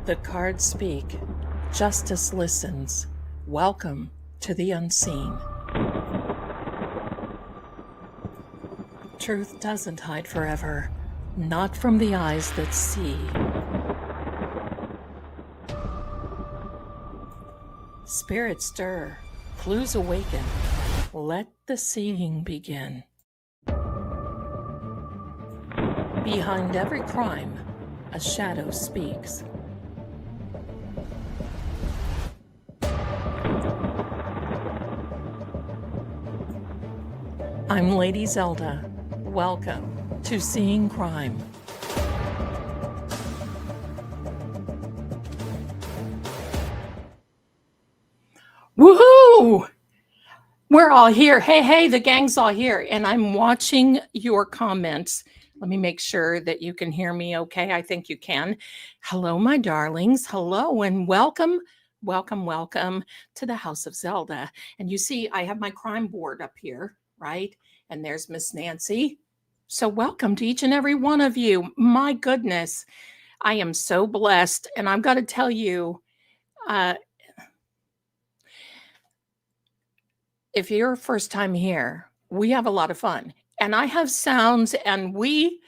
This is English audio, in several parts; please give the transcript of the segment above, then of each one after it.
The cards speak. Justice listens. Welcome to the unseen. Truth doesn't hide forever, not from the eyes that see. Spirits stir, clues awaken. Let the seeing begin. Behind every crime, a shadow speaks. I'm Lady Zelda. Welcome to Seeing Crime. Woohoo! We're all here. Hey, the gang's all here. And I'm watching your comments. Let me make sure that you can hear me okay. I think you can. Hello, my darlings. Hello and welcome to the House of Zelda. And you see, I have my crime board up here, right? And there's Miss Nancy. So welcome to each and every one of you. My goodness, I am so blessed. And I've got to tell you, if you're first time here, we have a lot of fun. And I have sounds and we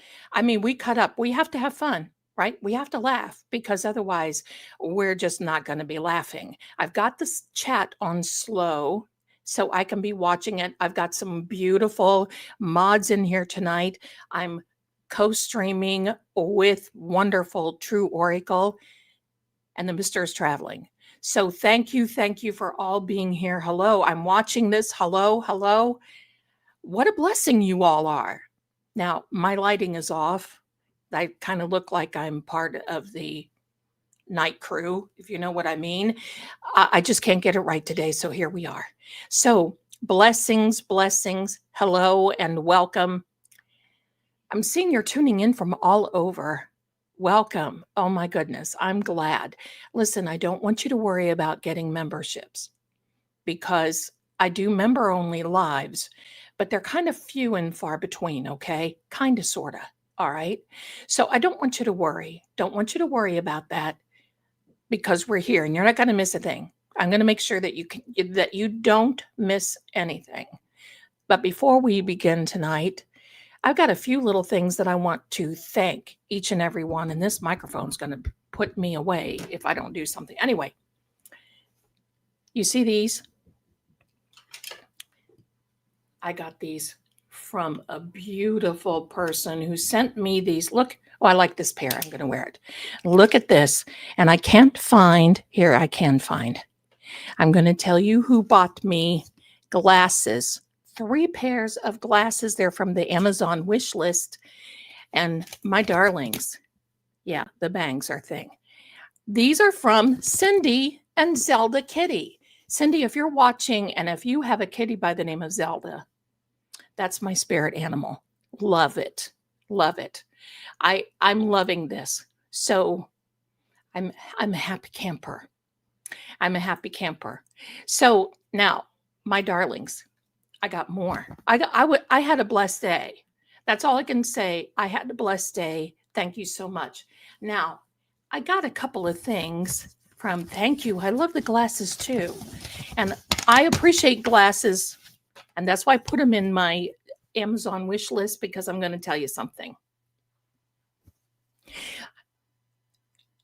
cut up. We have to have fun, right? We have to laugh because otherwise we're just not going to be laughing. I've got this chat on slow so I can be watching it. I've got some beautiful mods in here tonight. I'm co-streaming with wonderful True Oracle and the Mr. is traveling. So thank you for all being here. Hello, I'm watching this. Hello. What a blessing you all are. Now, my lighting is off. I kind of look like I'm part of the night crew, if you know what I mean. I just can't get it right today, so here we are. So blessings. Hello and welcome. I'm seeing you're tuning in from all over. Welcome. Oh my goodness, I'm glad. Listen, I don't want you to worry about getting memberships because I do member-only lives, but they're kind of few and far between, okay? Kind of, sort of, all right? So I don't want you to worry. Don't want you to worry about that because we're here and you're not going to miss a thing. I'm going to make sure that you don't miss anything. But before we begin tonight, I've got a few little things that I want to thank each and every one, and this microphone's going to put me away if I don't do something. Anyway, you see these? I got these from a beautiful person who sent me these. Look, I like this pair. I'm going to wear it. Look at this. And I can't find, here I can find. I'm going to tell you who bought me glasses. 3 pairs of glasses. They're from the Amazon wish list. And my darlings, yeah, the bangs are thing. These are from Cindy and Zelda Kitty. Cindy, if you're watching and if you have a kitty by the name of Zelda, that's my spirit animal. Love it. I'm loving this. So I'm a happy camper. So now, my darlings, I got more. I had a blessed day. That's all I can say. I had a blessed day. Thank you so much. Now, I got a couple of things from, thank you. I love the glasses too. And I appreciate glasses. And that's why I put them in my Amazon wish list because I'm going to tell you something.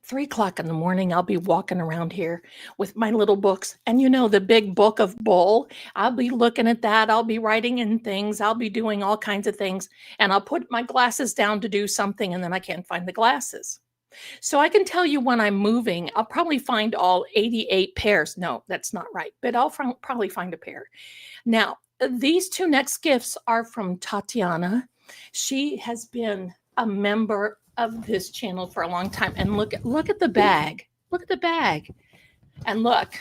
3 o'clock in the morning, I'll be walking around here with my little books. And you know, the big book of Bull, I'll be looking at that. I'll be writing in things. I'll be doing all kinds of things. And I'll put my glasses down to do something. And then I can't find the glasses. So I can tell you when I'm moving, I'll probably find all 88 pairs. No, that's not right. But I'll probably find a pair. Now, these 2 next gifts are from Tatiana. She has been a member of this channel for a long time. And look at the bag. Look at the bag. And look.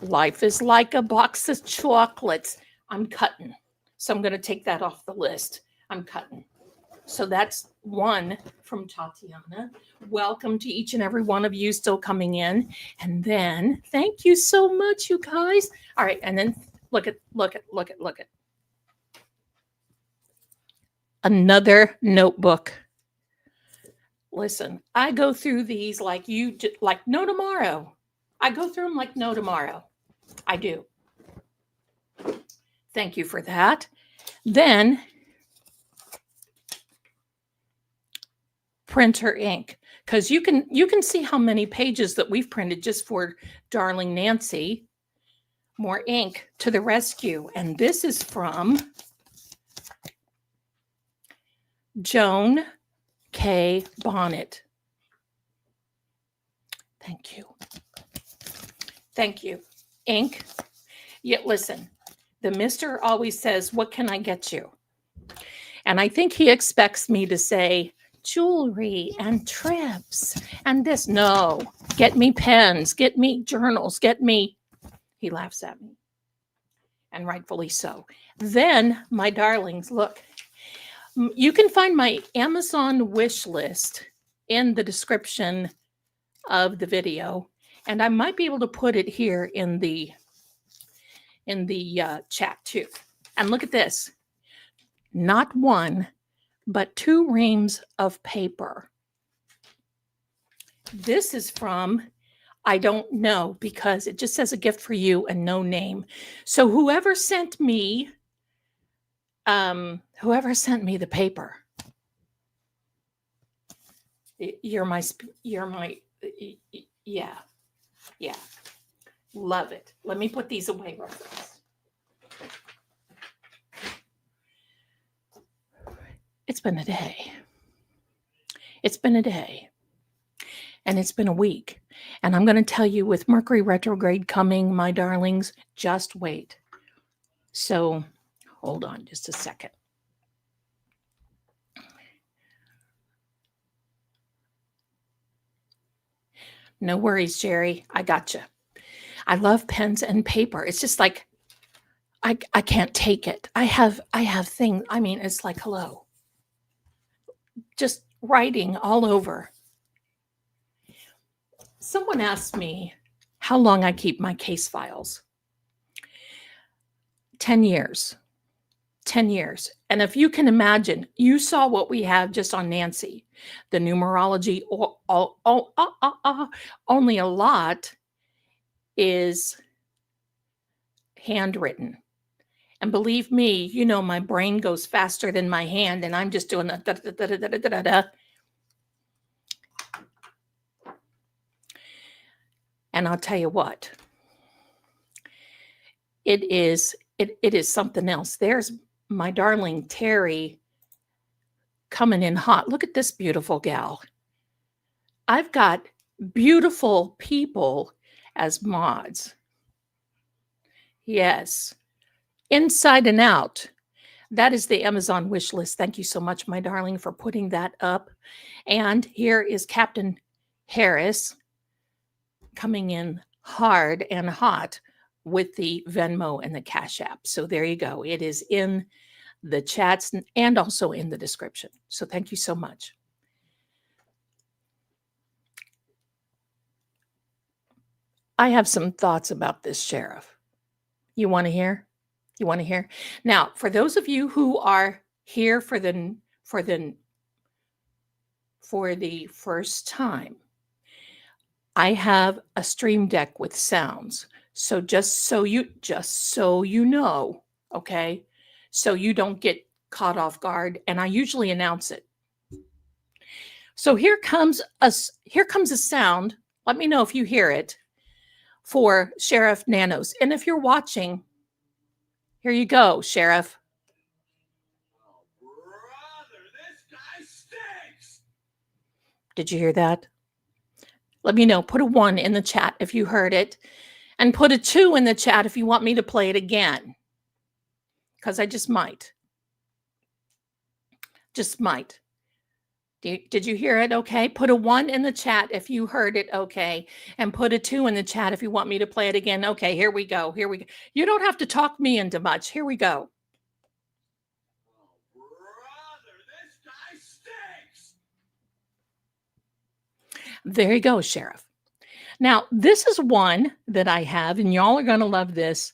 Life is like a box of chocolates. I'm cutting. So I'm going to take that off the list. I'm cutting. So that's one from Tatiana. Welcome to each and every one of you still coming in. And then thank you so much, you guys. All right. And then look at. Another notebook. Listen, I go through these like like no tomorrow. I go through them like no tomorrow. I do. Thank you for that. Then printer ink, because you can see how many pages that we've printed just for darling Nancy. More ink to the rescue. And this is from Joan K. Bonnet. Thank you. Thank you. Ink. Yet listen, the mister always says, what can I get you? And I think he expects me to say jewelry and trips and this. No, get me pens, get me journals, get me. He laughs at me. And rightfully so. Then, my darlings, look, you can find my Amazon wish list in the description of the video. And I might be able to put it here in the chat too. And look at this. Not one, but 2 reams of paper. This is from, I don't know, because it just says a gift for you and no name. So whoever sent me the paper, you're my, yeah. Love it. Let me put these away real fast. It's been a day. It's been a day. And it's been a week. And I'm going to tell you, with Mercury retrograde coming, my darlings, just wait. So hold on just a second. No worries, Jerry. I got you. I love pens and paper. It's just like, I can't take it. I have things. I mean, it's like, hello. Just writing all over. Someone asked me how long I keep my case files. 10 years. 10 years. And if you can imagine, you saw what we have just on Nancy. The numerology, only a lot is handwritten. And believe me, you know, my brain goes faster than my hand, and I'm just doing the da, da, da, da, da, da, da, da. And I'll tell you what, it is something else. There's my darling Terry coming in hot. Look at this beautiful gal. I've got beautiful people as mods. Yes. Inside and out. That is the Amazon wish list. Thank you so much, my darling, for putting that up. And here is Captain Harris coming in hard and hot with the Venmo and the Cash App. So there you go. It is in the chats and also in the description. So thank you so much. I have some thoughts about this sheriff. You want to hear? You want to hear? Now, for those of you who are here for the first time, I have a stream deck with sounds. So just so you know, okay? So you don't get caught off guard, and I usually announce it. So here comes a sound. Let me know if you hear it for Sheriff Nanos. And if you're watching, here you go, Sheriff. Oh, brother, this guy stinks. Did you hear that? Let me know. Put a 1 in the chat if you heard it, and put a 2 in the chat if you want me to play it again, because I just might. Just might. Did you hear it? Okay. Put a 1 in the chat if you heard it. Okay. And put a 2 in the chat if you want me to play it again. Okay. Here we go. Here we go. You don't have to talk me into much. Here we go. Oh, brother, this guy stinks. There you go, Sheriff. Now, this is one that I have, and y'all are going to love this,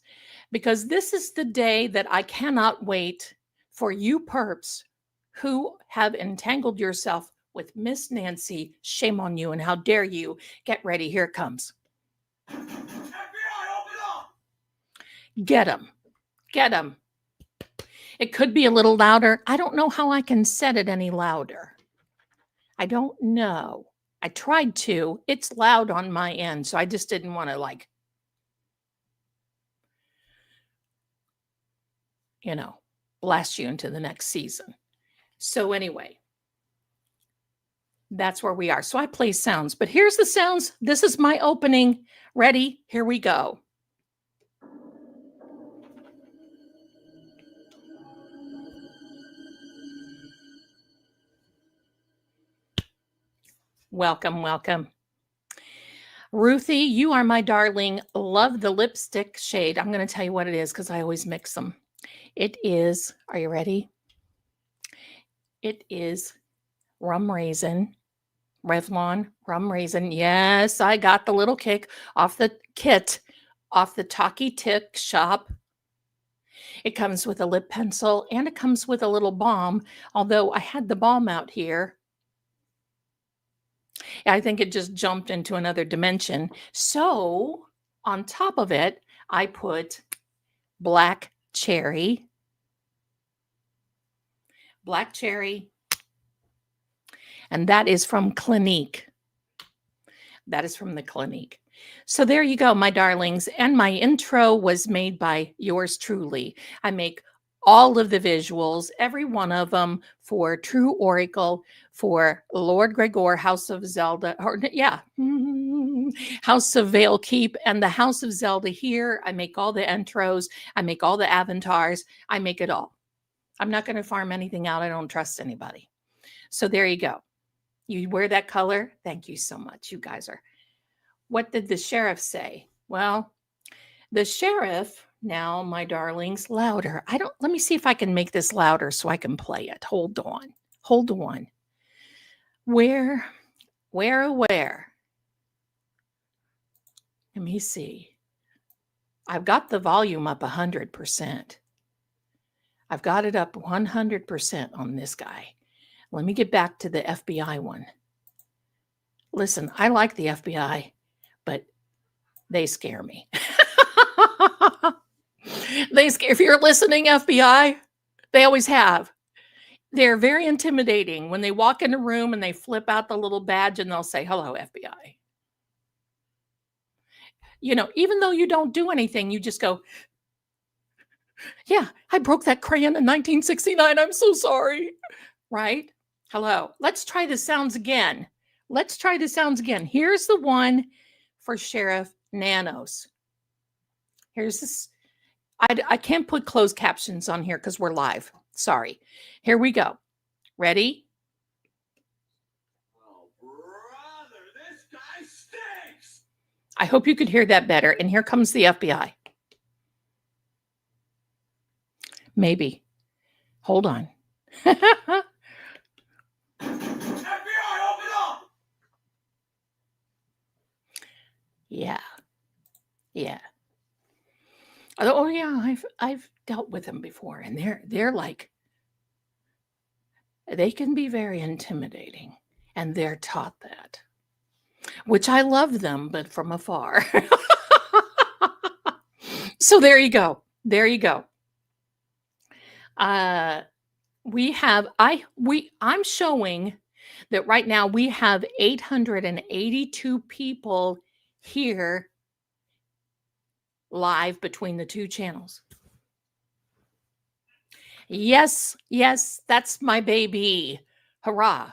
because this is the day that I cannot wait for you perps who have entangled yourself with Miss Nancy. Shame on you, and how dare you. Get ready. Here it comes. FBI, open up! Get him. Get him. It could be a little louder. I don't know how I can set it any louder. I don't know. I tried to. It's loud on my end, so I just didn't want to, like, blast you into the next season. So anyway, that's where we are. So I play sounds, but here's the sounds. This is my opening. Ready? Here we go. Welcome, welcome. Ruthie, you are my darling. Love the lipstick shade. I'm going to tell you what it is because I always mix them. It is, are you ready? It is rum raisin, Revlon rum raisin. Yes, I got the little kick off the kit, off the Talkie Tick shop. It comes with a lip pencil and it comes with a little balm, although I had the balm out here. I think it just jumped into another dimension. So on top of it, I put black cherry. Black cherry. And that is from Clinique. That is from the Clinique. So there you go, my darlings. And my intro was made by yours truly. I make all of the visuals, every one of them, for True Oracle, for Lord Gregor, House of Zelda, or yeah, House of Vale Keep, and the House of Zelda here. I make all the intros. I make all the avatars. I make it all. I'm not going to farm anything out. I don't trust anybody. So there you go. You wear that color. Thank you so much. You guys are. What did the sheriff say? Well, the sheriff, now, my darlings, louder. Let me see if I can make this louder so I can play it. Hold on. Hold on. Where? Let me see. I've got the volume up 100%. I've got it up 100% on this guy. Let me get back to the FBI one. Listen, I like the FBI, but they scare me. If you're listening, FBI, they always have. They're very intimidating when they walk in a room and they flip out the little badge and they'll say, "Hello, FBI." Even though you don't do anything, you just go, "Yeah, I broke that crayon in 1969. I'm so sorry." Right? Hello. Let's try the sounds again. Here's the one for Sheriff Nanos. Here's this. I can't put closed captions on here because we're live. Sorry. Here we go. Ready? Oh, brother, this guy stinks! I hope you could hear that better. And here comes the FBI. Maybe. Hold on. FBI, open up! Yeah. Oh yeah, I've dealt with them before, and they're like, they can be very intimidating, and they're taught that, which I love them, but from afar. So there you go. I'm showing that right now we have 882 people here live between the two channels. Yes, that's my baby. Hurrah.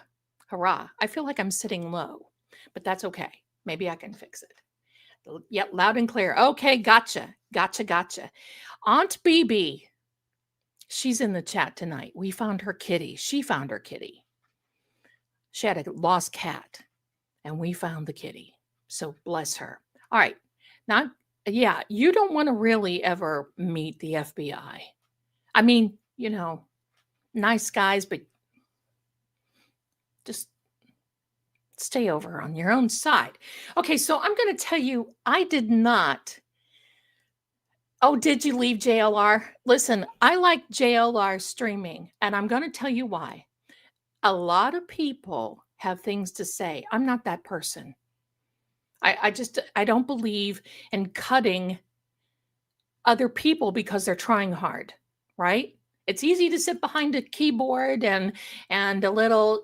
I feel like I'm sitting low, but that's okay. Maybe I can fix it. Yep, loud and clear. Okay, gotcha. Aunt BB, she's in the chat tonight. We found her kitty. She found her kitty. She had a lost cat, and we found the kitty. So bless her. All right. Now, yeah, you don't want to really ever meet the FBI. I mean, nice guys, but just stay over on your own side. Okay, so I'm going to tell you, I did not. Oh, did you leave JLR? Listen, I like JLR streaming, and I'm going to tell you why. A lot of people have things to say. I'm not that person. I don't believe in cutting other people because they're trying hard, right? It's easy to sit behind a keyboard and a little,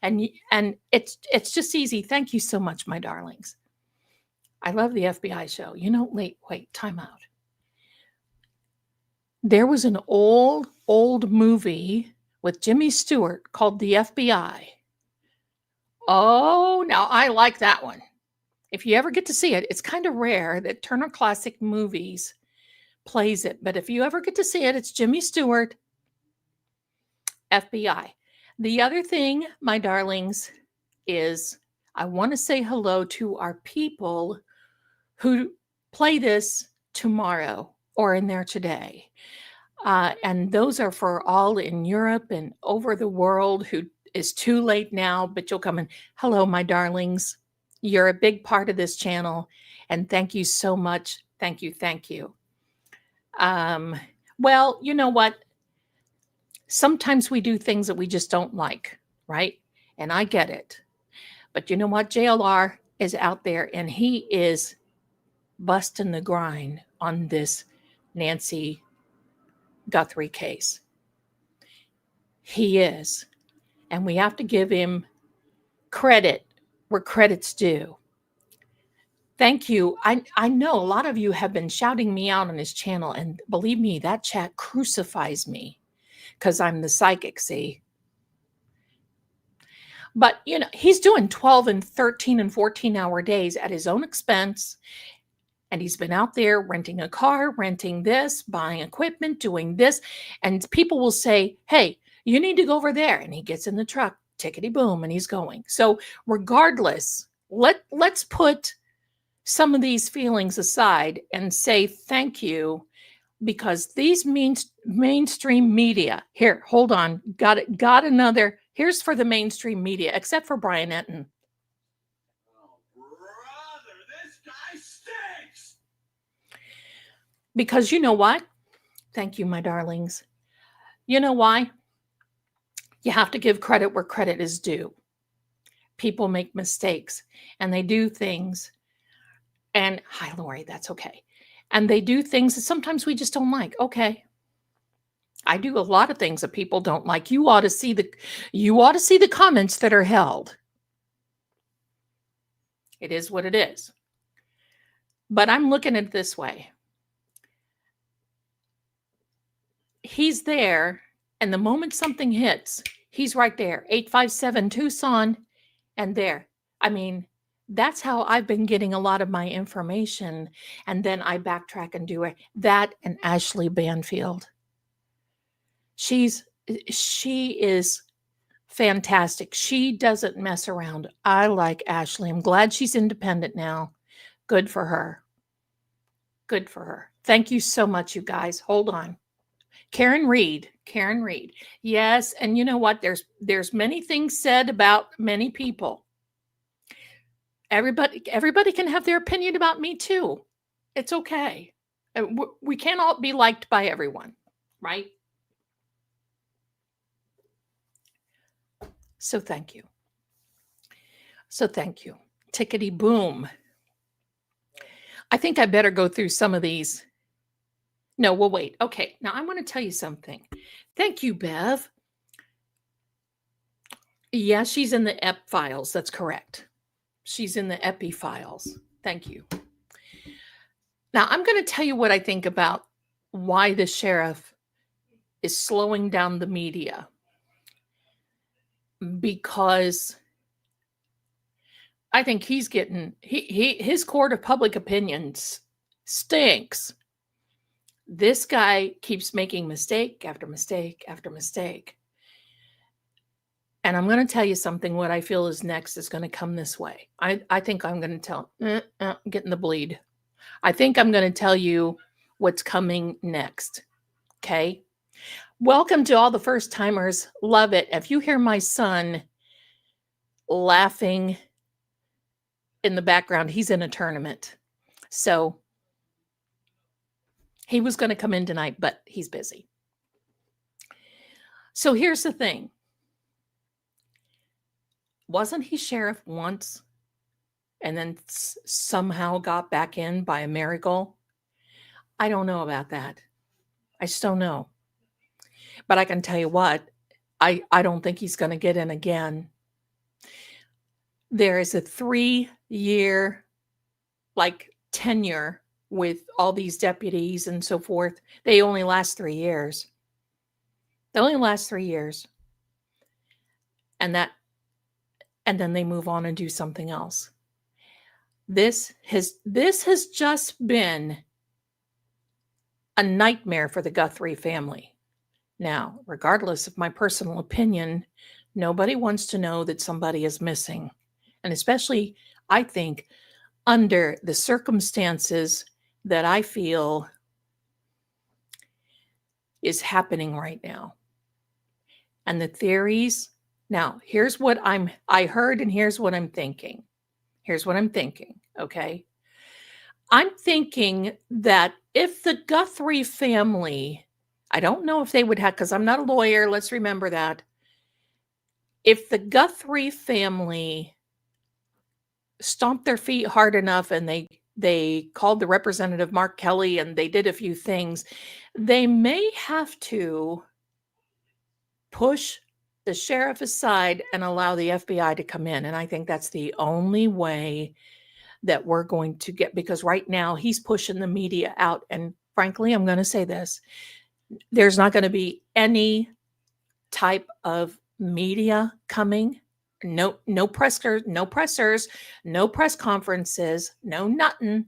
and it's just easy. Thank you so much, my darlings. I love the FBI show. Wait, time out. There was an old movie with Jimmy Stewart called The FBI. Oh, now I like that one. If you ever get to see it, it's kind of rare that Turner Classic Movies plays it. But if you ever get to see it, it's Jimmy Stewart, FBI. The other thing, my darlings, is I want to say hello to our people who play this tomorrow or in there today. And those are for all in Europe and over the world who is too late now, but you'll come in. Hello, my darlings. You're a big part of this channel. And thank you so much. Thank you. Thank you. Well, you know what? Sometimes we do things that we just don't like, right? And I get it. But you know what? JLR is out there and he is busting the grind on this Nancy Guthrie case. He is. And we have to give him credit where credit's due. Thank you. I know a lot of you have been shouting me out on his channel, and believe me, that chat crucifies me because I'm the psychic, see? But, he's doing 12 and 13 and 14-hour days at his own expense. And he's been out there renting a car, renting this, buying equipment, doing this. And people will say, hey, you need to go over there. And he gets in the truck, tickety boom, and he's going. So regardless, let's put some of these feelings aside and say thank you, because these mainstream media, here, hold on, got another, here's for the mainstream media, except for Brian Enton. Oh, brother, this guy stinks! Because you know what? Thank you, my darlings. You know why? You have to give credit where credit is due. People make mistakes and they do things. And hi, Lori, that's okay. And they do things that sometimes we just don't like. Okay. I do a lot of things that people don't like. You ought to see the comments that are held. It is what it is. But I'm looking at it this way. He's there, and the moment something hits, he's right there. 857 Tucson, and there. I mean, that's how I've been getting a lot of my information. And then I backtrack and do it. That and Ashley Banfield. She is fantastic. She doesn't mess around. I like Ashley. I'm glad she's independent now. Good for her. Good for her. Thank you so much, you guys. Hold on. Karen Reed. Yes, and you know what? There's many things said about many people. Everybody can have their opinion about me too. It's okay. We can't all be liked by everyone, right? So thank you. Tickety boom. I think I better go through some of these. No, we'll wait. Okay, now I want to tell you something. Thank you, Bev. Yeah, she's in the EP files. That's correct. She's in the EPI files. Thank you. Now, I'm going to tell you what I think about why the sheriff is slowing down the media. Because I think he's getting, his court of public opinions stinks. This guy keeps making mistake after mistake after mistake. And I'm going to tell you something. What I feel is next is going to come this way. I think I'm going to tell, getting the bleed. I think I'm going to tell you what's coming next. Okay. Welcome to all the first timers. Love it. If you hear my son laughing in the background, he's in a tournament. So he was going to come in tonight, but he's busy. So here's the thing. Wasn't he sheriff once and then somehow got back in by a miracle? I don't know about that. I just don't know. But I can tell you what, I don't think he's going to get in again. There is a 3-year tenure with all these deputies and so forth. They only last 3 years. They only last 3 years. And then they move on and do something else. This has just been a nightmare for the Guthrie family. Now, regardless of my personal opinion, nobody wants to know that somebody is missing. And especially, I think, under the circumstances that I feel is happening right now. And the theories. Now, here's what I heard, and here's what I'm thinking. Here's what I'm thinking, okay? I'm thinking that if the Guthrie family, I don't know if they would have, because I'm not a lawyer, let's remember that. If the Guthrie family stomped their feet hard enough and they called the representative Mark Kelly and they did a few things, they may have to push the sheriff aside and allow the FBI to come in. And I think that's the only way that we're going to get, because right now he's pushing the media out. And frankly, I'm going to say this, there's not going to be any type of media coming. No pressers, no press conferences, no nothing.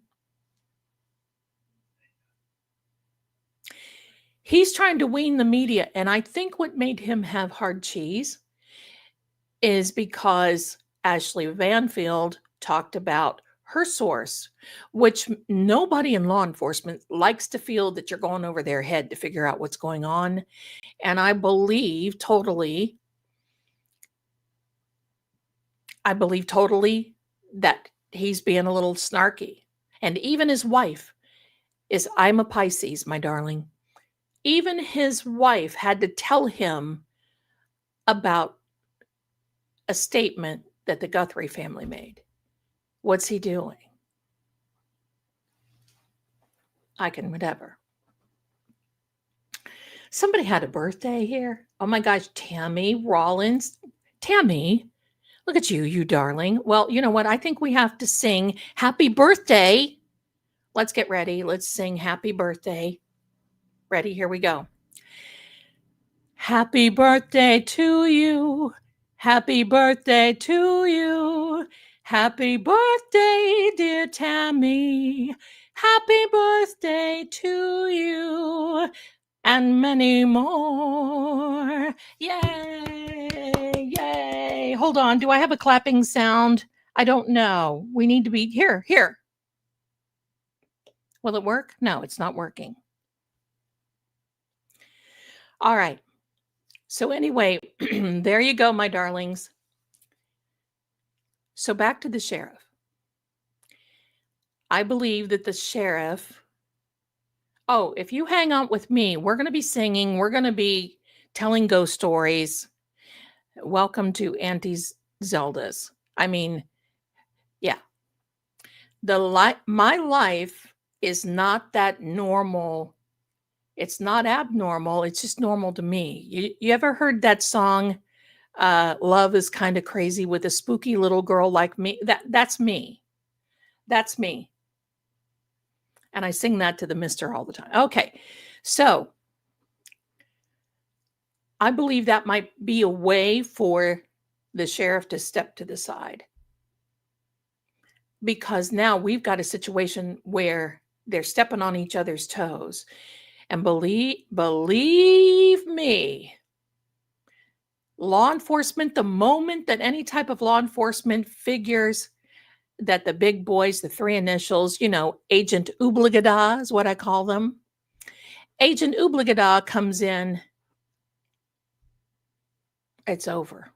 He's trying to wean the media. And I think what made him have hard cheese is because Ashley Vanfield talked about her source, which nobody in law enforcement likes to feel that you're going over their head to figure out what's going on. And I believe totally that he's being a little snarky. And even his wife is, I'm a Pisces, my darling. Even his wife had to tell him about a statement that the Guthrie family made. What's he doing? I can whatever. Somebody had a birthday here. Oh my gosh, Tammy Rollins. Tammy, look at you, you darling. Well, you know what? I think we have to sing happy birthday. Let's get ready. Let's sing happy birthday. Ready? Here we go. Happy birthday to you. Happy birthday to you. Happy birthday, dear Tammy. Happy birthday to you. And many more. Yay, yay. Hold on. Do I have a clapping sound? I don't know. We need to be here. Will it work? No, it's not working. All right. So anyway, there you go, my darlings. So back to the sheriff. I believe that the sheriff, if you hang out with me, we're going to be singing, we're going to be telling ghost stories. Welcome to Auntie Zelda's. I mean, yeah. My life is not that normal. It's not abnormal. It's just normal to me. You ever heard that song, Love is Kind of Crazy with a Spooky Little Girl Like Me? That's me. That's me. And I sing that to the mister all the time. Okay. So I believe that might be a way for the sheriff to step to the side. Because now we've got a situation where they're stepping on each other's toes. And believe me, law enforcement, the moment that any type of law enforcement figures that the big boys, the 3 initials, Agent Oobligada is what I call them. Agent Oobligada comes in, it's over.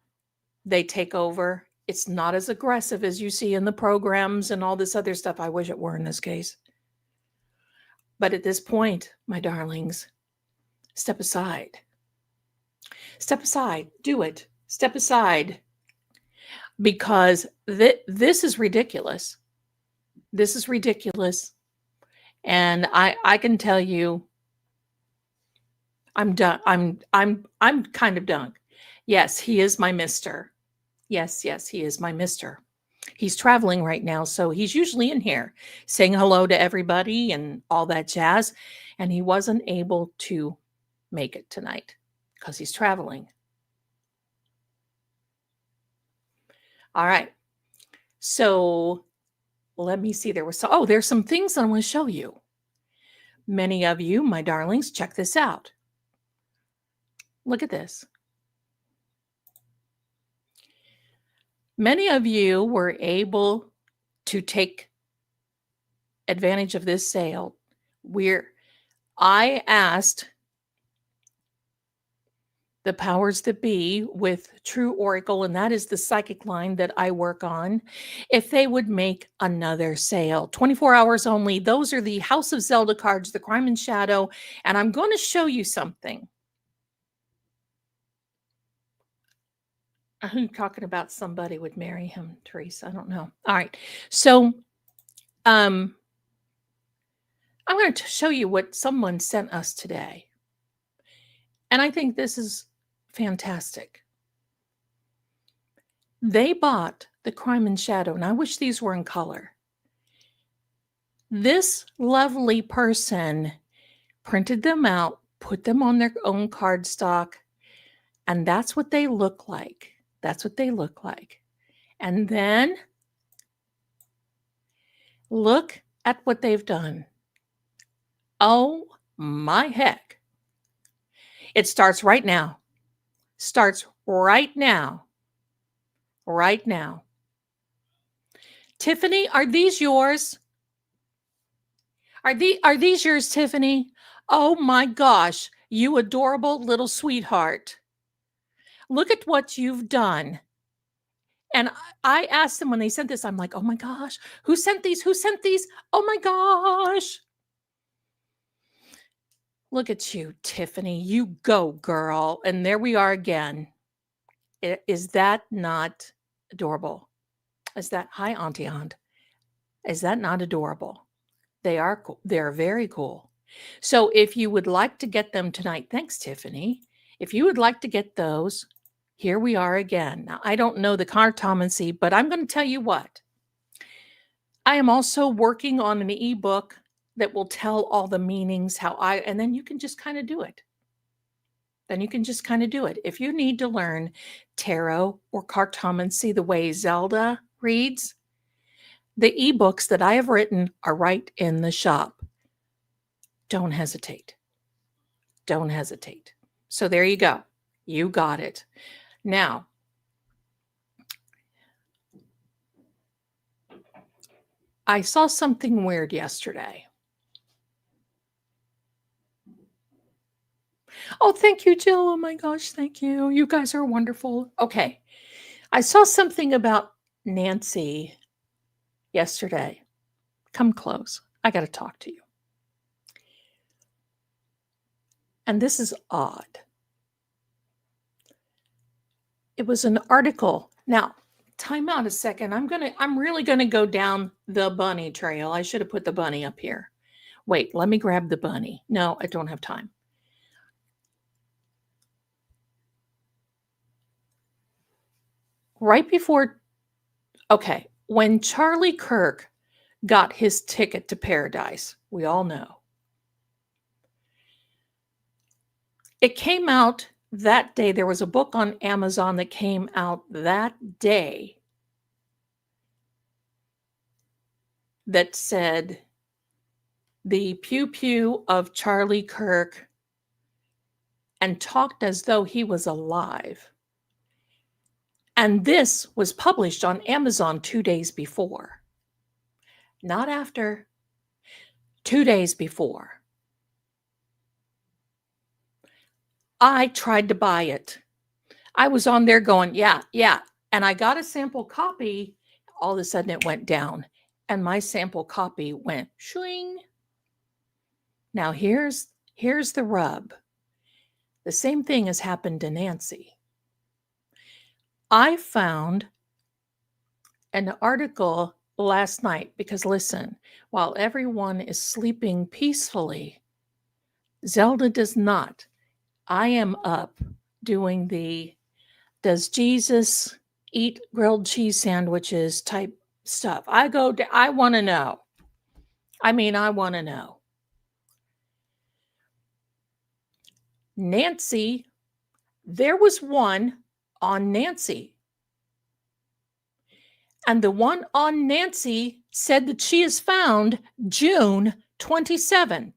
They take over. It's not as aggressive as you see in the programs and all this other stuff. I wish it were in this case. But at this point, my darlings, step aside. Step aside. Do it. Step aside. because this is ridiculous. This is ridiculous. And I can tell you, I'm done. I'm kind of done. Yes, he is my mister. Yes, he is my mister. He's traveling right now, so he's usually in here saying hello to everybody and all that jazz. And he wasn't able to make it tonight because he's traveling. All right. So let me see. There's some things I want to show you. Many of you, my darlings, check this out. Look at this. Many of you were able to take advantage of this sale. I asked the powers that be with True Oracle, and that is the psychic line that I work on, if they would make another sale. 24 hours only. Those are the House of Zelda cards, the Crime and Shadow, and I'm going to show you something. I'm talking about somebody would marry him, Teresa. I don't know. All right. So I'm going to show you what someone sent us today. And I think this is fantastic. They bought the Crime and Shadow, and I wish these were in color. This lovely person printed them out, put them on their own cardstock, and that's what they look like. That's what they look like. And then look at what they've done. Oh my heck. It starts right now. Starts right now. Right now. Tiffany, are these yours? Are these yours, Tiffany? Oh my gosh, you adorable little sweetheart. Look at what you've done. And I asked them when they sent this, I'm like, oh my gosh, who sent these? Who sent these? Oh my gosh. Look at you, Tiffany. You go, girl. And there we are again. Is that not adorable? Is that, hi, Auntie Aunt. Is that not adorable? They are cool. They're very cool. So if you would like to get them tonight, thanks, Tiffany. If you would like to get those, here we are again. Now, I don't know the Cartomancy, but I'm going to tell you what. I am also working on an ebook that will tell all the meanings, and then you can just kind of do it. If you need to learn tarot or Cartomancy the way Zelda reads, the ebooks that I have written are right in the shop. Don't hesitate. Don't hesitate. So there you go. You got it. Now, I saw something weird yesterday. Oh, thank you, Jill. Oh my gosh, thank you. You guys are wonderful. Okay. I saw something about Nancy yesterday. Come close. I got to talk to you. And this is odd. It was an article. Now, time out a second. I'm really going to go down the bunny trail. I should have put the bunny up here. Wait, let me grab the bunny. No, I don't have time. Right before, okay, when Charlie Kirk got his ticket to paradise, we all know. It came out that day. There was a book on Amazon that came out that day that said the pew pew of Charlie Kirk and talked as though he was alive. And this was published on Amazon 2 days before. Not after, 2 days before. I tried to buy it. I was on there going, yeah. And I got a sample copy. All of a sudden it went down. And my sample copy went shwing. Now here's the rub. The same thing has happened to Nancy. I found an article last night, because listen, while everyone is sleeping peacefully, Zelda does not. I am up doing the does Jesus eat grilled cheese sandwiches type stuff. I want to know. I want to know. Nancy, there was one on Nancy. And the one on Nancy said that she is found June 27th.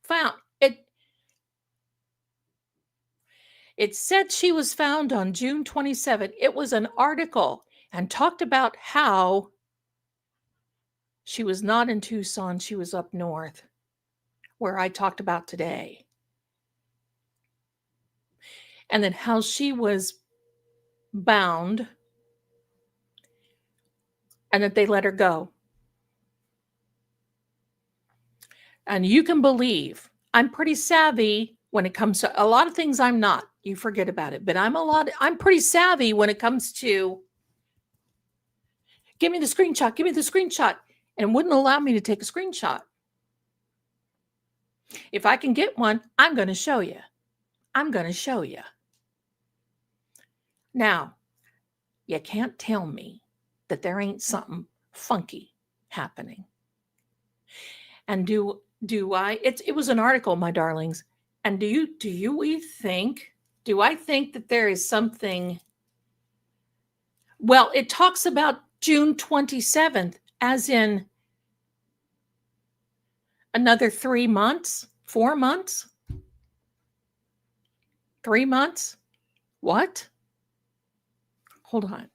Found it said she was found on June 27th. It was an article and talked about how she was not in Tucson, she was up north, where I talked about today. And then how she was bound and that they let her go. And you can believe I'm pretty savvy when it comes to a lot of things. I'm not. You forget about it. But I'm pretty savvy when it comes to give me the screenshot, give me the screenshot, and wouldn't allow me to take a screenshot. If I can get one, I'm going to show you. I'm going to show you. Now, you can't tell me that there ain't something funky happening. And do I? It was an article, my darlings. And do I think that there is something? Well, it talks about June 27th, as in another 3 months, 4 months, 3 months. What? Hold on.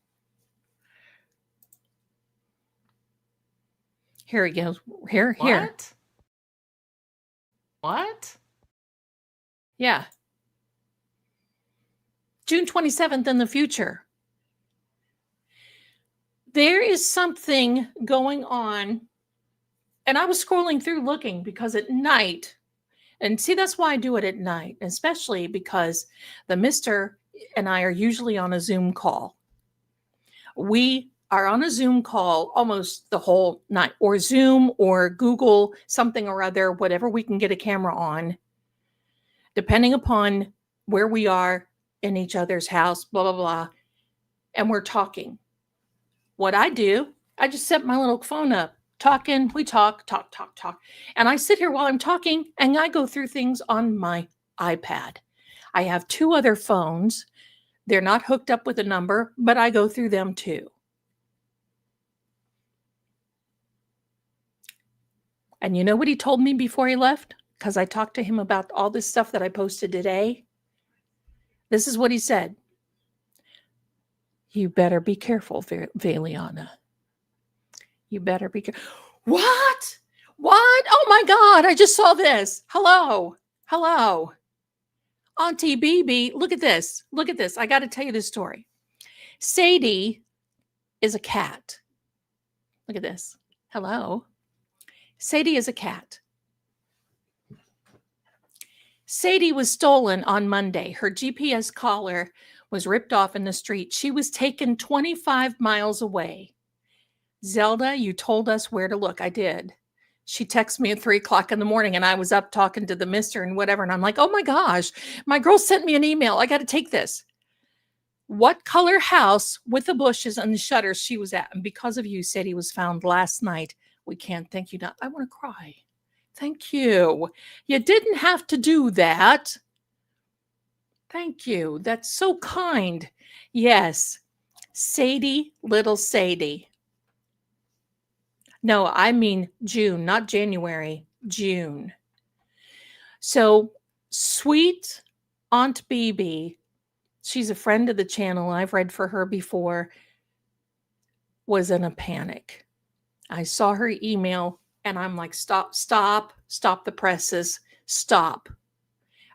Here he goes. Here. What? Yeah. June 27th in the future. There is something going on. And I was scrolling through looking because at night, and see, that's why I do it at night, especially because the mister and I are usually on a Zoom call. We are on a Zoom call almost the whole night, or Zoom or Google something or other, whatever we can get a camera on, depending upon where we are in each other's house, blah, blah, blah. And we're talking. What I do, I just set my little phone up, talking, we talk. And I sit here while I'm talking and I go through things on my iPad. I have 2 other phones. They're not hooked up with a number, but I go through them too. And you know what he told me before he left? Because I talked to him about all this stuff that I posted today. This is what he said. You better be careful, Villianous. You better be careful. What? Oh my God, I just saw this. Hello. Auntie BB, look at this. I got to tell you this story. Sadie is a cat. Look at this. Hello. Sadie is a cat. Sadie was stolen on Monday. Her GPS collar was ripped off in the street. She was taken 25 miles away. Zelda, you told us where to look. I did. She texted me at 3:00 in the morning and I was up talking to the mister and whatever. And I'm like, oh my gosh, my girl sent me an email. I got to take this. What color house with the bushes and the shutters she was at? And because of you, Sadie was found last night. We can't thank you. Now I want to cry. Thank you. You didn't have to do that. Thank you. That's so kind. Yes. Sadie, little Sadie. No, I mean June, not January, June. So sweet Aunt BB, she's a friend of the channel. I've read for her before, was in a panic. I saw her email and I'm like, stop the presses, stop.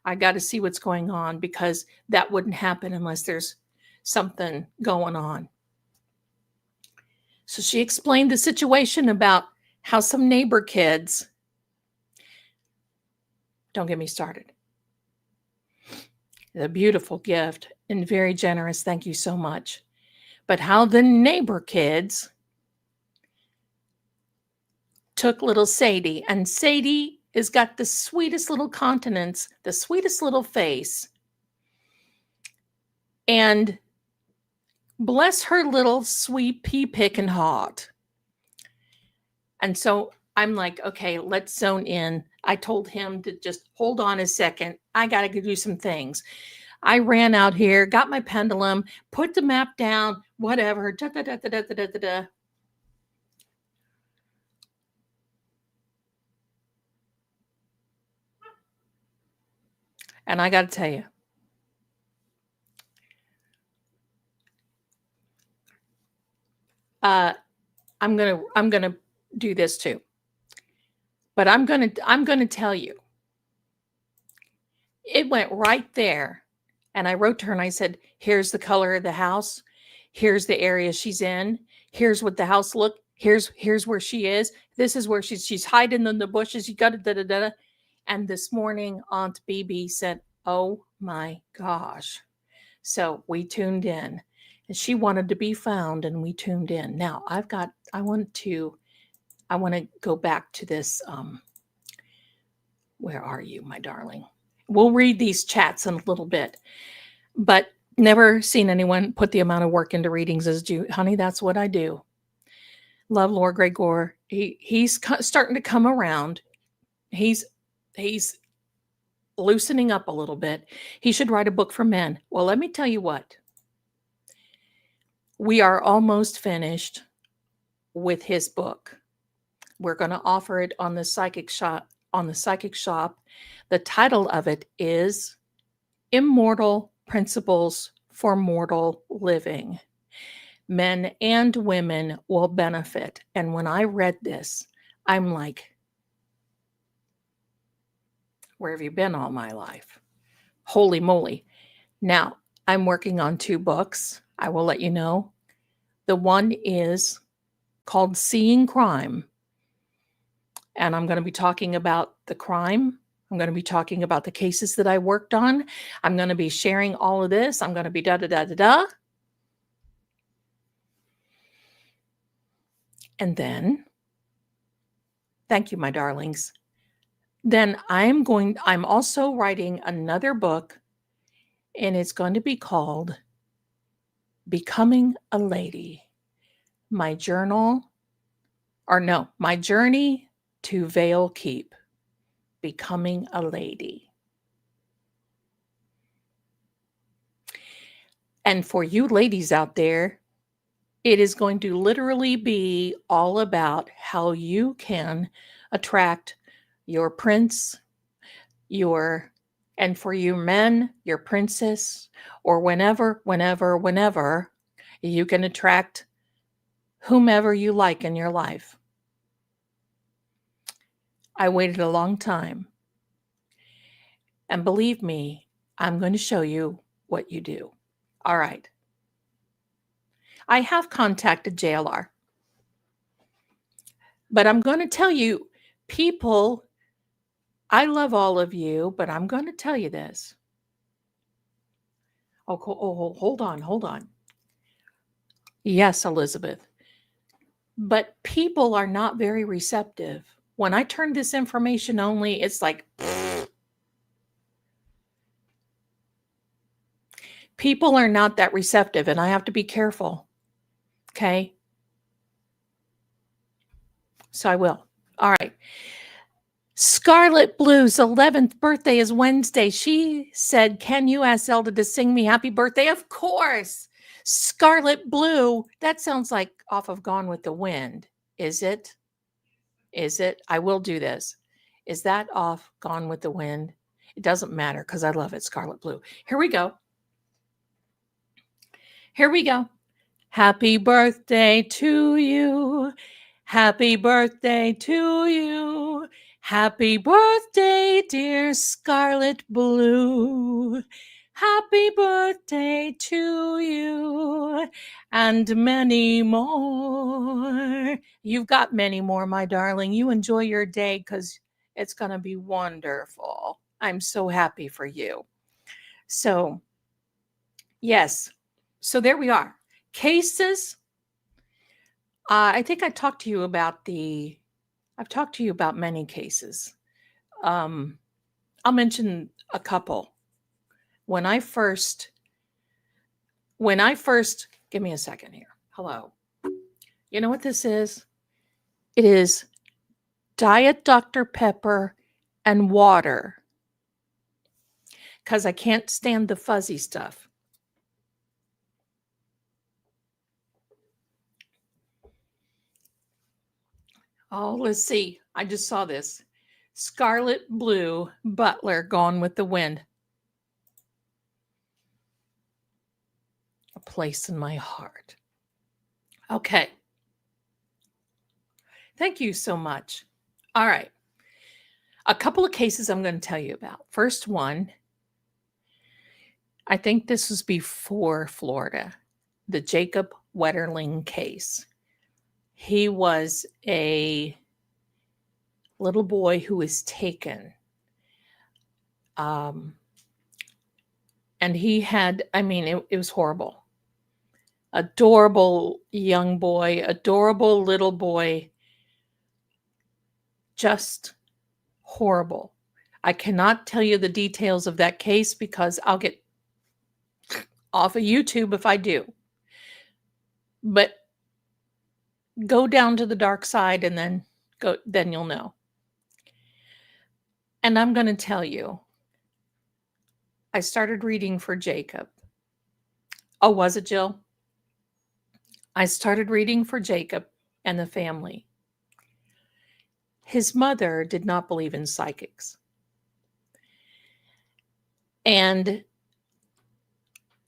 I got to see what's going on because that wouldn't happen unless there's something going on. So she explained the situation about how some neighbor kids, don't get me started. A beautiful gift and very generous. Thank you so much. but how the neighbor kids took little Sadie. And Sadie has got the sweetest little countenance, the sweetest little face. And bless her little sweet pea picking heart. And so I'm like, okay, let's zone in. I told him to just hold on a second. I got to do some things. I ran out here, got my pendulum, put the map down, whatever. Da, da, da, da, da, da, da, da. And I got to tell you, I'm gonna do this too. But I'm gonna tell you, it went right there. And I wrote to her and I said, here's the color of the house. Here's the area she's in. Here's what the house look. Here's where she is. This is where she's hiding in the bushes. You got to da da da. And this morning, Aunt BB said, oh my gosh. So we tuned in. And she wanted to be found, and we tuned in. Now I want to go back to this. Where are you, my darling? We'll read these chats in a little bit, but never seen anyone put the amount of work into readings as you, honey. That's what I do. Love Lord Gregor. He's starting to come around. He's loosening up a little bit. He should write a book for men. Well, let me tell you what. We are almost finished with his book. We're going to offer it on the Psychic Shop. The title of it is Immortal Principles for Mortal Living. Men and women will benefit. And when I read this, I'm like, where have you been all my life? Holy moly. Now, I'm working on 2 books. I will let you know. The one is called Seeing Crime. And I'm going to be talking about the crime. I'm going to be talking about the cases that I worked on. I'm going to be sharing all of this. I'm going to be da da da da da. And then, thank you, my darlings. Then I'm also writing another book, and it's going to be called Becoming a Lady. My journey to Vale Keep. Becoming a Lady. And for you ladies out there, it is going to literally be all about how you can attract your prince, and for you men, your princess, or whenever you can attract whomever you like in your life. I waited a long time. And believe me, I'm going to show you what you do. All right. I have contacted JLR. But I'm going to tell you, people, I love all of you, but I'm going to tell you this. Oh, hold on. Yes, Elizabeth. But people are not very receptive. When I turn this information only, it's like, people are not that receptive, and I have to be careful. Okay? So I will. All right. Scarlet Blue's 11th birthday is Wednesday. She said, can you ask Zelda to sing me happy birthday? Of course. Scarlet Blue. That sounds like off of Gone with the Wind. Is it? I will do this. Is that off Gone with the Wind? It doesn't matter because I love it. Scarlet Blue. Here we go. Happy birthday to you. Happy birthday to you. Happy birthday, dear Scarlet Blue. Happy birthday to you. And many more. You've got many more, my darling. You enjoy your day because it's going to be wonderful. I'm so happy for you. So, yes. So there we are. Cases, I think I've talked to you about many cases. I'll mention a couple. When I first, give me a second here. Hello. You know what this is? It is Diet Dr. Pepper and water, because I can't stand the fuzzy stuff. Oh, let's see. I just saw this. Scarlet Blue Butler, Gone with the Wind. A place in my heart. Okay. Thank you so much. All right. A couple of cases I'm going to tell you about. First one, I think this was before Florida, the Jacob Wetterling case. He was a little boy who was taken. And he had, it was horrible. Adorable young boy, adorable little boy, just horrible. I cannot tell you the details of that case because I'll get off of YouTube if I do. But go down to the dark side and then you'll know. And I'm going to tell you, I started reading for Jacob. Oh, was it, Jill? I started reading for Jacob and the family. His mother did not believe in psychics. And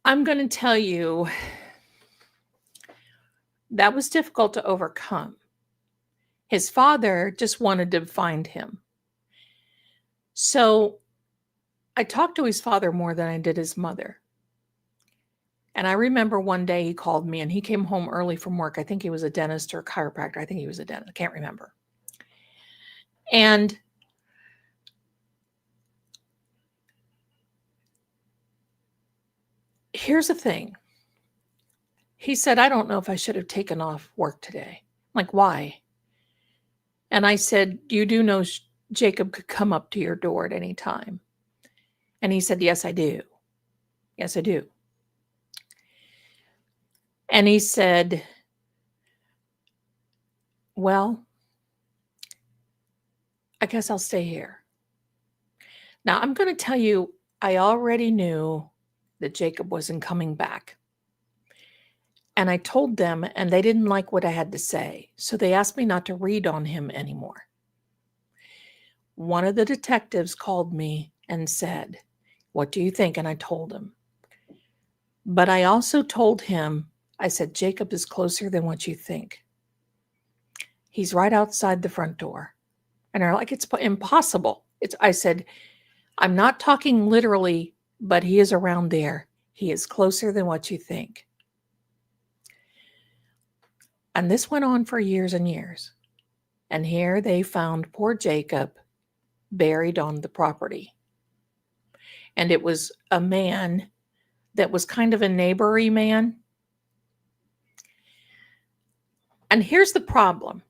I'm going to tell you, that was difficult to overcome. His father just wanted to find him. So I talked to his father more than I did his mother. And I remember one day he called me and he came home early from work. I think he was a dentist or a chiropractor. I think he was a dentist. I can't remember. And here's the thing. He said, I don't know if I should have taken off work today. I'm like, why? And I said, you do know Jacob could come up to your door at any time. And he said, yes, I do. Yes, I do. And he said, well, I guess I'll stay here. Now, I'm going to tell you, I already knew that Jacob wasn't coming back. And I told them, and they didn't like what I had to say. So they asked me not to read on him anymore. One of the detectives called me and said, what do you think? And I told him. But I also told him, I said, Jacob is closer than what you think. He's right outside the front door. And they're like, it's impossible. I said, I'm not talking literally, but he is around there. He is closer than what you think. And this went on for years and years. And here they found poor Jacob buried on the property. And it was a man that was kind of a neighbory man. And here's the problem.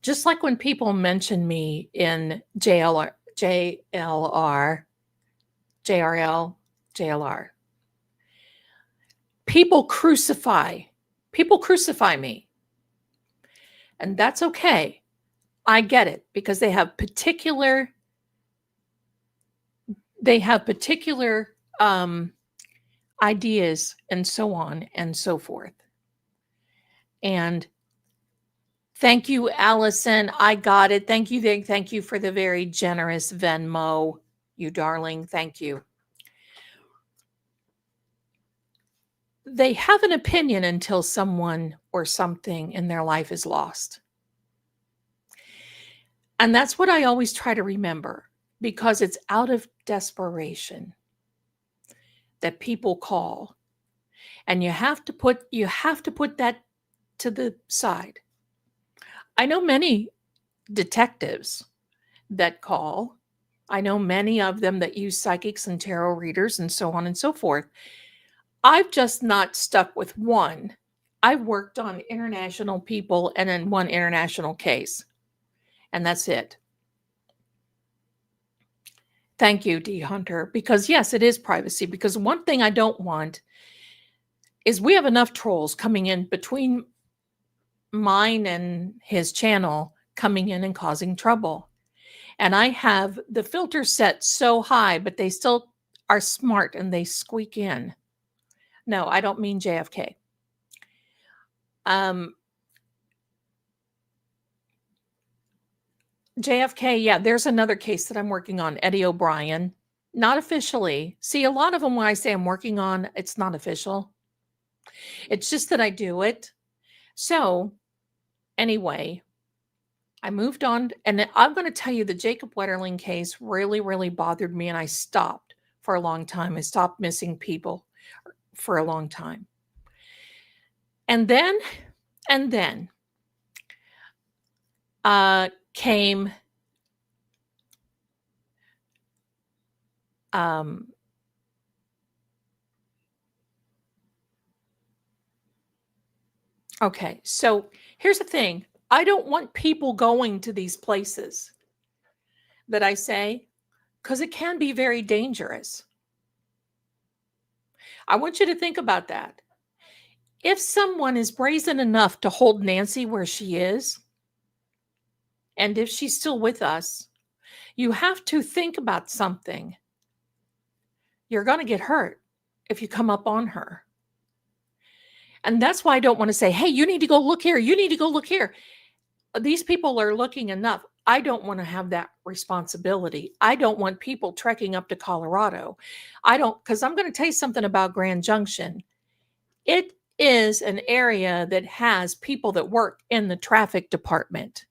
Just like when people mention me in JRL, people crucify me. And that's okay. I get it because they have particular ideas and so on and so forth. And thank you, Allison. I got it. Thank you. Thank you for the very generous Venmo, you darling. Thank you. They have an opinion until someone or something in their life is lost. And that's what I always try to remember, because it's out of desperation that people call. And you have to put that to the side. I know many detectives that call. I know many of them that use psychics and tarot readers and so on and so forth. I've just not stuck with one. I've worked on international people and then one international case, and that's it. Thank you, D. Hunter, because yes, it is privacy. Because one thing I don't want is we have enough trolls coming in between mine and his channel, coming in and causing trouble. And I have the filter set so high, but they still are smart and they squeak in. No, I don't mean JFK. JFK, yeah, there's another case that I'm working on, Eddie O'Brien. Not officially. See, a lot of them, when I say I'm working on, it's not official. It's just that I do it. So, anyway, I moved on, and I'm going to tell you the Jacob Wetterling case really, really bothered me, and I stopped for a long time. I stopped missing people for a long time. And then came okay, so here's the thing. I don't want people going to these places that I say, because it can be very dangerous. I want you to think about that. If someone is brazen enough to hold Nancy where she is, and if she's still with us, you have to think about something. You're going to get hurt if you come up on her. And that's why I don't want to say, hey, you need to go look here. You need to go look here. These people are looking enough. I don't want to have that responsibility. I don't want people trekking up to Colorado. Because I'm going to tell you something about Grand Junction. It is an area that has people that work in the traffic department.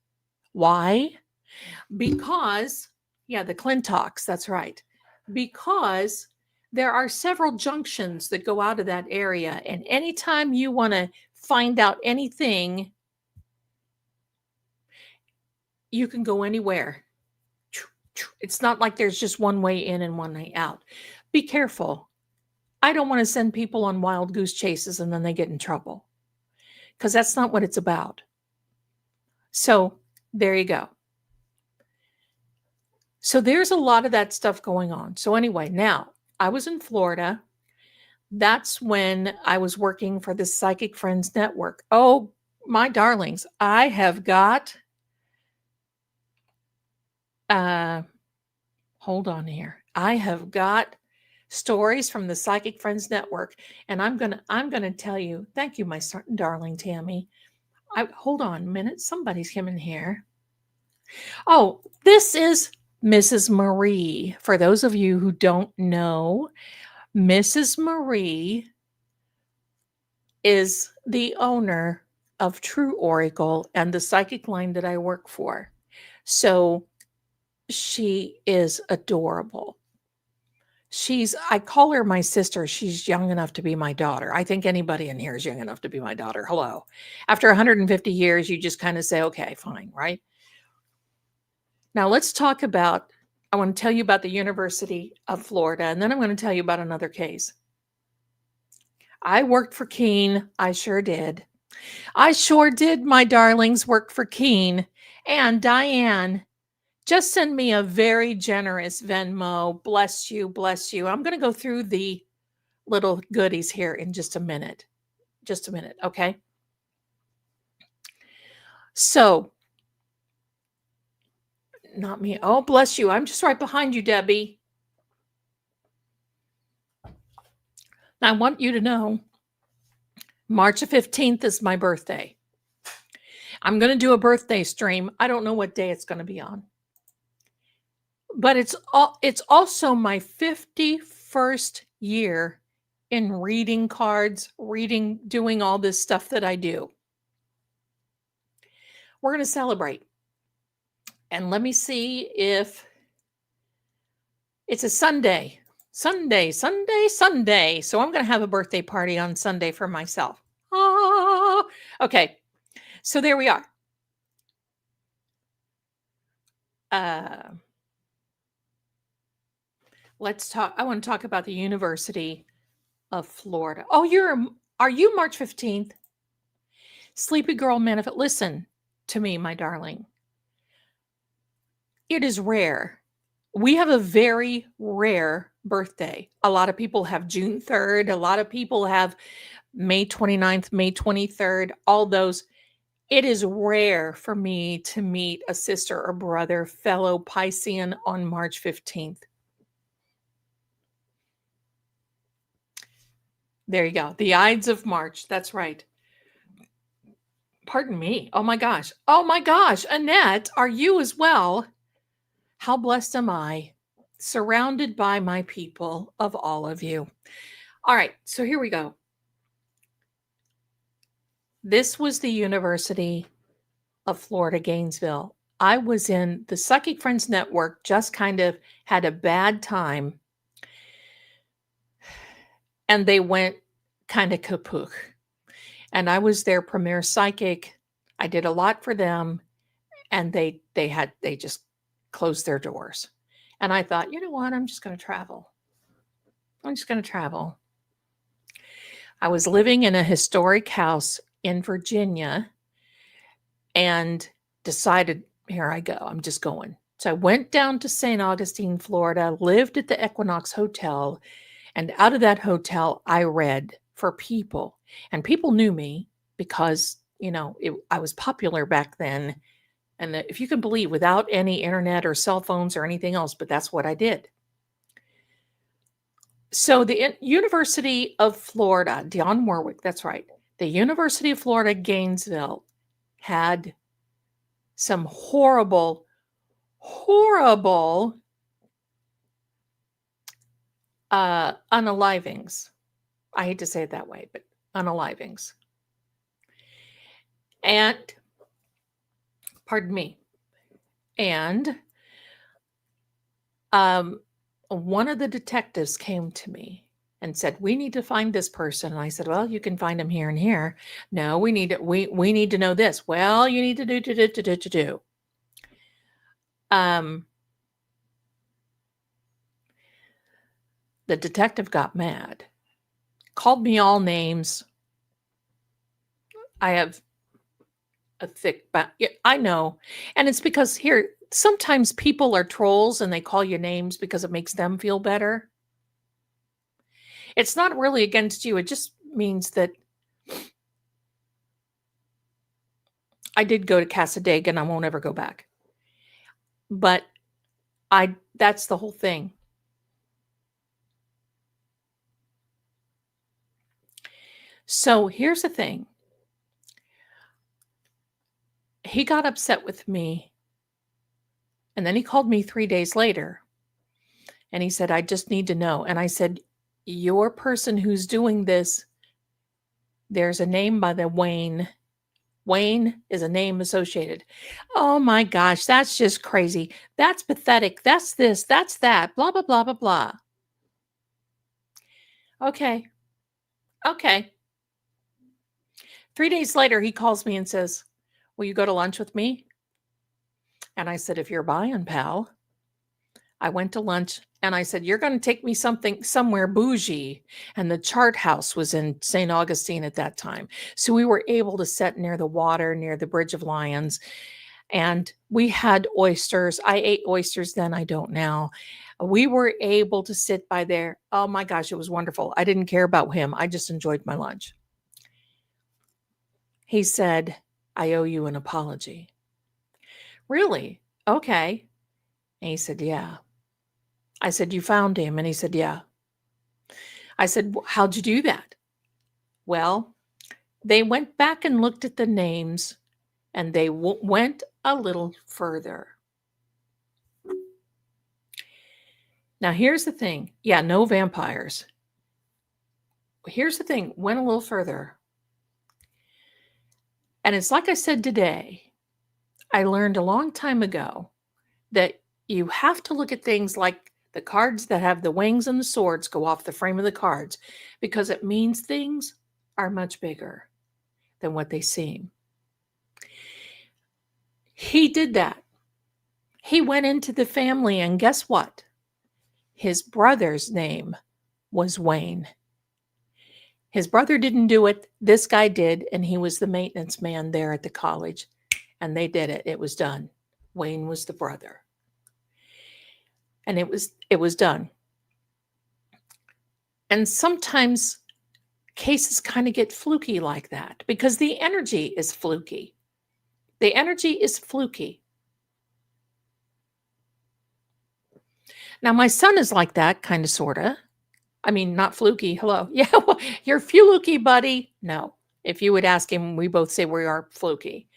Why? Because, yeah, the Clintox, that's right. Because there are several junctions that go out of that area. And anytime you want to find out anything, you can go anywhere. It's not like there's just one way in and one way out. Be careful. I don't want to send people on wild goose chases and then they get in trouble, because that's not what it's about. So there you go. So there's a lot of that stuff going on. So anyway, now I was in Florida. That's when I was working for the Psychic Friends Network. Oh, my darlings, I have got hold on here. I have got stories from the Psychic Friends Network, and I'm gonna tell you. Thank you, my darling Tammy. Hold on a minute. Somebody's coming here. Oh, this is Mrs. Marie. For those of you who don't know, Mrs. Marie is the owner of True Oracle and the psychic line that I work for. So she is adorable. I call her my sister. She's young enough to be my daughter. I think anybody in here is young enough to be my daughter. Hello. After 150 years, you just kind of say, okay, fine, right? Now let's talk about, I want to tell you about the University of Florida, and then I'm going to tell you about another case. I worked for Keen. I sure did. I sure did, my darlings, work for Keen. And Diane, just send me a very generous Venmo. Bless you, bless you. I'm going to go through the little goodies here in just a minute. Just a minute, okay? So, not me. Oh, bless you. I'm just right behind you, Debbie. I want you to know March 15th is my birthday. I'm going to do a birthday stream. I don't know what day it's going to be on. But it's also my 51st year in reading cards, doing all this stuff that I do. We're going to celebrate. And let me see if it's a Sunday. Sunday. So I'm going to have a birthday party on Sunday for myself. Ah, okay. So there we are. Let's talk. I want to talk about the University of Florida. Oh, are you March 15th? Sleepy Girl Manifest. Listen to me, my darling. It is rare. We have a very rare birthday. A lot of people have June 3rd. A lot of people have May 29th, May 23rd, all those. It is rare for me to meet a sister or brother, fellow Piscean on March 15th. There you go. The Ides of March. That's right. Pardon me. Oh my gosh. Oh my gosh. Annette, are you as well? How blessed am I? Surrounded by my people, of all of you. All right. So here we go. This was the University of Florida, Gainesville. I was in the Psychic Friends Network, just kind of had a bad time. And they went kind of kaput. And I was their premier psychic. I did a lot for them. And they just closed their doors. And I thought, you know what? I'm just going to travel. I'm just going to travel. I was living in a historic house in Virginia and decided, here I go. I'm just going. So I went down to St. Augustine, Florida, lived at the Equinox Hotel. And out of that hotel, I read for people. And people knew me because, I was popular back then. And if you can believe, without any internet or cell phones or anything else, but that's what I did. So the University of Florida, Dionne Warwick, that's right. The University of Florida, Gainesville had some horrible unalivings. I hate to say it that way, but unalivings. And, pardon me. And one of the detectives came to me and said, we need to find this person. And I said, well, you can find him here and here. No, we need to know this. Well, you need to do. The detective got mad, called me all names. I have a thick back. I know. And it's because here, sometimes people are trolls and they call you names because it makes them feel better. It's not really against you. It just means that I did go to Casadega and I won't ever go back. But that's the whole thing. So here's the thing. He got upset with me. And then he called me 3 days later. And he said, I just need to know. And I said, your person who's doing this, there's a name by the Wayne. Wayne is a name associated. Oh my gosh, that's just crazy. That's pathetic. That's this, that's that, blah, blah, blah, blah, blah. Okay. 3 days later, he calls me and says, will you go to lunch with me? And I said, if you're buying, pal. I went to lunch and I said, you're going to take me somewhere bougie. And the Chart House was in St. Augustine at that time. So we were able to sit near the water, near the Bridge of Lions. And we had oysters. I ate oysters then. I don't now. We were able to sit by there. Oh my gosh, it was wonderful. I didn't care about him. I just enjoyed my lunch. He said, I owe you an apology. Really? Okay. And he said, yeah. I said, you found him? And he said, yeah. I said, how'd you do that? Well, they went back and looked at the names and they went a little further. Now, here's the thing. Yeah, no vampires. Here's the thing. Went a little further. And it's like I said today, I learned a long time ago that you have to look at things like the cards that have the wings and the swords go off the frame of the cards because it means things are much bigger than what they seem. He did that. He went into the family and guess what? His brother's name was Wayne. His brother didn't do it. This guy did, and he was the maintenance man there at the college. And they did it. It was done. Wayne was the brother. And it was done. And sometimes cases kind of get fluky like that because the energy is fluky. The energy is fluky. Now, my son is like that, kind of, sort of. I mean, not fluky. Hello. Yeah, well, you're fluky, buddy. No. If you would ask him, we both say we are fluky.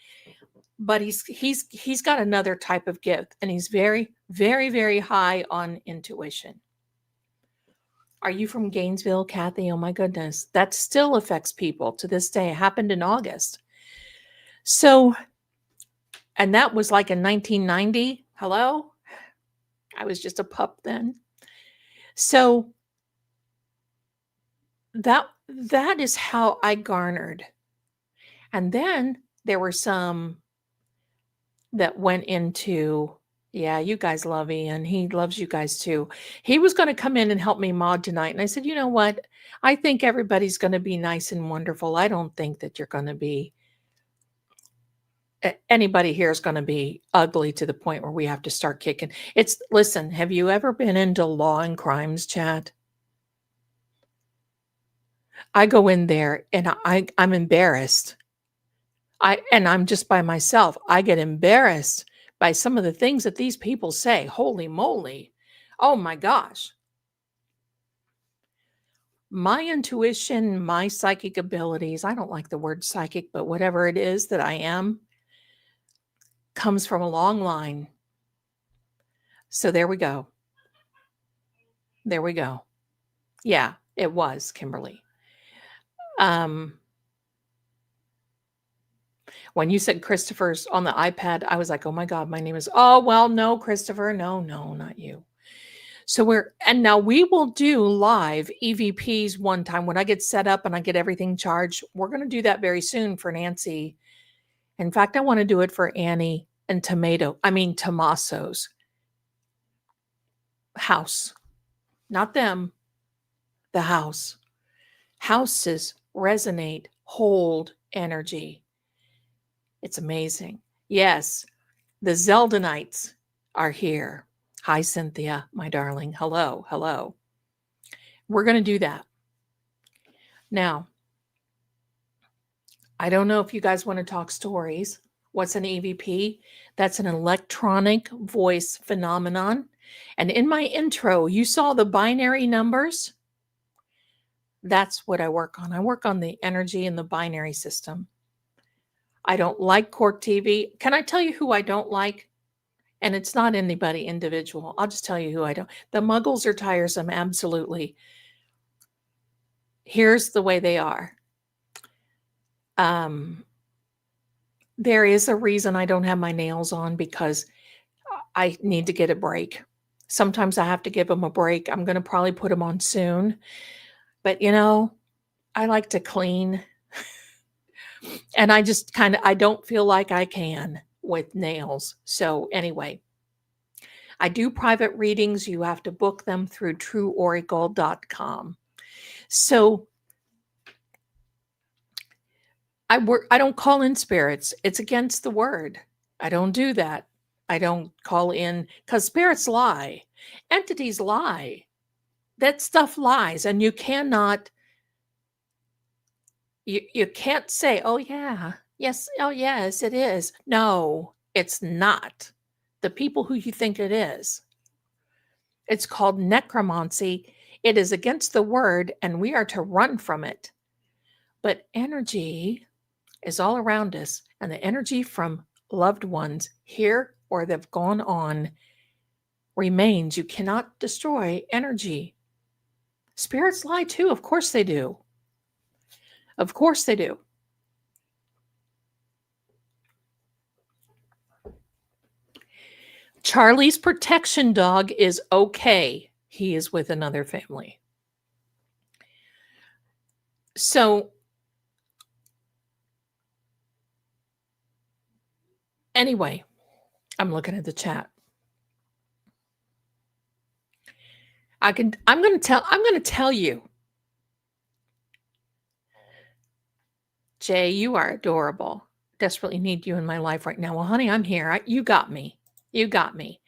But he's got another type of gift, and he's very, very, very high on intuition. Are you from Gainesville, Kathy? Oh my goodness. That still affects people to this day. It happened in August. So, and that was like in 1990. Hello? I was just a pup then. So that is how I garnered. And then there were some that went into, yeah, you guys love Ian. He loves you guys too. He was going to come in and help me mod tonight. And I said, you know what? I think everybody's going to be nice and wonderful. I don't think that you're going to be, anybody here is going to be ugly to the point where we have to start kicking. Listen, have you ever been into law and crimes chat? I go in there and I'm embarrassed. And I'm just by myself. I get embarrassed by some of the things that these people say. Holy moly. Oh my gosh. My intuition, my psychic abilities, I don't like the word psychic, but whatever it is that I am, comes from a long line. So there we go. There we go. Yeah, it was, Kimberly. When you said Christopher's on the iPad, I was like, oh my God, my name is, oh, well, no, Christopher. No, not you. So and now we will do live EVPs one time when I get set up and I get everything charged. We're going to do that very soon for Nancy. In fact, I want to do it for Annie and Tommaso's house. Not them, the house. Houses resonate, hold energy. It's amazing. Yes, the Zeldanites are here. Hi, Cynthia, my darling. Hello, hello. We're going to do that. Now, I don't know if you guys want to talk stories. What's an EVP? That's an electronic voice phenomenon. And in my intro, you saw the binary numbers. That's what I work on. I work on the energy in the binary system. I don't like court TV. Can I tell you who I don't like? And it's not anybody individual. I'll just tell you who I don't. The muggles are tiresome, absolutely. Here's the way they are. There is a reason I don't have my nails on because I need to get a break. Sometimes I have to give them a break. I'm going to probably put them on soon. But, I like to clean. And I just I don't feel like I can with nails. So anyway, I do private readings. You have to book them through trueoracle.com. So I don't call in spirits. It's against the word. I don't do that. I don't call in because spirits lie. Entities lie. That stuff lies. And you cannot, you can't say, oh yeah, yes, oh yes, it is. No, it's not. The people who you think it is. It's called necromancy. It is against the word and we are to run from it. But energy is all around us, and the energy from loved ones here or they've gone on remains. You cannot destroy energy. Spirits lie too. Of course they do. Of course they do. Charlie's protection dog is okay. He is with another family. So anyway, I'm looking at the chat. I'm going to tell you. Jay, you are adorable. Desperately need you in my life right now. Well, honey, I'm here. You got me. You got me.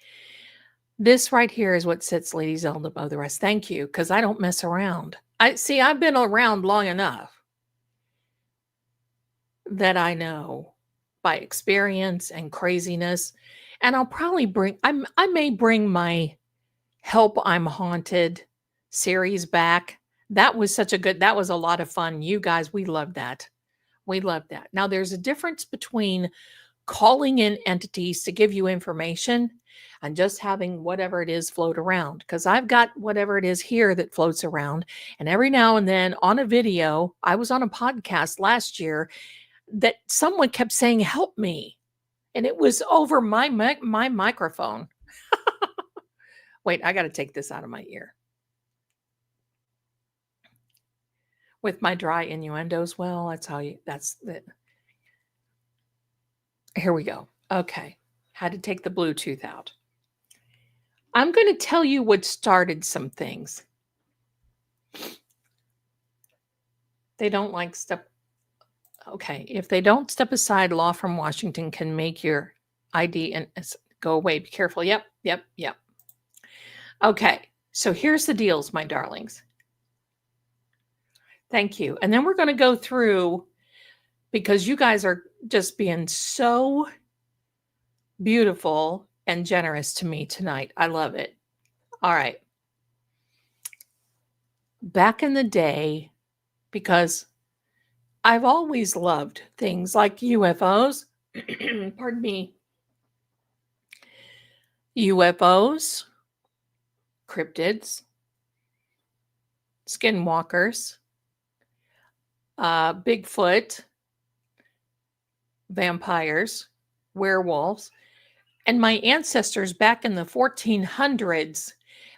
This right here is what sets Lady Zelda above the rest. Thank you, because I don't mess around. I've been around long enough that I know by experience and craziness. And I'll probably I may bring my Help I'm Haunted series back. That was that was a lot of fun. You guys, we loved that. We loved that. Now, there's a difference between calling in entities to give you information and just having whatever it is float around. Because I've got whatever it is here that floats around. And every now and then on a video, I was on a podcast last year that someone kept saying, "Help me." And it was over my microphone. Wait, I got to take this out of my ear. With my dry innuendos, well, that's it. Here we go. Okay. Had to take the Bluetooth out. I'm going to tell you what started some things. They don't like step. Okay. If they don't step aside, law from Washington can make your ID and go away. Be careful. Yep. Okay. So here's the deals, my darlings. Thank you. And then we're going to go through, because you guys are just being so beautiful and generous to me tonight. I love it. All right. Back in the day, because I've always loved things like UFOs, pardon me, UFOs, cryptids, skinwalkers, Bigfoot, vampires, werewolves. And my ancestors back in the 1400s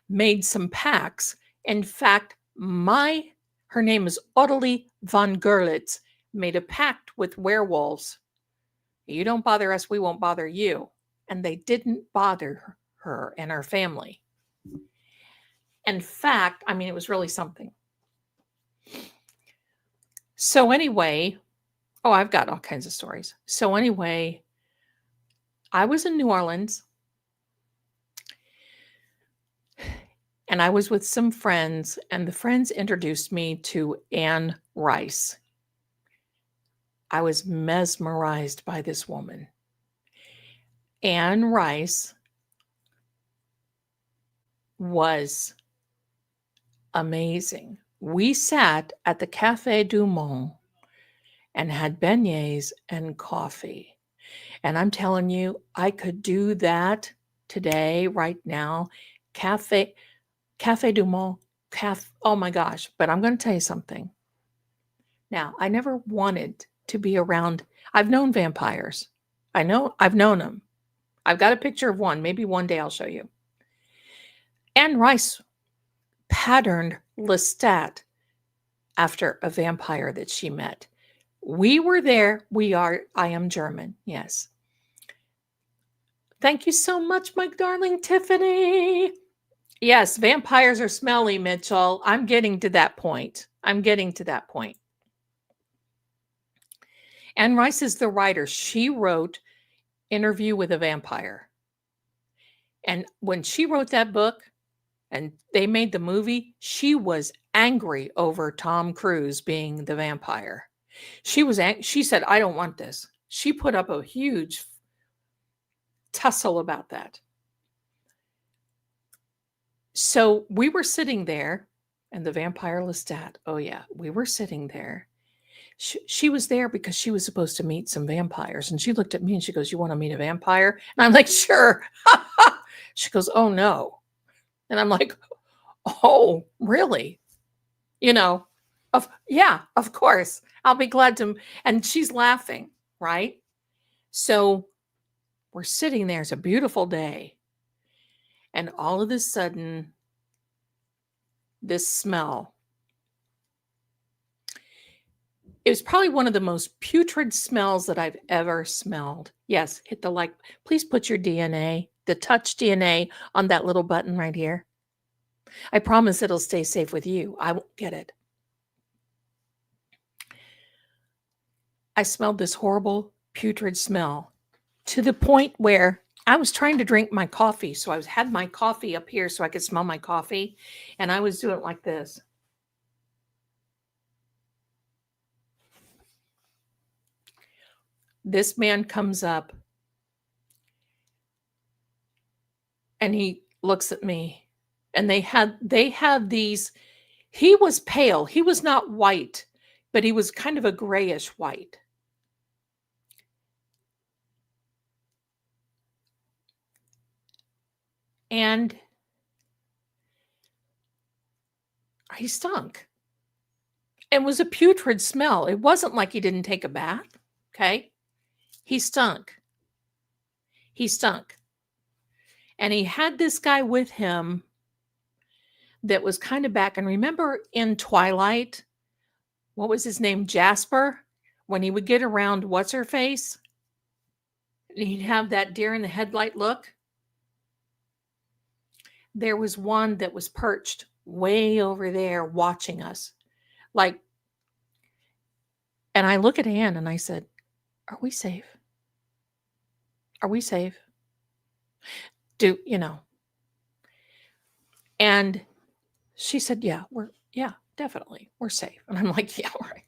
made some pacts. In fact, her name is Ottilie von Gerlitz, made a pact with werewolves. You don't bother us, we won't bother you. And they didn't bother her and her family. In fact, I mean, it was really something. So anyway, I've got all kinds of stories. So anyway, I was in New Orleans and I was with some friends, and the friends introduced me to Anne Rice. I was mesmerized by this woman. Anne Rice was amazing. We sat at the Café du Monde and had beignets and coffee. And I'm telling you, I could do that today, right now. Café du Monde, oh my gosh. But I'm going to tell you something. Now, I never wanted to be around. I've known vampires. I've known them. I've got a picture of one. Maybe one day I'll show you. Anne Rice patterned Lestat after a vampire that she met. We were there. I am German. Yes. Thank you so much, my darling Tiffany. Yes, vampires are smelly, Mitchell. I'm getting to that point. Anne Rice is the writer. She wrote Interview with a Vampire. And when she wrote that book and they made the movie, she was angry over Tom Cruise being the vampire. She said, "I don't want this." She put up a huge tussle about that. So we were sitting there, and the vampire Lestat, oh yeah, we were sitting there. She was there because she was supposed to meet some vampires. And she looked at me and she goes, "You want to meet a vampire?" And I'm like, "Sure." She goes, "Oh no." And I'm like, "Oh, really?" Of course. I'll be glad to. And she's laughing, right? So we're sitting there. It's a beautiful day. And all of a sudden, this smell. It was probably one of the most putrid smells that I've ever smelled. Yes, hit the like. Please put your DNA, the touch DNA, on that little button right here. I promise it'll stay safe with you. I won't get it. I smelled this horrible putrid smell to the point where I was trying to drink my coffee. So I had my coffee up here so I could smell my coffee. And I was doing it like this. This man comes up and he looks at me, and they had these. He was pale. He was not white, but he was kind of a grayish white. And he stunk. It was a putrid smell. It wasn't like he didn't take a bath. Okay. He stunk. He stunk. And he had this guy with him that was kind of back. And remember in Twilight, what was his name? Jasper? When he would get around what's her face, he'd have that deer in the headlight look. There was one that was perched way over there watching us. Like, and I look at Anne and I said, are we safe? Are we safe? And she said, yeah, definitely. We're safe. And I'm like, yeah, right.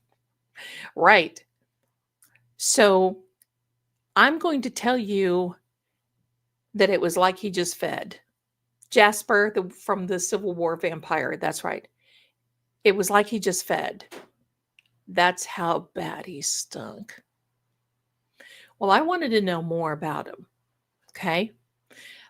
Right. So I'm going to tell you that it was like he just fed. Jasper, from the Civil War vampire. That's right. It was like he just fed. That's how bad he stunk. Well, I wanted to know more about him. Okay.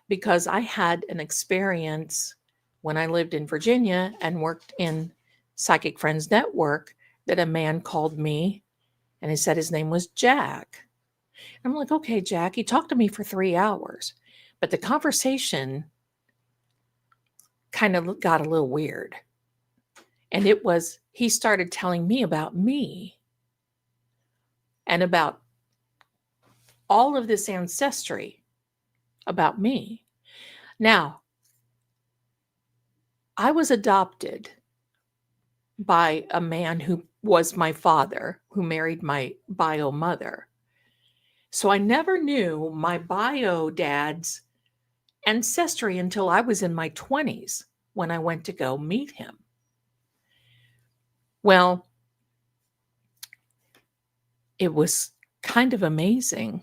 Because I had an experience when I lived in Virginia and worked in Psychic Friends Network that a man called me and he said his name was Jack. I'm like, okay, Jack. He talked to me for 3 hours, but the conversation kind of got a little weird. And he started telling me about me and about all of this ancestry about me. Now, I was adopted by a man who was my father, who married my bio mother. So I never knew my bio dad's ancestry until I was in my 20s when I went to go meet him. Well, it was kind of amazing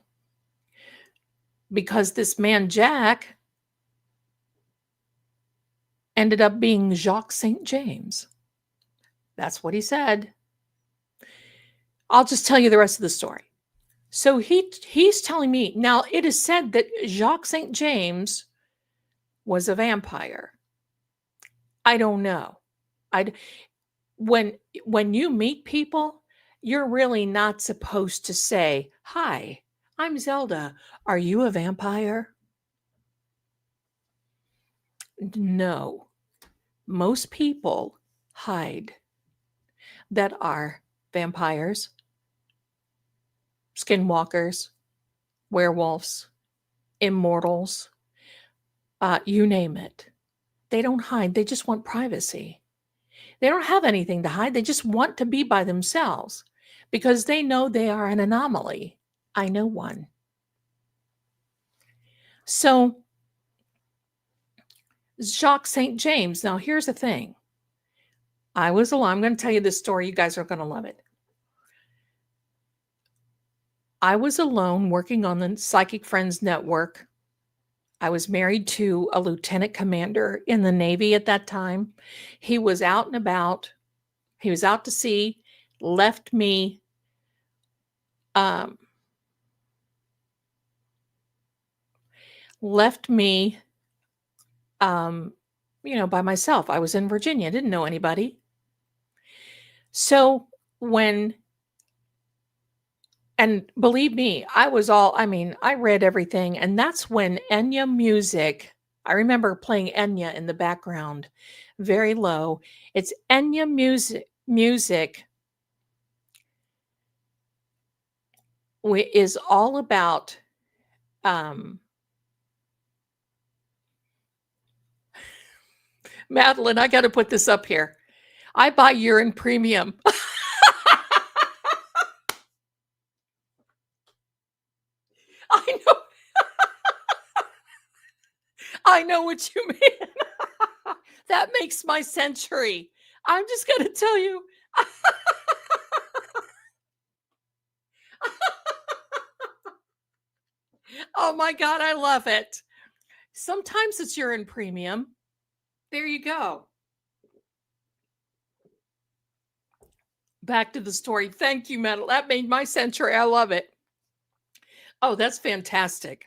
because this man, Jack, ended up being Jacques St. James. That's what he said. I'll just tell you the rest of the story. So he's telling me, now it is said that Jacques St. James was a vampire. I don't know. When you meet people, you're really not supposed to say, "Hi, I'm Zelda. Are you a vampire?" No. Most people hide that are vampires, skinwalkers, werewolves, immortals, you name it. They don't hide. They just want privacy. They don't have anything to hide. They just want to be by themselves because they know they are an anomaly. I know one. So, Jacques St. James. Now, here's the thing. I was alone. I'm going to tell you this story. You guys are going to love it. I was alone working on the Psychic Friends Network. I was married to a lieutenant commander in the Navy at that time. He was out and about. He was out to sea, left me by myself. I was in Virginia, didn't know anybody. So and believe me, I read everything. And that's when Enya music, I remember playing Enya in the background, very low. It's Enya music is all about Madeline, I got to put this up here. I buy urine premium. know what you mean. That makes my century. I'm just going to tell you. Oh my God, I love it. Sometimes it's urine premium. There you go. Back to the story. Thank you, Metal. That made my century. I love it. Oh, that's fantastic.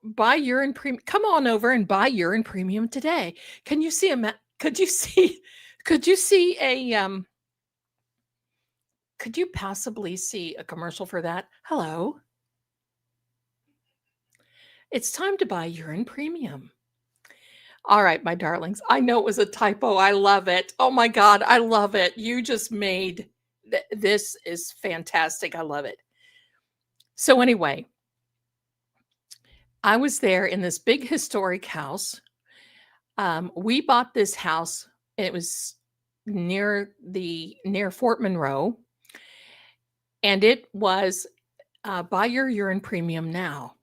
Buy urine premium. Come on over and buy urine premium today. Can you see could you see a could you possibly see a commercial for that? Hello. It's time to buy urine premium. All right, my darlings. I know it was a typo. I love it. Oh my God, I love it. You just made this is fantastic. I love it. So anyway, I was there in this big historic house. We bought this house. It was near Fort Monroe, and it was buy your urine premium now.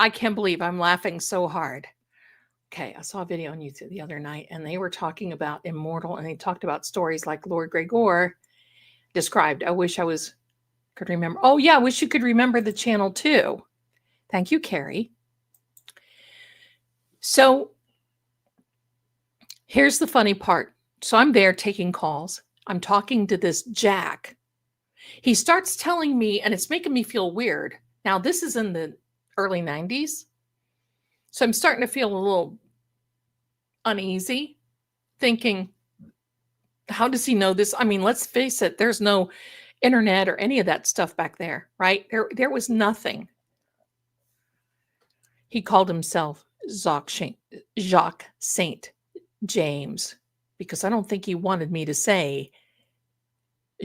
I can't believe I'm laughing so hard. Okay, I saw a video on YouTube the other night, and they were talking about Immortal, and they talked about stories like Lord Gregor described. I wish could remember. Oh yeah, I wish you could remember the channel too. Thank you, Carrie. So here's the funny part. So I'm there taking calls. I'm talking to this Jack. He starts telling me, and it's making me feel weird. Now, this is in the early 90s. So I'm starting to feel a little uneasy, thinking, how does he know this? I mean, let's face it, there's no internet or any of that stuff back there, right? There was nothing. He called himself Jacques Saint James, because I don't think he wanted me to say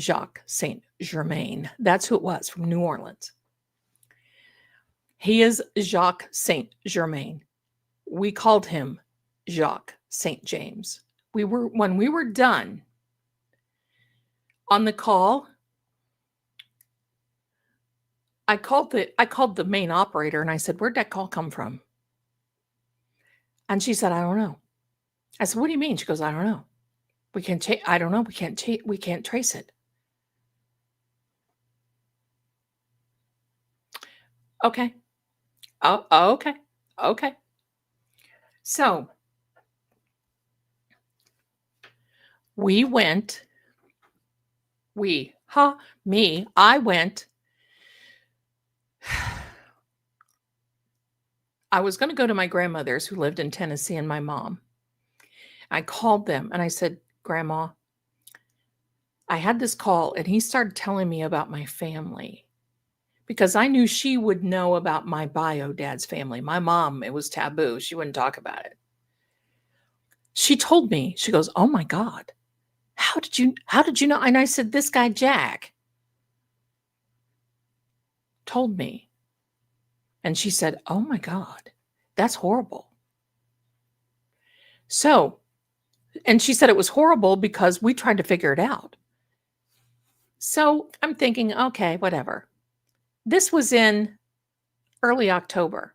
Jacques Saint Germain. That's who it was, from New Orleans. He is Jacques Saint Germain. We called him Jacques Saint James. When we were done on the call, I called the main operator and I said, "Where'd that call come from?" And she said, "I don't know." I said, "What do you mean?" She goes, "I don't know. I don't know. We can't trace it." Okay. Oh, okay. Okay. So I went. I was going to go to my grandmother's, who lived in Tennessee, and my mom. I called them and I said, "Grandma, I had this call," and he started telling me about my family, because I knew she would know about my bio dad's family. My mom, it was taboo. She wouldn't talk about it. She told me, she goes, "Oh my God, how did you know?" And I said, "This guy, Jack, told me." And she said, "Oh my God, that's horrible." So, and she said it was horrible because we tried to figure it out. So I'm thinking, okay, whatever. This was in early October.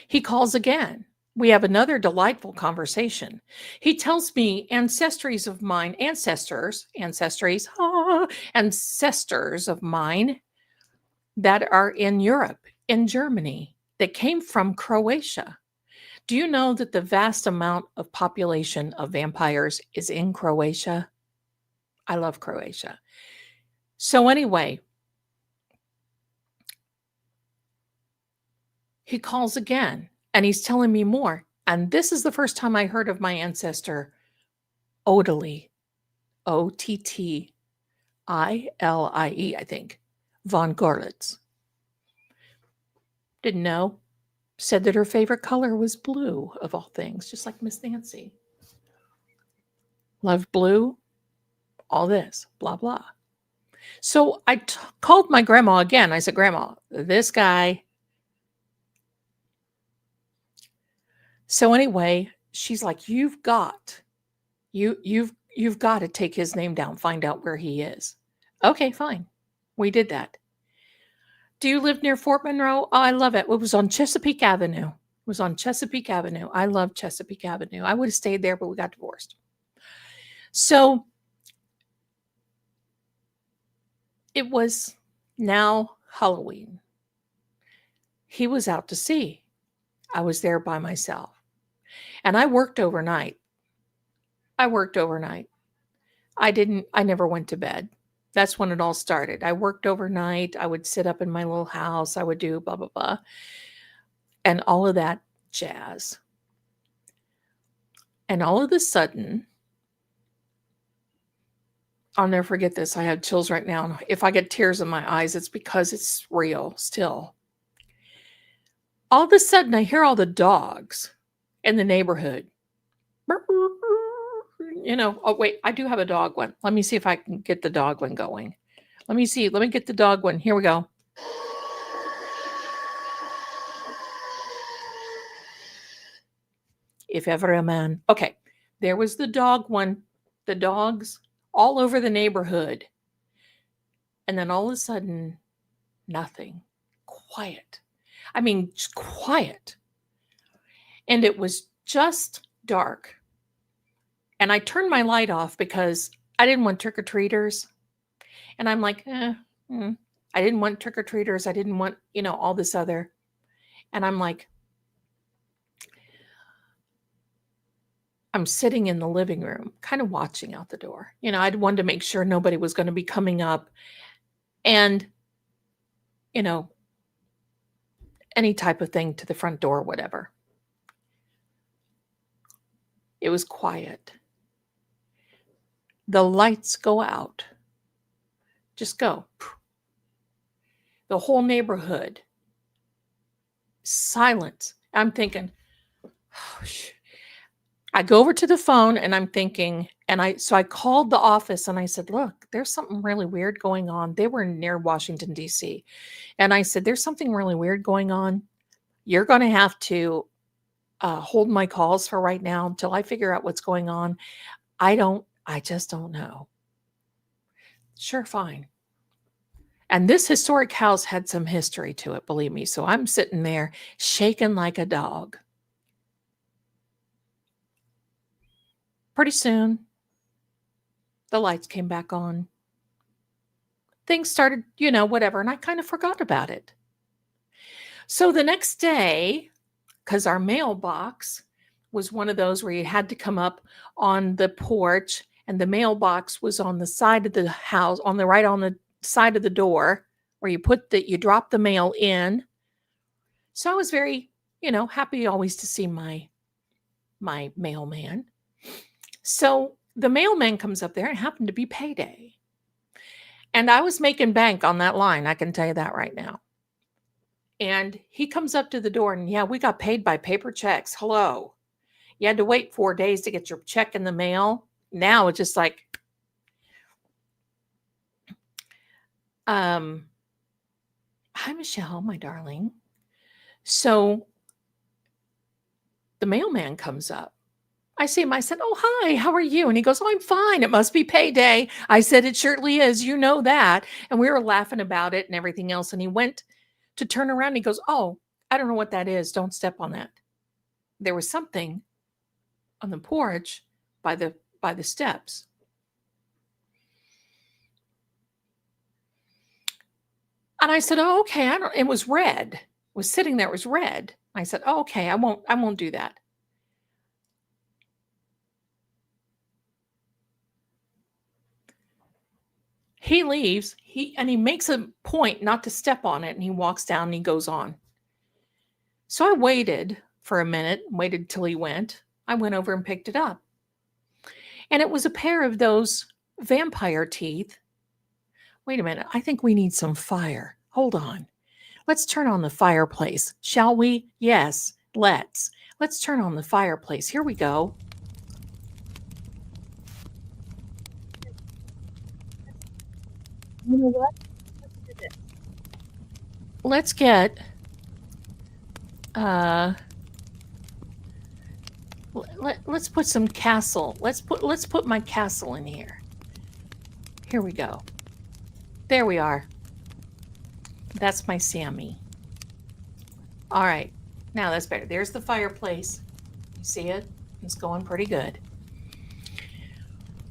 He calls again. We have another delightful conversation. He tells me ancestries of mine that are in Europe, in Germany, that came from Croatia. Do you know that the vast amount of population of vampires is in Croatia? I love Croatia. So anyway, he calls again and he's telling me more. And this is the first time I heard of my ancestor, Ottili, Ottili, I think, von Görlitz. Didn't know. Said that her favorite color was blue, of all things, just like Miss Nancy. Loved blue, all this, blah, blah. So I called my grandma again. I said, "Grandma, this guy." So anyway, she's like, you've got to take his name down, find out where he is." Okay, fine. We did that. Do you live near Fort Monroe? Oh, I love it. It was on Chesapeake Avenue. was on Chesapeake Avenue. I love Chesapeake Avenue. I would have stayed there, but we got divorced. So it was now Halloween. He was out to sea. I was there by myself. And I worked overnight. I never went to bed. That's when it all started. I worked overnight. I would sit up in my little house. I would do blah, blah, blah. And all of that jazz. And all of a sudden, I'll never forget this. I have chills right now. If I get tears in my eyes, it's because it's real still. All of a sudden, I hear all the dogs in the neighborhood. Oh, wait, I do have a dog one. Let me see if I can get the dog one going. Let me see. Let me get the dog one. Here we go. If ever a man. Okay, there was the dog one. The dogs all over the neighborhood. And then all of a sudden, nothing. Quiet. I mean, just quiet. And it was just dark. And I turned my light off because I didn't want trick-or-treaters. And I'm like, I didn't want trick-or-treaters. I didn't want, all this other. And I'm like, I'm sitting in the living room, kind of watching out the door. I'd wanted to make sure nobody was going to be coming up and, any type of thing to the front door, whatever. It was quiet. The lights go out. Just go. The whole neighborhood. Silence. I'm thinking, oh, shit. I go over to the phone and I'm thinking, so I called the office and I said, look, there's something really weird going on. They were near Washington, D.C. And I said, there's something really weird going on. You're going to have to hold my calls for right now until I figure out what's going on. I just don't know. Sure, fine. And this historic house had some history to it, believe me. So I'm sitting there shaking like a dog. Pretty soon, the lights came back on. Things started, whatever, and I kind of forgot about it. So the next day, because our mailbox was one of those where you had to come up on the porch, and the mailbox was on the side of the house, on the side of the door, where you drop the mail in. So I was very, happy always to see my mailman. So the mailman comes up there, and it happened to be payday. And I was making bank on that line, I can tell you that right now. And he comes up to the door, and yeah, we got paid by paper checks. Hello. You had to wait 4 days to get your check in the mail. Now it's just like, hi, Michelle, my darling. So the mailman comes up. I see him. I said, oh, hi, how are you? And he goes, oh, I'm fine. It must be payday. I said, it surely is. You know that. And we were laughing about it and everything else. And he went to turn around. And he goes, oh, I don't know what that is. Don't step on that. There was something on the porch by the steps. And I said, oh, okay. It was red. It was sitting there. It was red. I said, oh, okay. I won't do that. He leaves, and he makes a point not to step on it, and he walks down and he goes on. So I waited for a minute, waited till he went. I went over and picked it up. And it was a pair of those vampire teeth. Wait a minute, I think we need some fire. Hold on. Let's turn on the fireplace, shall we? Yes, let's. Let's turn on the fireplace. Here we go. You know what? Let's do this. Let's get let's put some castle. Let's put my castle in here. Here we go. There we are. That's my Sammy. All right. Now that's better. There's the fireplace. You see it? It's going pretty good.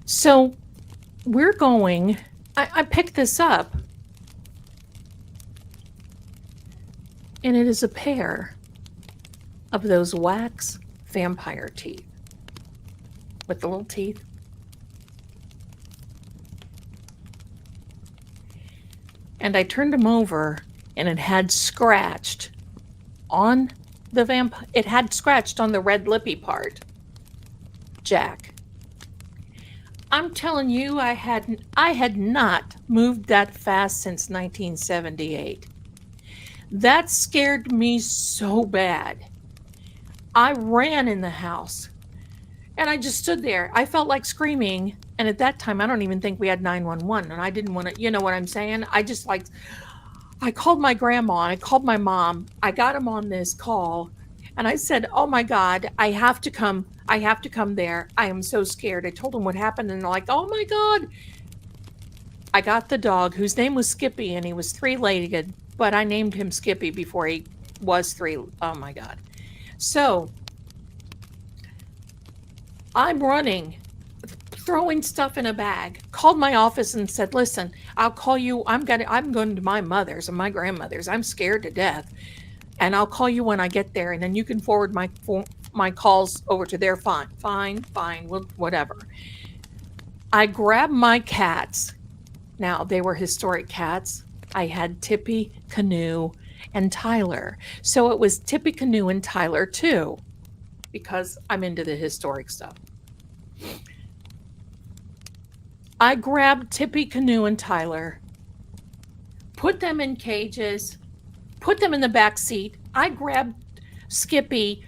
So we're going, I picked this up, and it is a pair of those wax vampire teeth with the little teeth. And I turned them over, and it had scratched on the it had scratched on the red lippy part. Jack. I'm telling you, I had not moved that fast since 1978. That scared me so bad. I ran in the house, and I just stood there. I felt like screaming, and at that time, I don't even think we had 911, and I didn't want to, you know what I'm saying? I called my grandma, I called my mom, I got them on this call, and I said, oh my God, I have to come there. I am so scared. I told them what happened, and they're like, oh my God. I got the dog, whose name was Skippy, and he was three-legged, but I named him Skippy before he was three. Oh my God. So I'm running, throwing stuff in a bag, called my office and said, listen, I'll call you. I'm going to my mother's and my grandmother's. I'm scared to death. And I'll call you when I get there, and then you can forward my calls over to their fine, whatever. I grabbed my cats. Now, they were historic cats. I had Tippy, Canoe, and Tyler. So it was Tippy, Canoe, and Tyler too, because I'm into the historic stuff. I grabbed Tippy, Canoe, and Tyler, put them in cages, put them in the back seat. I grabbed Skippy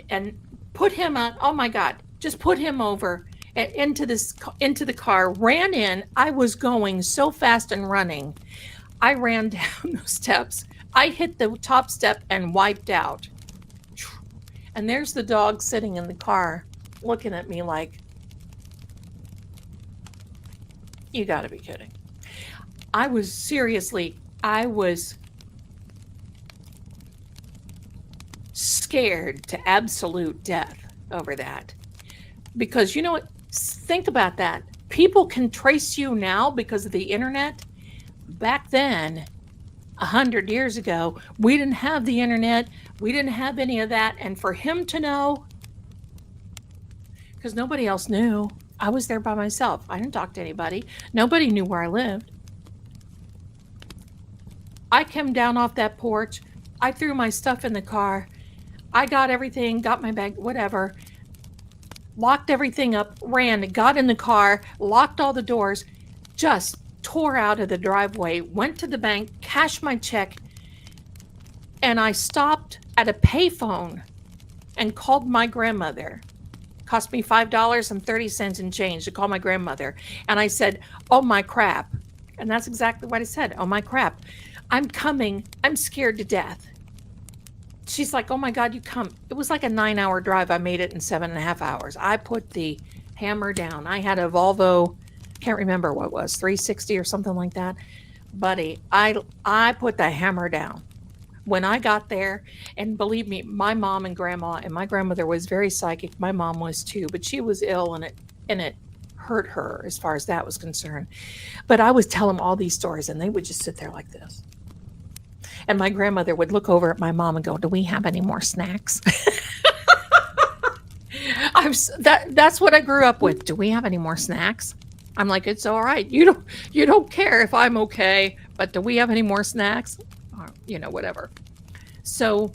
and put him on. Oh my God, just put him over into the car, ran in. I was going so fast and running. I ran down those steps. I hit the top step and wiped out. And there's the dog sitting in the car looking at me like, you gotta be kidding. I was scared to absolute death over that. Because you know what? Think about that. People can trace you now because of the internet. Back then, 100 years ago, we didn't have the internet. We didn't have any of that. And for him to know, because nobody else knew, I was there by myself. I didn't talk to anybody. Nobody knew where I lived. I came down off that porch. I threw my stuff in the car. I got everything, got my bag, whatever. Locked everything up, ran, got in the car, locked all the doors, just tore out of the driveway, went to the bank, cashed my check, and I stopped at a payphone and called my grandmother. Cost me $5.30 in change to call my grandmother. And I said, oh my crap. And that's exactly what I said. Oh my crap. I'm coming. I'm scared to death. She's like, oh my God, you come. It was like a 9-hour drive. I made it in 7.5 hours. I put the hammer down. I had a Volvo, can't remember what it was, 360 or something like that. Buddy, I put the hammer down. When I got there, and believe me, my mom and grandma, and my grandmother was very psychic. My mom was too, but she was ill, and it hurt her as far as that was concerned. But I would tell them all these stories, and they would just sit there like this. And my grandmother would look over at my mom and go, do we have any more snacks? That's what I grew up with. Do we have any more snacks? I'm like, it's all right. You don't care if I'm okay, but do we have any more snacks? Or, whatever. So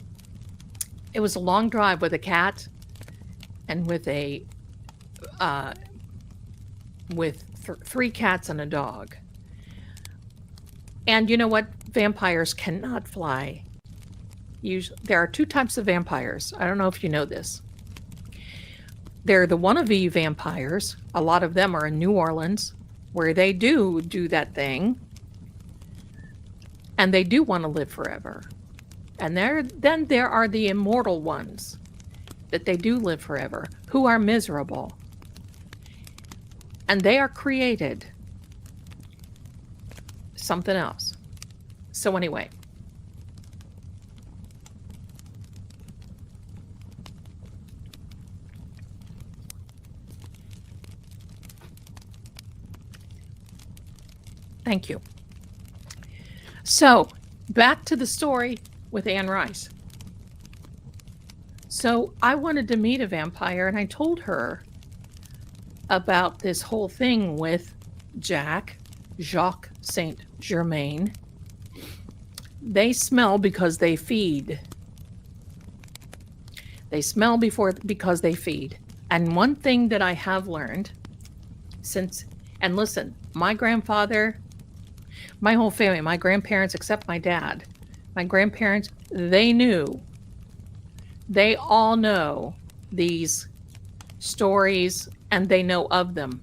it was a long drive with a cat and with three cats and a dog. And you know what? Vampires cannot fly. There are two types of vampires. I don't know if you know this. They're the wannabe vampires. A lot of them are in New Orleans, where they do that thing. And they do want to live forever. And then there are the immortal ones, that they do live forever, who are miserable. And they are created something else. So anyway, Thank you. So, back to the story with Anne Rice. So, I wanted to meet a vampire, and I told her about this whole thing with Jacques Saint Germain. They smell because they feed. They smell because they feed. And one thing that I have learned and listen, my grandfather, my whole family, my grandparents, except my dad, my grandparents, they all know these stories and they know of them.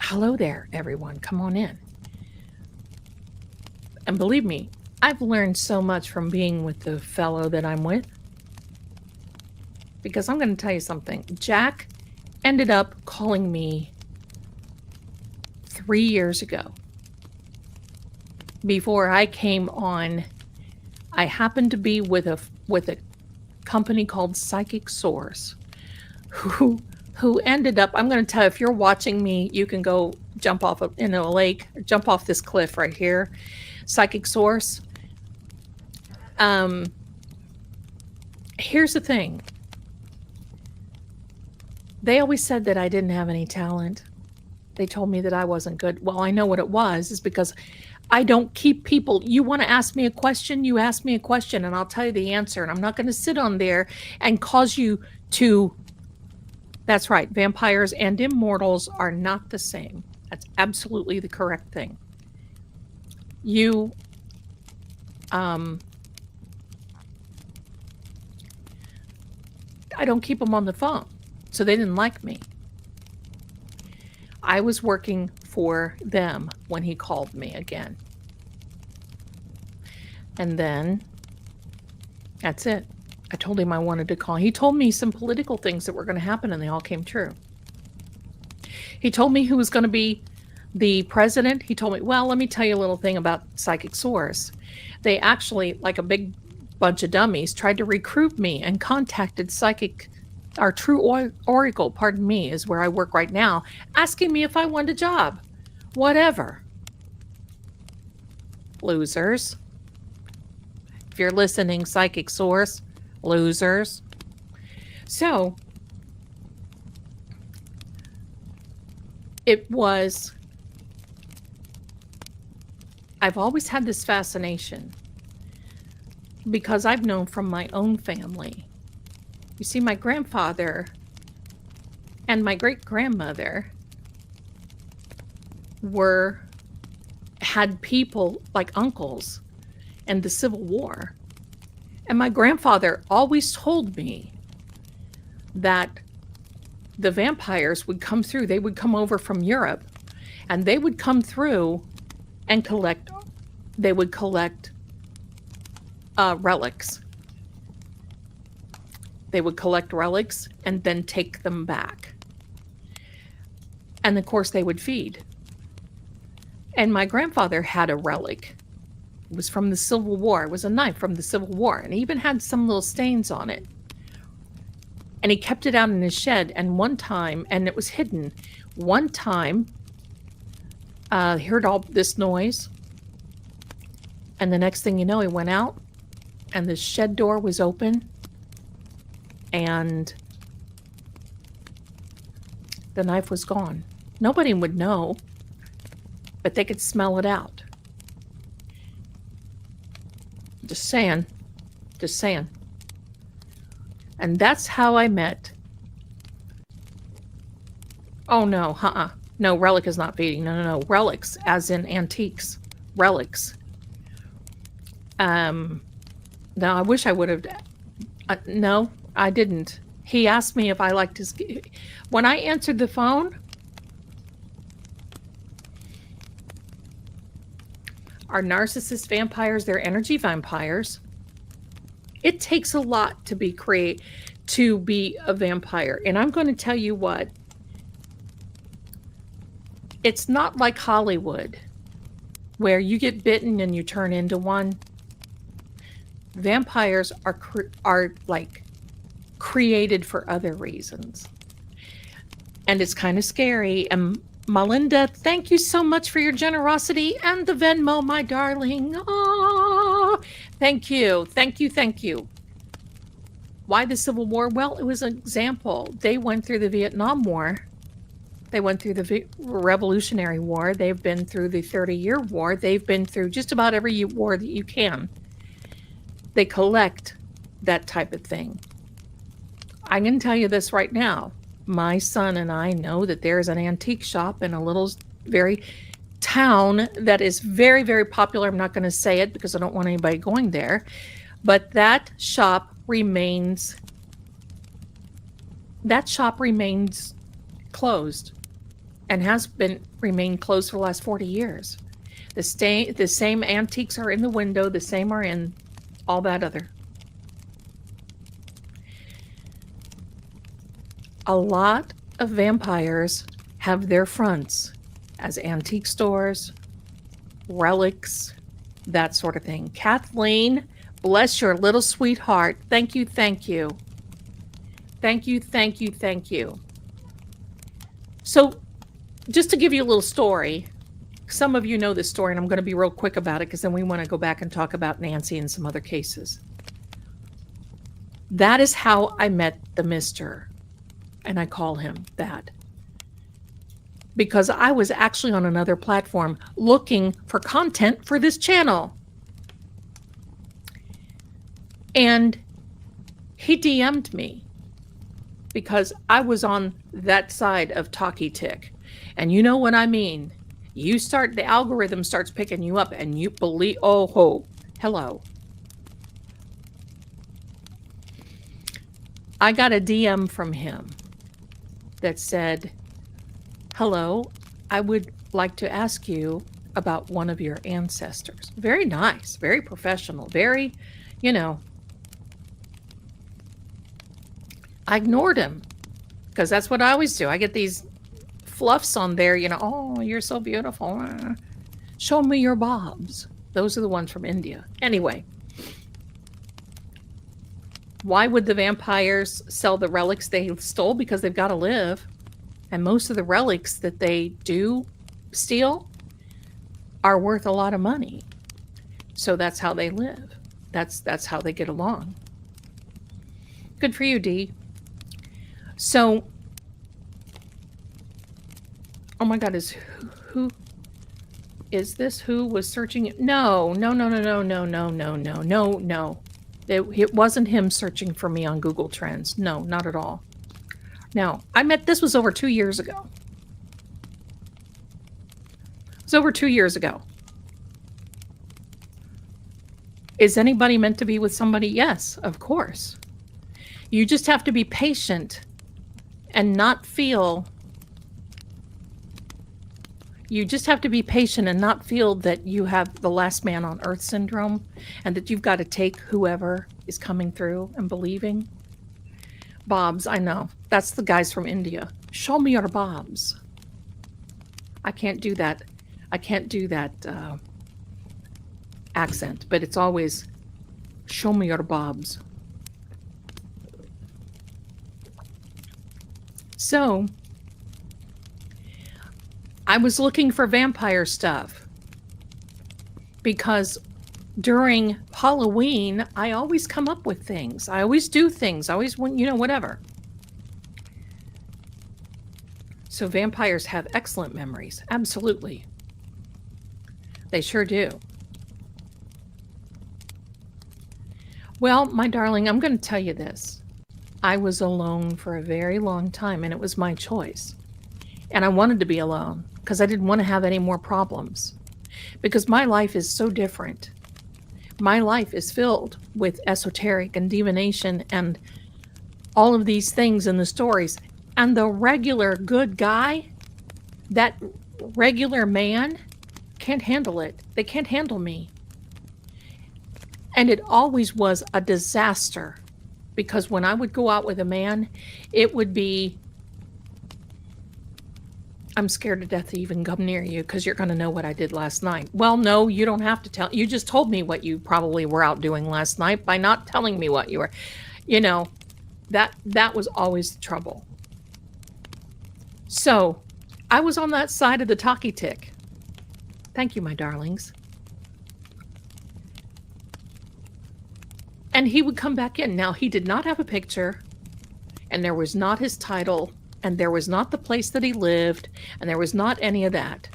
Hello there, everyone. Come on in. And believe me, I've learned so much from being with the fellow that I'm with. Because I'm going to tell you something. Jack ended up calling me 3 years ago. Before I came on, I happened to be with a company called Psychic Source, who ended up, I'm going to tell you, if you're watching me, you can go jump off in a lake, or jump off this cliff right here. Psychic Source. Here's the thing. They always said that I didn't have any talent. They told me that I wasn't good. Well, I know what it was, is because I don't keep people. You want to ask me a question, you ask me a question, and I'll tell you the answer. And I'm not going to sit on there and cause you to. That's right. Vampires and immortals are not the same. That's absolutely the correct thing. I don't keep them on the phone. So they didn't like me. I was working for them when he called me again. And then that's it. I told him I wanted to call. He told me some political things that were going to happen, and they all came true. He told me who was going to be the president. He told me, well, let me tell you a little thing about Psychic Source. They actually, like a big bunch of dummies, tried to recruit me and contacted our True Oracle, pardon me, is where I work right now, asking me if I wanted a job. Whatever. Losers. If you're listening, Psychic Source, losers. So, I've always had this fascination because I've known from my own family. You see, my grandfather and my great-grandmother had people like uncles in the Civil War. And my grandfather always told me that the vampires would come through. They would come over from Europe, and they would come through and collect relics. They would collect relics and then take them back. And of course, they would feed. And my grandfather had a relic. It was from the Civil War. It was a knife from the Civil War, and it even had some little stains on it. And he kept it out in his shed, and one time, and it was hidden, one time, he heard all this noise, and the next thing you know, he went out, and the shed door was open, and the knife was gone. Nobody would know, but they could smell it out. Just saying. Just saying. And that's how I met. Oh, no, No, relic is not feeding. No. Relics, as in antiques. Relics. Now, I wish I would have. No, I didn't. He asked me if I liked his. When I answered the phone, are narcissist vampires, they're energy vampires. It takes a lot to be a vampire. And I'm going to tell you what. It's not like Hollywood, where you get bitten and you turn into one. Vampires are like created for other reasons. And it's kind of scary. And Melinda, thank you so much for your generosity and the Venmo, my darling. Oh, thank you. Thank you. Thank you. Why the Civil War? Well, it was an example. They went through the Vietnam War. They went through the Revolutionary War. They've been through the 30-year war. They've been through just about every war that you can. They collect that type of thing. I can tell you this right now. My son and I know that there's an antique shop in a little very town that is very, very popular. I'm not going to say it because I don't want anybody going there. But that shop remains closed and has remained closed for the last 40 years. The same antiques are in the window, the same are in all that other. A lot of vampires have their fronts as antique stores, relics, that sort of thing. Kathleen, bless your little sweetheart. Thank you, thank you. Thank you, thank you, thank you. So, just to give you a little story, some of you know this story, and I'm going to be real quick about it because then we want to go back and talk about Nancy and some other cases. That is how I met the Mister, and I call him that. Because I was actually on another platform looking for content for this channel. And he DM'd me because I was on that side of Talkie Tick. And you know what I mean. The algorithm starts picking you up and you believe, oh, ho, hello. I got a DM from him that said, hello, I would like to ask you about one of your ancestors. Very nice, very professional, very, I ignored him because that's what I always do. I get these fluffs on there, oh, you're so beautiful. Show me your bobs. Those are the ones from India. Anyway, why would the vampires sell the relics they stole? Because they've got to live. And most of the relics that they do steal are worth a lot of money. So that's how they live. That's how they get along. Good for you, Dee. So, oh my God, who is this? Who was searching? No. It wasn't him searching for me on Google Trends. No, not at all. No, this was over 2 years ago. It was over 2 years ago. Is anybody meant to be with somebody? Yes, of course. You just have to be patient and not feel. You just have to be patient and not feel that you have the last man on earth syndrome and that you've got to take whoever is coming through and believing. Bobs, I know. That's the guys from India. Show me your bobs. I can't do that. Accent, but it's always show me your bobs. So, I was looking for vampire stuff because during Halloween, I always come up with things. I always do things. I always, whatever. So vampires have excellent memories. Absolutely. They sure do. Well, my darling, I'm going to tell you this. I was alone for a very long time, and it was my choice. And I wanted to be alone because I didn't want to have any more problems. Because my life is so different. My life is filled with esoteric and divination and all of these things in the stories. And the regular good guy, that regular man, can't handle it. They can't handle me. And it always was a disaster. Because when I would go out with a man, it would be, I'm scared to death to even come near you because you're going to know what I did last night. Well, no, you don't have to tell. You just told me what you probably were out doing last night by not telling me what you were. That was always the trouble. So I was on that side of the talkie tick. Thank you, my darlings. And he would come back in. Now, he did not have a picture, and there was not his title, and there was not the place that he lived, and there was not any of that.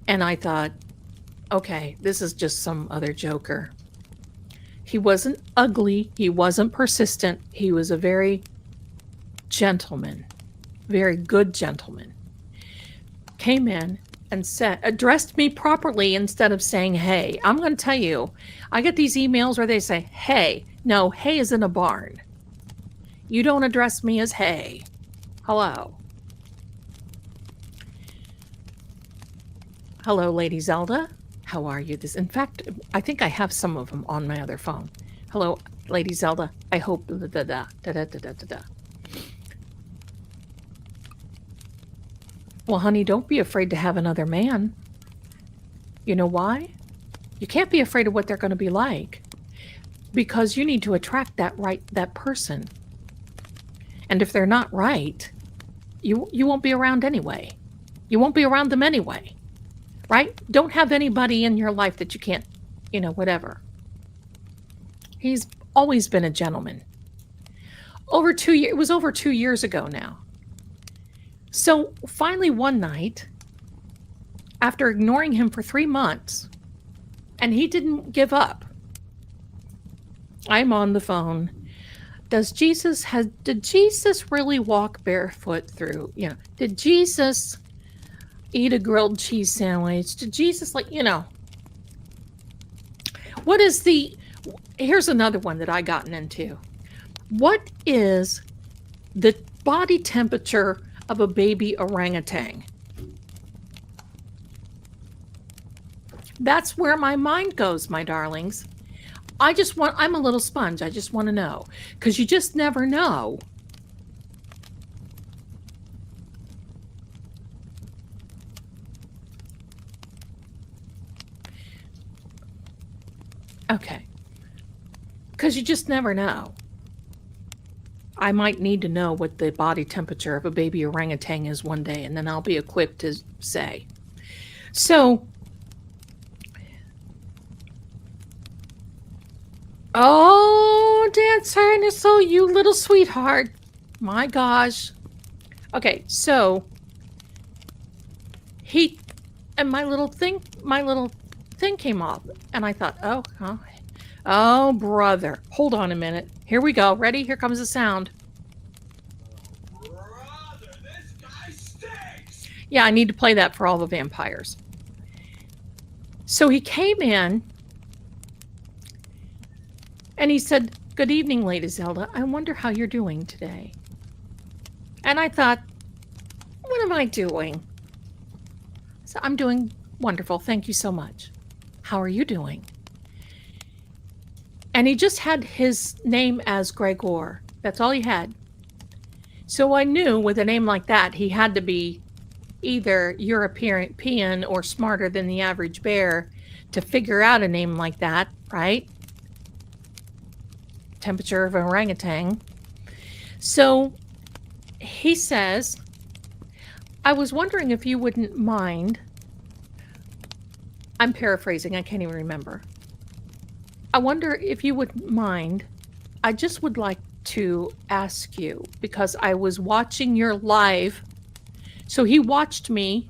And I thought, okay, this is just some other joker. He wasn't ugly. He wasn't persistent. He was a very gentleman, very good gentleman. Came in and addressed me properly instead of saying, hey. I'm going to tell you, I get these emails where they say, hey. No, hey is in a barn. You don't address me as hey. Hello. Hello, Lady Zelda. How are you? In fact, I think I have some of them on my other phone. Hello, Lady Zelda. I hope Well, honey, don't be afraid to have another man. You know why? You can't be afraid of what they're going to be like, because you need to attract that person. And if they're not right, you won't be around anyway. You won't be around them anyway. Right? Don't have anybody in your life that you can't, whatever. He's always been a gentleman. It was over 2 years ago now. So finally one night, after ignoring him for 3 months, and he didn't give up, I'm on the phone. Did Jesus really walk barefoot through, did Jesus eat a grilled cheese sandwich? Did Jesus, here's another one that I gotten into. What is the body temperature of a baby orangutan? That's where my mind goes, my darlings. I'm a little sponge. I just want to know, because you just never know. Okay. Because you just never know. I might need to know what the body temperature of a baby orangutan is one day, and then I'll be equipped to say. So, oh, Dancer, so you little sweetheart. My gosh. Okay, so my little thing came off, and I thought, oh, brother. Hold on a minute. Here we go. Ready? Here comes the sound. Brother, this guy stinks! Yeah, I need to play that for all the vampires. So he came in, and he said, good evening, Lady Zelda. I wonder how you're doing today. And I thought, what am I doing? So I'm doing wonderful. Thank you so much. How are you doing? And he just had his name as Gregor. That's all he had. So I knew with a name like that, he had to be either European or smarter than the average bear to figure out a name like that, right? Temperature of an orangutan. So he says, I was wondering if you wouldn't mind. I'm paraphrasing. I can't even remember. I wonder if you wouldn't mind. I just would like to ask you, because I was watching your live. So he watched me.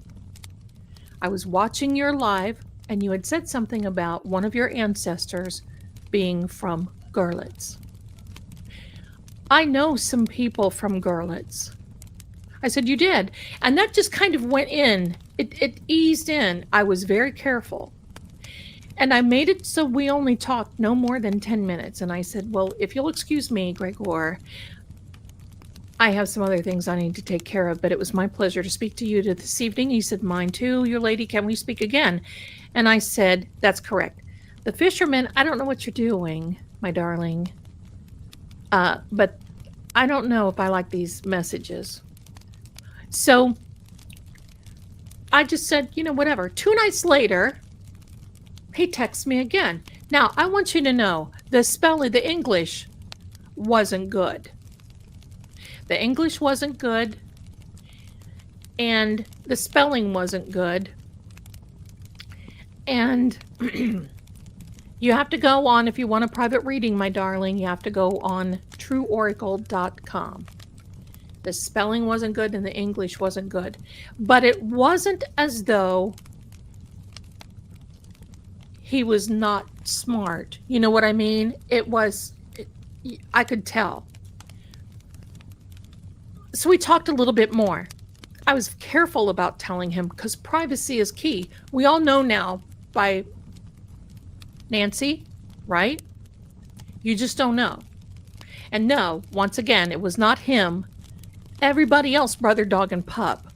I was watching your live, and you had said something about one of your ancestors being from Görlitz. I know some people from Görlitz. I said, you did. And that just kind of went in. It eased in. I was very careful. And I made it so we only talked no more than 10 minutes. And I said, well, if you'll excuse me, Gregor, I have some other things I need to take care of, but it was my pleasure to speak to you this evening. He said, mine too, your lady. Can we speak again? And I said, that's correct. The fisherman, I don't know what you're doing, my darling, but I don't know if I like these messages. So I just said, whatever. 2 nights later, he texts me again. Now, I want you to know the spelling, the English wasn't good. The English wasn't good, and the spelling wasn't good. And you have to go on, if you want a private reading, my darling, you have to go on trueoracle.com. The spelling wasn't good and the English wasn't good. But it wasn't as though he was not smart. You know what I mean? I could tell. So we talked a little bit more. I was careful about telling him because privacy is key. We all know now by Nancy, right? You just don't know. And no, once again, it was not him. Everybody else, brother, dog, and pup,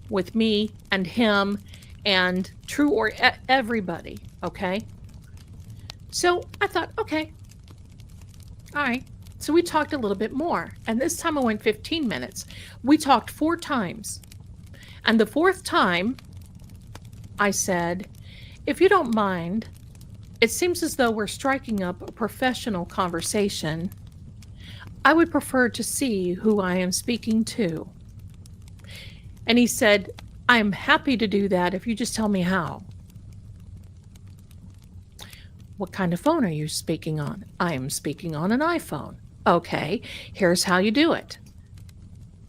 with me and him and True or everybody, okay? So I thought, okay, all right. So we talked a little bit more. And this time I went 15 minutes. We talked 4 times. And the 4th time, I said, if you don't mind, it seems as though we're striking up a professional conversation. I would prefer to see who I am speaking to. And he said, I'm happy to do that if you just tell me how. What kind of phone are you speaking on? I am speaking on an iPhone. Okay, here's how you do it.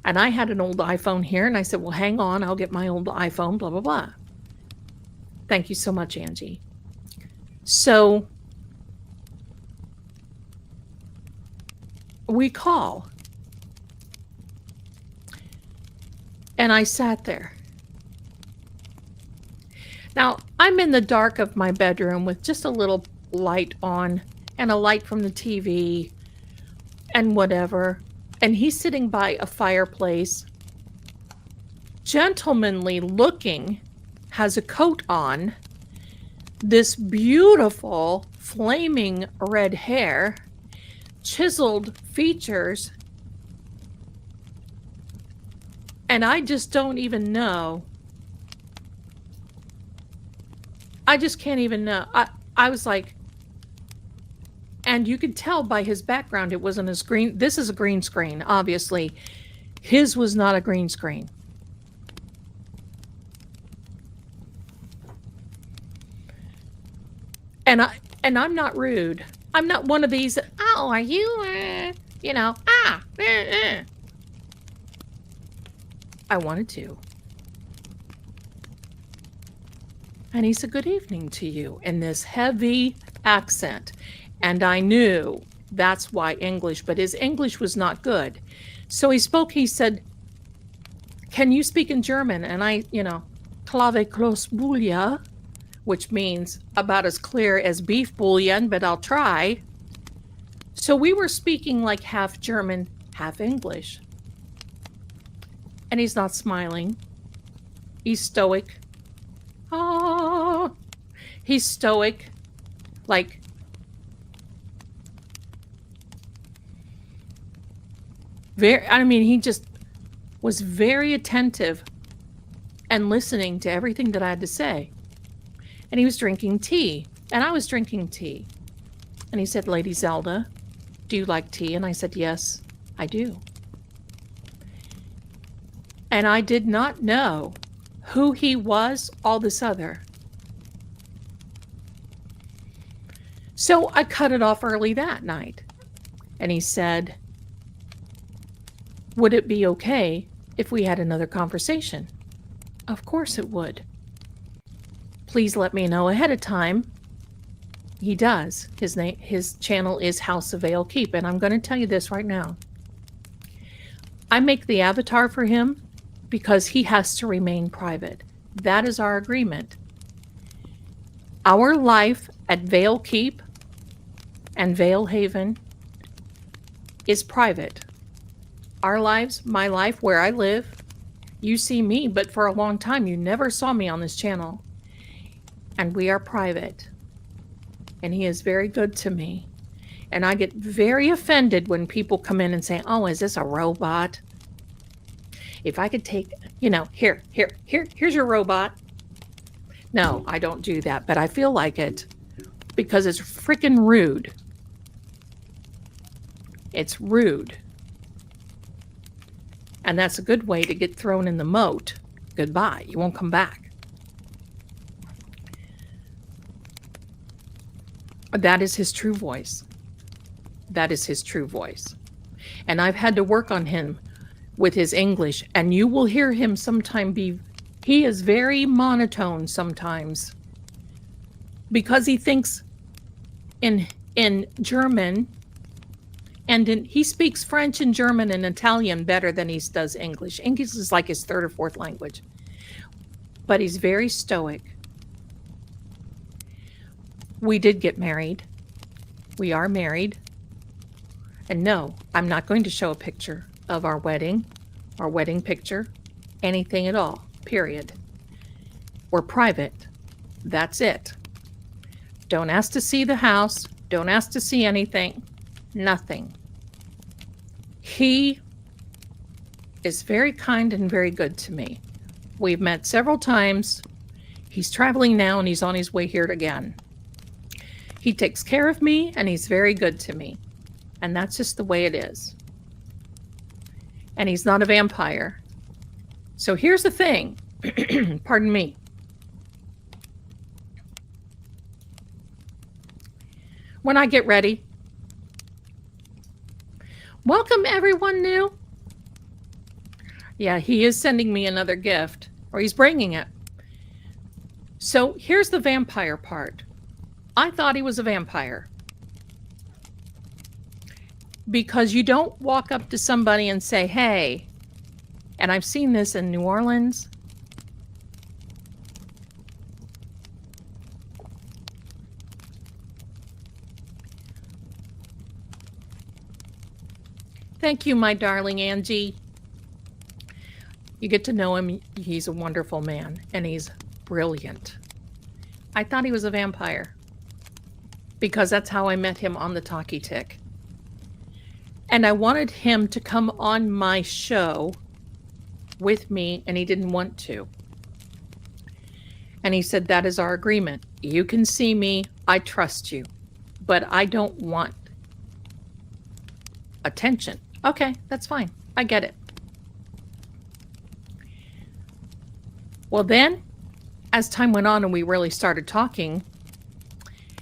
And I had an old iPhone here, and I said, well, hang on, I'll get my old iPhone, blah, blah, blah. Thank you so much, Angie. So we call. And I sat there. Now, I'm in the dark of my bedroom with just a little light on and a light from the TV and whatever. And he's sitting by a fireplace, gentlemanly looking, has a coat on, this beautiful flaming red hair, chiseled features, and I just don't even know. I just can't even know. I was like, and you could tell by his background it wasn't a screen. This is a green screen, obviously. His was not a green screen. And I'm not rude. I'm not one of these, oh, are you, you know, I wanted to. And he said, good evening to you, in this heavy accent. And I knew that's why English, but his English was not good. So he spoke, he said, can you speak in German? And I, clave close bouilla, which means about as clear as beef bouillon, but I'll try. So we were speaking like half German, half English. And he's not smiling. He's stoic. Oh, he's stoic. Like, he just was very attentive and listening to everything that I had to say. And he was drinking tea, and I was drinking tea. And he said, Lady Zelda, do you like tea? And I said, yes, I do. And I did not know who he was, all this other. So I cut it off early that night. And he said, would it be okay if we had another conversation? Of course it would. Please let me know ahead of time. He does. His channel is House of Veil Keep, and I'm going to tell you this right now. I make the avatar for him because he has to remain private. That is our agreement. Our life at Veil Keep and Veil Haven is private. Our lives, my life, where I live, you see me, but for a long time you never saw me on this channel. And we are private. And he is very good to me. And I get very offended when people come in and say, oh, is this a robot? If I could take, here's your robot. No, I don't do that, but I feel like it. because it's freaking rude. It's rude. And that's a good way to get thrown in the moat. Goodbye. You won't come back. That is his true voice. That is his true voice. And I've had to work on him with his English, and you will hear him sometime he is very monotone sometimes because he thinks in German, and he speaks French and German and Italian better than he does English. English is like his third or fourth language. But he's very stoic. We did get married. We are married. And no, I'm not going to show a picture of our wedding picture, anything at all, period. We're private. That's it. Don't ask to see the house. Don't ask to see anything. Nothing. He is very kind and very good to me. We've met several times. He's traveling now and he's on his way here again. He takes care of me and he's very good to me. And that's just the way it is. And he's not a vampire. So here's the thing. Pardon me. When I get ready. Welcome everyone new. Yeah, he is sending me another gift, or he's bringing it. So here's the vampire part. I thought he was a vampire. Because you don't walk up to somebody and say, hey, and I've seen this in New Orleans. Thank you, my darling Angie. You get to know him. He's a wonderful man, and he's brilliant. I thought he was a vampire because that's how I met him on the Talkie Tick. And I wanted him to come on my show with me, and he didn't want to. And he said, that is our agreement. You can see me. I trust you. But I don't want attention. Okay, that's fine. I get it. Well, then, as time went on and we really started talking,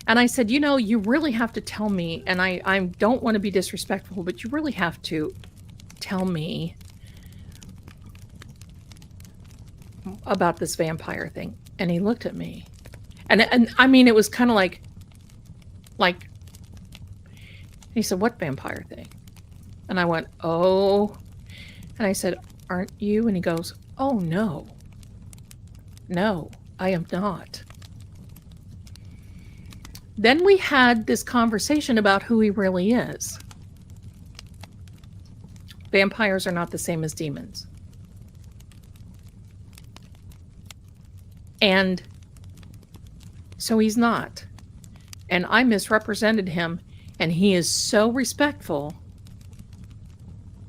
and I said, you know, you really have to tell me, and I don't want to be disrespectful, but you really have to tell me about this vampire thing. And he looked at me. And I mean, it was kind of like, he said, what vampire thing? And I went, oh. And I said, aren't you? And he goes, oh, no. No, I am not. Then we had this conversation about who he really is. Vampires are not the same as demons. And so he's not. And I misrepresented him, and he is so respectful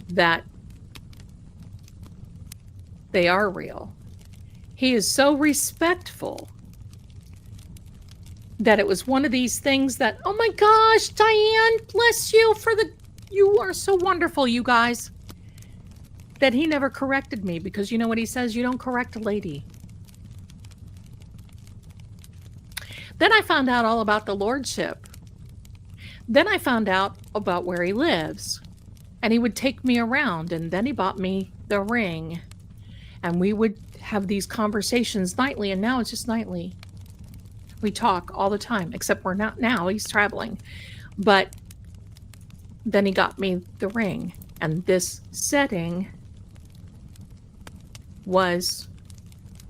that they are real. He is so respectful that it was one of these things that, oh my gosh, Diane, bless you you are so wonderful, you guys. That he never corrected me, because you know what he says? You don't correct a lady. Then I found out all about the lordship. Then I found out about where he lives. And he would take me around, and then he bought me the ring. And we would have these conversations nightly, and now it's just nightly. We talk all the time, except we're not now. He's traveling. But then he got me the ring. And this setting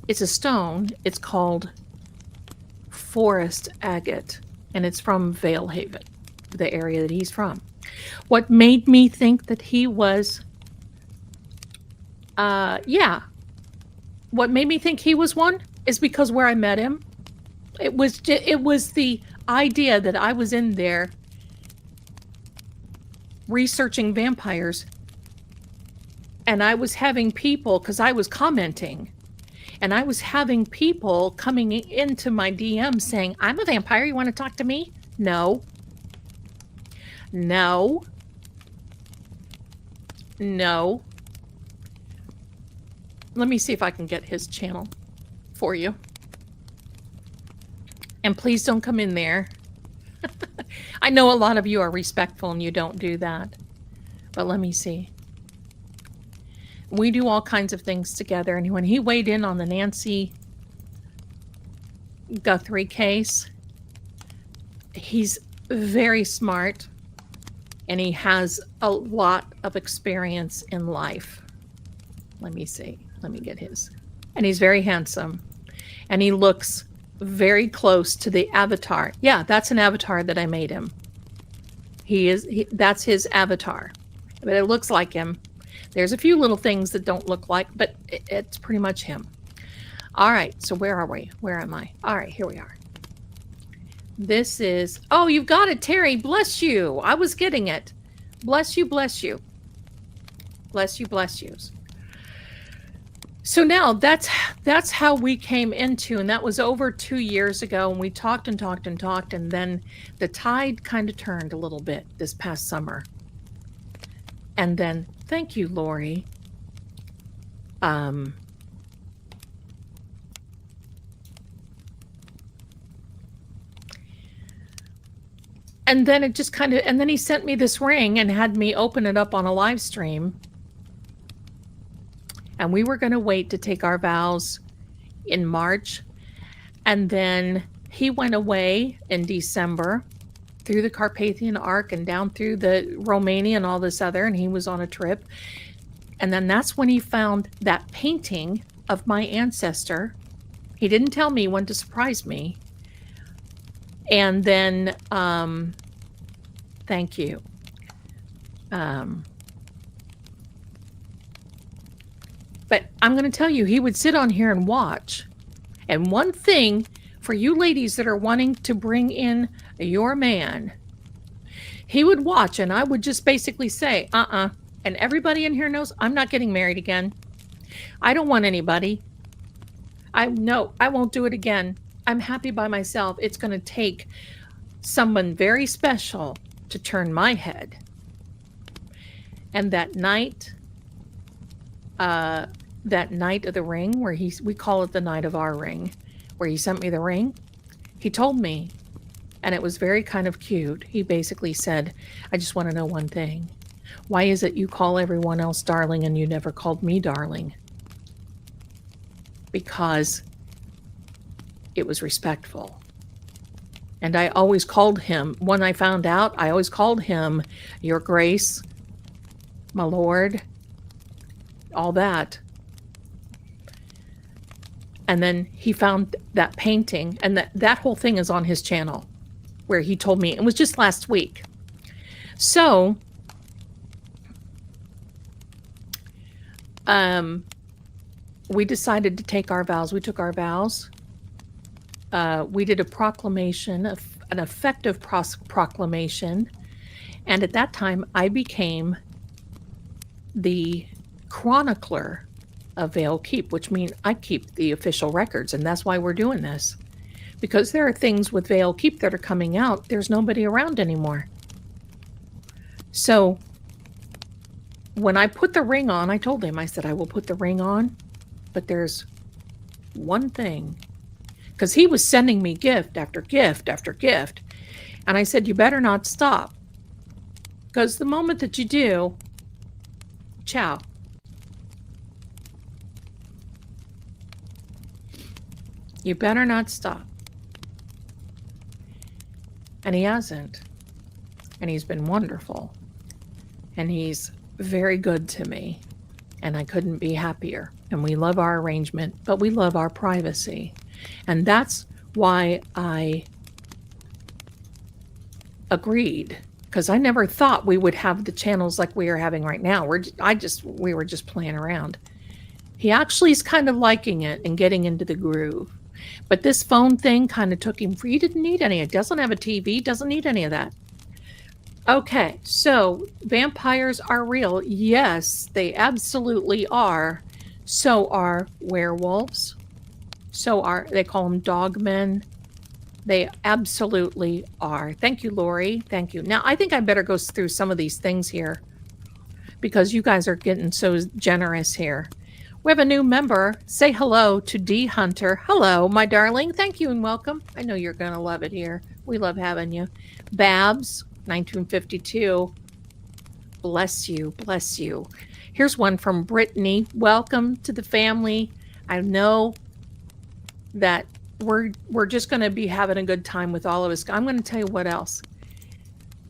it's a stone. It's called Forest Agate. And it's from Valehaven, the area that he's from. What made me think that he was, what made me think he was one is because where I met him, it was the idea that I was in there researching vampires, and I was having people, because I was commenting, And I was having people coming into my DM saying, I'm a vampire. You want to talk to me? No. No. No. Let me see if I can get his channel for you. And please don't come in there. I know a lot of you are respectful and you don't do that. But let me see. We do all kinds of things together. And when he weighed in on the Nancy Guthrie case, he's very smart and he has a lot of experience in life. Let me see. Let me get his. And he's very handsome. And he looks very close to the avatar. Yeah, that's an avatar that I made him. That's his avatar. But it looks like him. There's a few little things that don't look like, but it's pretty much him. All right, so where are we? Where am I? All right, here we are. This is, oh, you've got it, Terry. Bless you. I was getting it. Bless you, bless you. Bless you, bless yous. So now that's how we came into, and that was over 2 years ago, and we talked and talked and talked, and then the tide kind of turned a little bit this past summer. And then, thank you, Lori. And then it just kind of, and then he sent me this ring and had me open it up on a live stream. And we were going to wait to take our vows in March. And then he went away in December through the Carpathian Arc and down through the Romania and all this other. And he was on a trip. And then that's when he found that painting of my ancestor. He didn't tell me when to surprise me. And then, thank you. But I'm going to tell you, he would sit on here and watch. And one thing for you ladies that are wanting to bring in your man, he would watch and I would just basically say, And everybody in here knows I'm not getting married again. I don't want anybody. I won't do it again. I'm happy by myself. It's going to take someone very special to turn my head. And that night of the ring, where we call it the night of our ring, where he sent me the ring, he told me, and it was very kind of cute. He basically said, I just want to know one thing. Why is it you call everyone else darling and you never called me darling? Because it was respectful. And I always called him, when I found out, I always called him Your Grace, my Lord, all that. And then he found that painting, and that whole thing is on his channel, where he told me, it was just last week. So, we decided to take our vows. We took our vows. We did a proclamation, an effective proclamation. And at that time, I became the chronicler of Vale Keep, which means I keep the official records. And that's why we're doing this. Because there are things with Vale Keep that are coming out. There's nobody around anymore. So when I put the ring on, I told him, I said, I will put the ring on. But there's one thing. Because he was sending me gift after gift after gift. And I said, you better not stop. Because the moment that you do, ciao. You better not stop. And he hasn't. And he's been wonderful. And he's very good to me. And I couldn't be happier. And we love our arrangement, but we love our privacy. And that's why I agreed. Because I never thought we would have the channels like we are having right now. We were just playing around. He actually is kind of liking it and getting into the groove. But this phone thing kind of took him for, he didn't need any. It doesn't have a TV, doesn't need any of that. Okay, so vampires are real. Yes, they absolutely are. So are werewolves. So are they call them dogmen? They absolutely are. Thank you, Lori. Thank you. Now I think I better go through some of these things here because you guys are getting so generous here. We have a new member. Say hello to D Hunter. Hello, my darling. Thank you and welcome. I know you're going to love it here. We love having you. Babs, 1952. Bless you. Bless you. Here's one from Brittany. Welcome to the family. I know that we're just going to be having a good time with all of us. I'm going to tell you what else.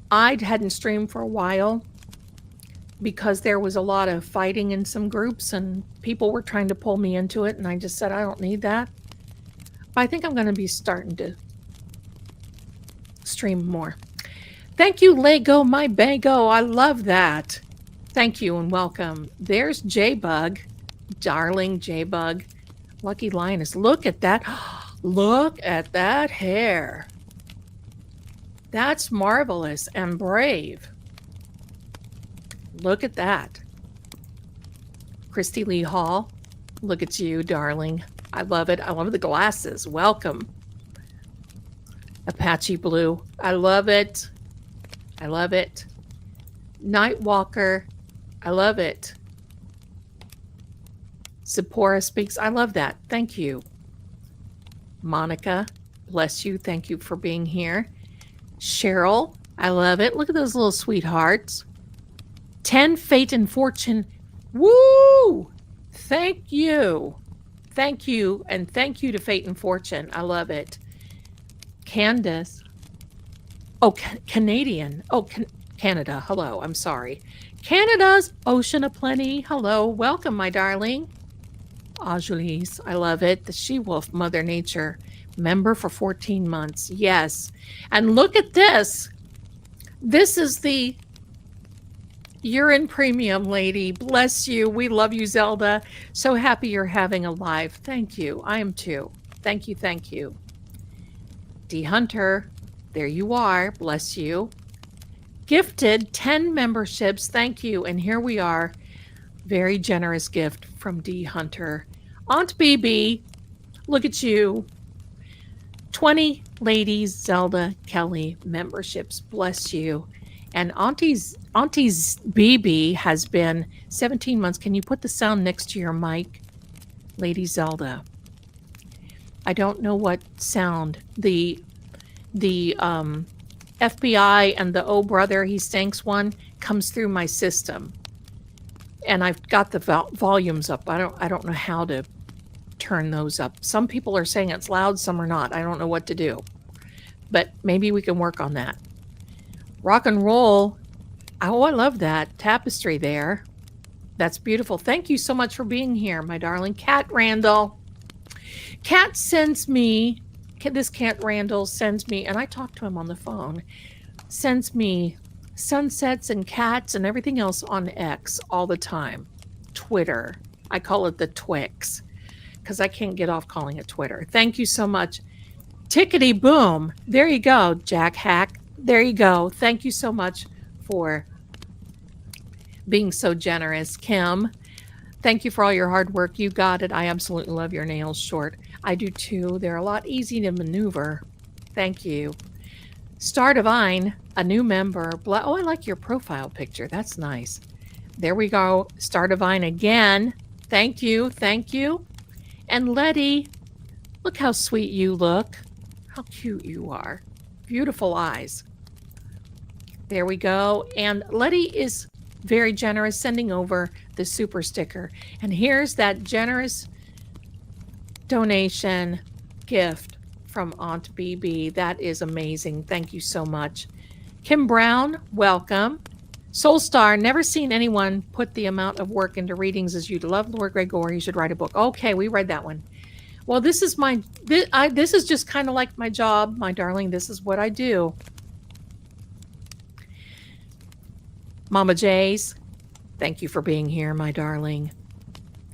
I hadn't streamed for a while because there was a lot of fighting in some groups and people were trying to pull me into it, and I just said I don't need that. But I think I'm going to be starting to stream more. Thank you, Lego, my bago. I love that. Thank you and welcome. There's J-Bug, darling J-Bug. Lucky Lioness. Look at that. Look at that hair. That's marvelous and brave. Look at that. Christy Lee Hall. Look at you, darling. I love it. I love the glasses. Welcome. Apache Blue. I love it. I love it. Nightwalker. I love it. Zipporah speaks. I love that. Thank you. Monica. Bless you. Thank you for being here. Cheryl. I love it. Look at those little sweethearts. 10 Fate and Fortune. Woo! Thank you. Thank you. And thank you to Fate and Fortune. I love it. Candace. Oh, Canadian. Oh, Canada. Hello. I'm sorry. Canada's Ocean of Plenty. Hello. Welcome, my darling. Ajulis. I love it. The She-Wolf, Mother Nature. Member for 14 months. Yes. And look at this. This is the You're in premium, lady. Bless you. We love you, Zelda. So happy you're having a live. Thank you. I am too. Thank you. Thank you. D Hunter. There you are. Bless you. Gifted 10 memberships. Thank you. And here we are. Very generous gift from D Hunter. Aunt BB. Look at you. 20 Ladies Zelda Kelly memberships. Bless you. And Auntie's BB has been 17 months. Can you put the sound next to your mic? Lady Zelda. I don't know what sound. The FBI and the Oh Brother He Stinks one comes through my system. And I've got the volumes up. I don't know how to turn those up. Some people are saying it's loud, some are not. I don't know what to do. But maybe we can work on that. Rock and roll. Oh, I love that tapestry there. That's beautiful. Thank you so much for being here, my darling. Cat Randall. Cat sends me, this Cat Randall sends me, and I talk to him on the phone, sends me sunsets and cats and everything else on X all the time. Twitter. I call it the Twix because I can't get off calling it Twitter. Thank you so much. Tickety boom. There you go, Jack Hack. There you go. Thank you so much for being so generous, Kim. Thank you for all your hard work. You got it. I absolutely love your nails short. I do too. They're a lot easy to maneuver. Thank you. Star Divine, a new member. Oh, I like your profile picture. That's nice. There we go. Star Divine again. Thank you. Thank you. And Letty, look how sweet you look. How cute you are. Beautiful eyes. There we go. And Letty is very generous, sending over the super sticker. And here's that generous donation gift from Aunt BB. That is amazing. Thank you so much. Kim Brown, welcome. Soulstar, never seen anyone put the amount of work into readings as you'd love. Lord Gregor, you should write a book. Okay, we read that one. Well, this is this is just kind of like my job, my darling. This is what I do. Mama Jays, thank you for being here, my darling.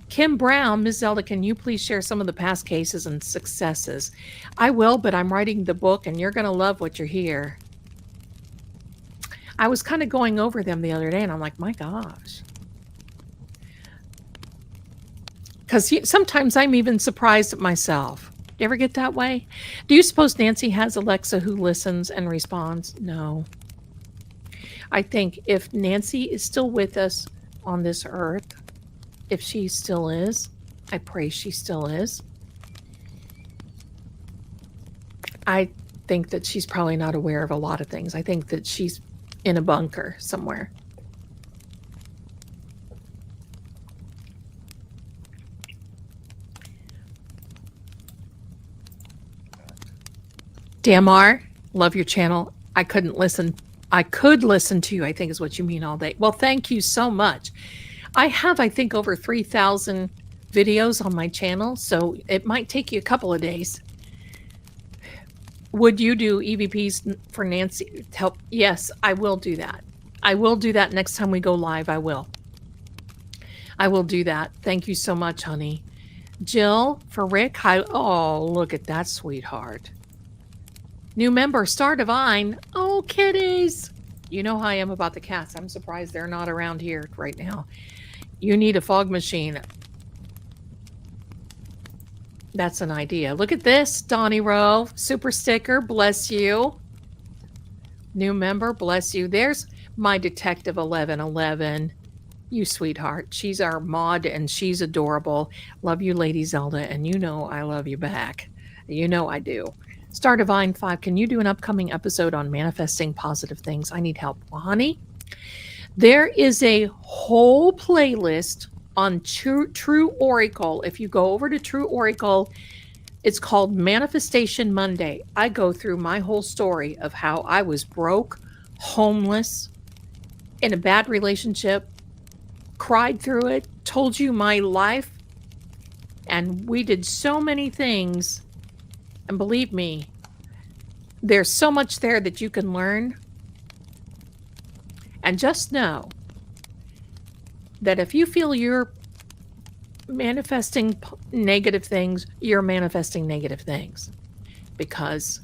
Kim Brown, Ms. Zelda, can you please share some of the past cases and successes? I will, but I'm writing the book and you're going to love what you hear. I was kind of going over them the other day and I'm like, my gosh. Because sometimes I'm even surprised at myself. Do you ever get that way? Do you suppose Nancy has Alexa who listens and responds? No. I think if Nancy is still with us on this earth, if she still is, I pray she still is, I think that she's probably not aware of a lot of things. I think that she's in a bunker somewhere. DMR, love your channel. I couldn't listen. I could listen to you, I think is what you mean, all day. Well, thank you so much. I have, I think, over 3,000 videos on my channel, so it might take you a couple of days. Would you do EVPs for Nancy to help? Yes, I will do that. I will do that next time we go live. I will. I will do that. Thank you so much, honey. Jill, for Rick. Hi. Oh, look at that, sweetheart. New member, Star Divine. Oh, kitties. You know how I am about the cats. I'm surprised they're not around here right now. You need a fog machine. That's an idea. Look at this, Donnie Rowe. Super sticker, bless you. New member, bless you. There's my Detective 1111. You sweetheart. She's our mod and she's adorable. Love you, Lady Zelda, and you know I love you back. You know I do. Star Divine 5, can you do an upcoming episode on manifesting positive things? I need help. Well, honey, there is a whole playlist on True Oracle. If you go over to True Oracle, it's called Manifestation Monday. I go through my whole story of how I was broke, homeless, in a bad relationship, cried through it, told you my life, and we did so many things. And believe me, there's so much there that you can learn. And just know that if you feel you're manifesting negative things, you're manifesting negative things. Because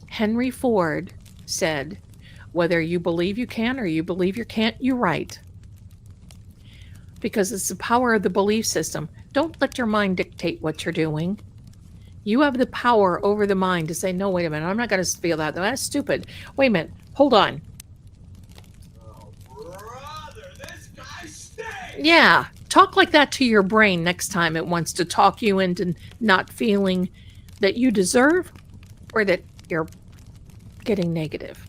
Henry Ford said, whether you believe you can or you believe you can't, you're right. Because it's the power of the belief system. Don't let your mind dictate what you're doing. You have the power over the mind to say, no, wait a minute, I'm not going to feel that. That's stupid. Wait a minute, hold on. Oh, brother, this guy stinks! Yeah, talk like that to your brain next time it wants to talk you into not feeling that you deserve or that you're getting negative.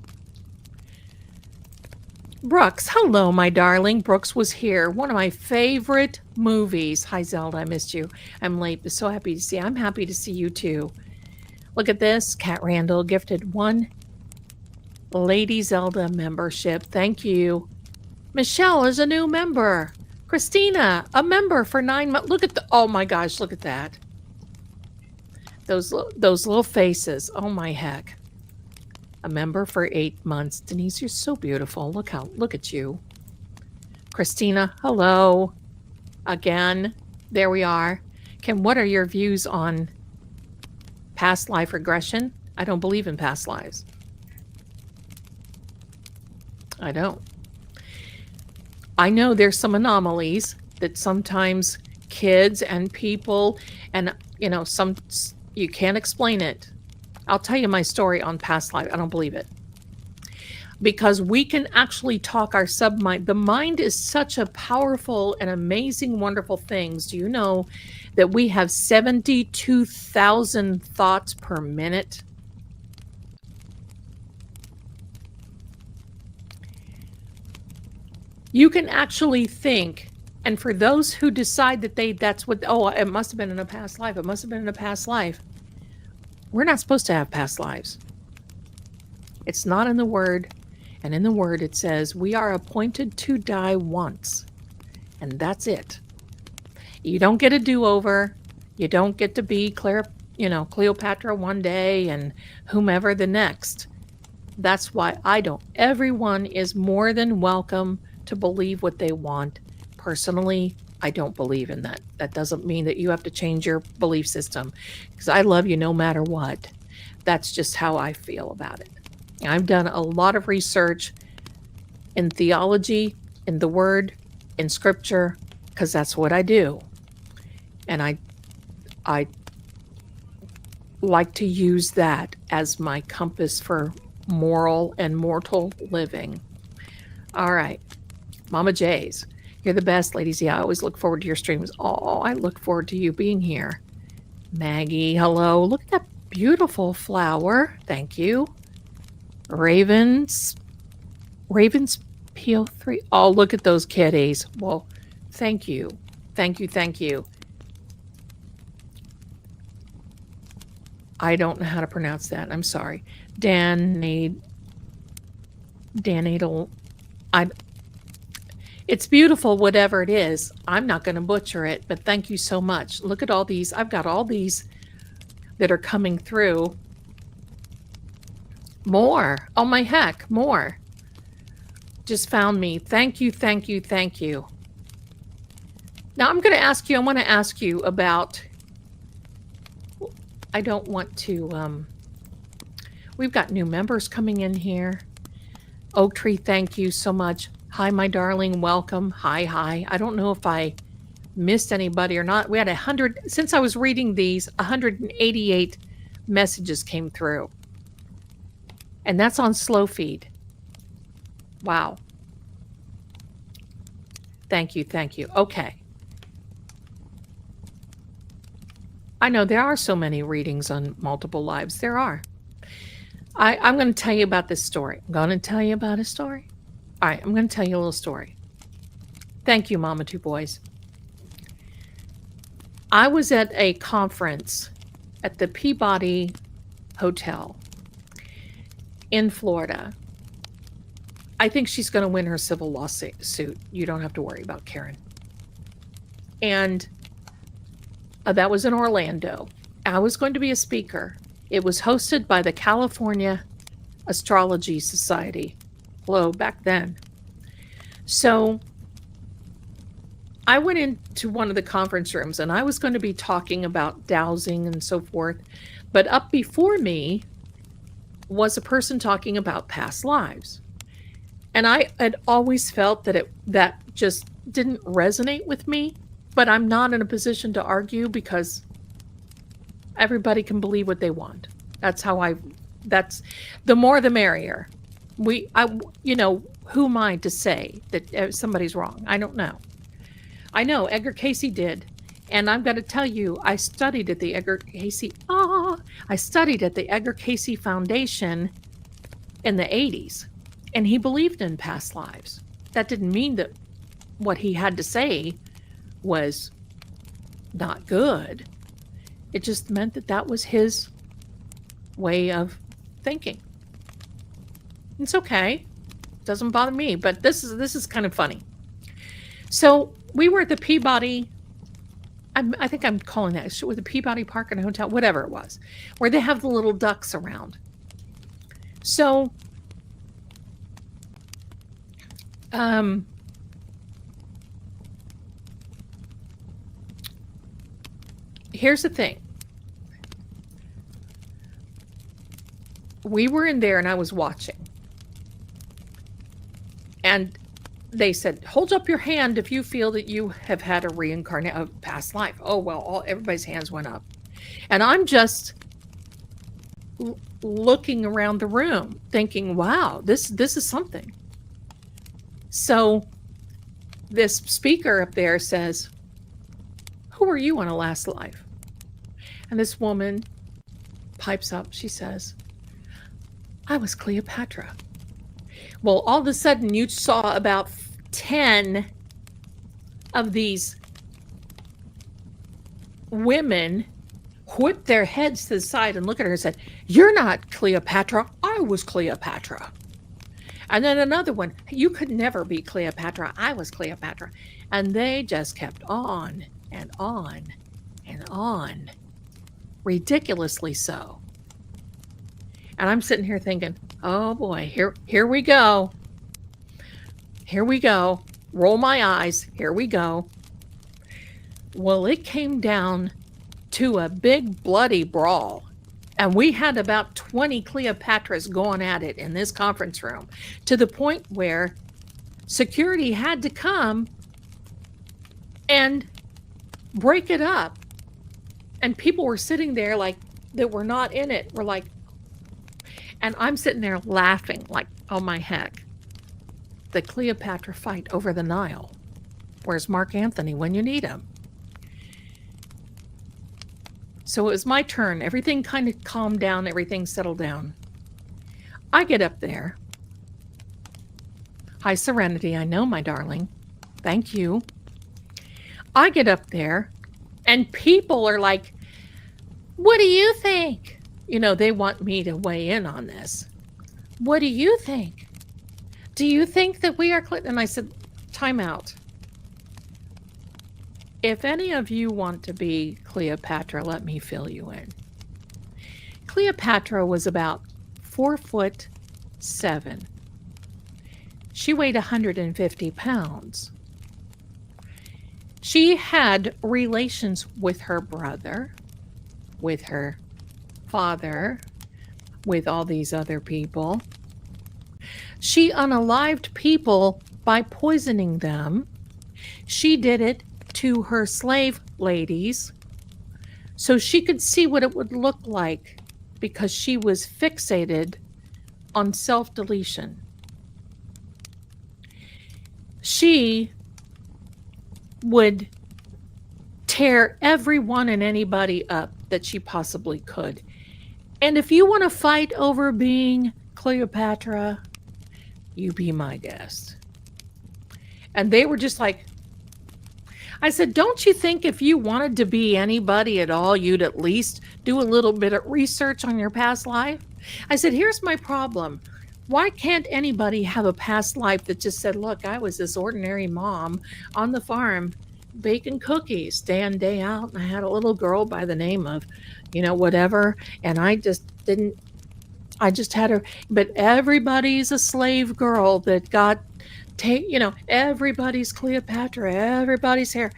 Brooks, hello, my darling. Brooks was here. One of my favorite movies. Hi, Zelda. I missed you. I'm late, but so happy to see you. I'm happy to see you, too. Look at this. Kat Randall gifted 1 Lady Zelda membership. Thank you. Michelle is a new member. Christina, a member for 9 months. Look at the... Oh, my gosh. Look at that. Those little faces. Oh, my heck. A member for 8 months. Denise, you're so beautiful. Look at you. Christina, hello. Again, there we are. Kim, what are your views on past life regression? I don't believe in past lives. I don't. I know there's some anomalies that sometimes kids and people and, you can't explain it. I'll tell you my story on past life. I don't believe it. Because we can actually talk our submind. The mind is such a powerful and amazing, wonderful thing. Do you know that we have 72,000 thoughts per minute? You can actually think, and for those who decide that that's what, it must have been in a past life. It must have been in a past life. We're not supposed to have past lives. It's not in the Word. And in the Word it says, we are appointed to die once. And that's it. You don't get a do-over. You don't get to be Cleopatra one day and whomever the next. That's why I don't. Everyone is more than welcome to believe what they want. Personally, I don't believe in that. That doesn't mean that you have to change your belief system, because I love you no matter what. That's just how I feel about it. I've done a lot of research in theology, in the Word, in scripture, because that's what I do. And I like to use that as my compass for moral and mortal living. All right. Mama J's, you're the best, Lady Z. I always look forward to your streams. Oh, I look forward to you being here. Maggie, hello. Look at that beautiful flower. Thank you. Ravens PO3. Oh, look at those kitties. Well, thank you. Thank you. Thank you. I don't know how to pronounce that. I'm sorry. Danadel. It's beautiful, whatever it is. I'm not going to butcher it, but thank you so much. Look at all these. I've got all these that are coming through. More. Oh my heck, more. Just found me. Thank you, thank you, thank you. Now I want to ask you about, I don't want to, we've got new members coming in here. Oak Tree, thank you so much. Hi, my darling, welcome. Hi. I don't know if I missed anybody or not. We had 100, since I was reading these, 188 messages came through. And that's on slow feed. Wow. Thank you. Okay. I know there are so many readings on multiple lives. There are. I'm going to tell you about this story. I'm going to tell you about a story. All right, I'm going to tell you a little story. Thank you, Mama Two Boys. I was at a conference at the Peabody Hotel in Florida. I think she's going to win her civil lawsuit. You don't have to worry about Karen. And that was in Orlando. I was going to be a speaker. It was hosted by the California Astrology Society. Hello, back then. So I went into one of the conference rooms and I was going to be talking about dowsing and so forth. But up before me was a person talking about past lives. And I had always felt that that just didn't resonate with me, but I'm not in a position to argue because everybody can believe what they want. That's the more the merrier. Who am I to say that somebody's wrong? I don't know. I know Edgar Cayce did. And I've got to tell you, I studied at the Edgar Cayce Foundation in the 80s. And he believed in past lives. That didn't mean that what he had to say was not good. It just meant that was his way of thinking. It's okay. Doesn't bother me, but this is kind of funny. So we were at the Peabody, I think I'm calling that, with the Peabody Park and Hotel, whatever it was, where they have the little ducks around. So here's the thing. We were in there and I was watching. And they said, hold up your hand if you feel that you have had a past life. Oh, well, everybody's hands went up. And I'm just looking around the room thinking, wow, this is something. So this speaker up there says, who were you in a last life? And this woman pipes up. She says, I was Cleopatra. Well, all of a sudden you saw about 10 of these women whip their heads to the side and look at her and said, you're not Cleopatra. I was Cleopatra. And then another one, you could never be Cleopatra. I was Cleopatra. And they just kept on and on and on. Ridiculously so. And I'm sitting here thinking, oh boy, here we go. Here we go. Roll my eyes. Here we go. Well, it came down to a big bloody brawl. And we had about 20 Cleopatras going at it in this conference room, to the point where security had to come and break it up. And people were sitting there like that were not in it. Were like, and I'm sitting there laughing like, oh my heck. The Cleopatra fight over the Nile. Where's Mark Anthony when you need him? So it was my turn. Everything kind of calmed down. Everything settled down. I get up there. High serenity, I know, my darling. Thank you. I get up there, and people are like, what do you think? You know, they want me to weigh in on this. What do you think? Do you think that we are... And I said, time out. If any of you want to be Cleopatra, let me fill you in. Cleopatra was about 4'7". She weighed 150 pounds. She had relations with her brother, with her father, with all these other people. She unalived people by poisoning them. She did it to her slave ladies so she could see what it would look like, because she was fixated on self-deletion. She would tear everyone and anybody up that she possibly could. And if you want to fight over being Cleopatra, you be my guest. And they were just like, I said, don't you think if you wanted to be anybody at all, you'd at least do a little bit of research on your past life? I said, here's my problem. Why can't anybody have a past life that just said, look, I was this ordinary mom on the farm baking cookies day in, day out, and I had a little girl by the name of, you know, whatever, and I just had her, but everybody's a slave girl that got you know, everybody's Cleopatra, everybody's here.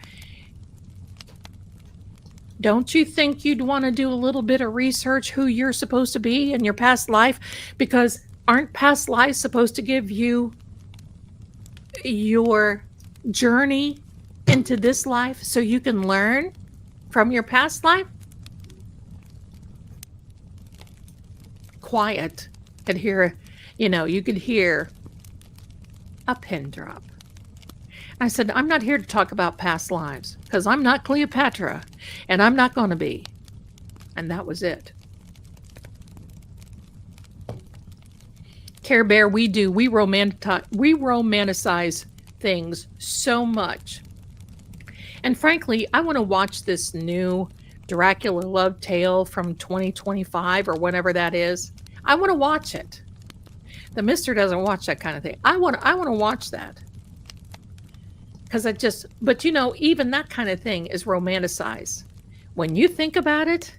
Don't you think you'd want to do a little bit of research who you're supposed to be in your past life? Because aren't past lives supposed to give you your journey into this life so you can learn from your past life? Quiet. Could hear, you know, you could hear a pin drop. I said, I'm not here to talk about past lives because I'm not Cleopatra and I'm not going to be. And that was it. Care Bear, we romanticize things so much. And frankly, I want to watch this new Dracula love tale from 2025 or whatever that is. I want to watch it. The mister doesn't watch that kind of thing. I want to watch that. Because but you know, even that kind of thing is romanticized. When you think about it,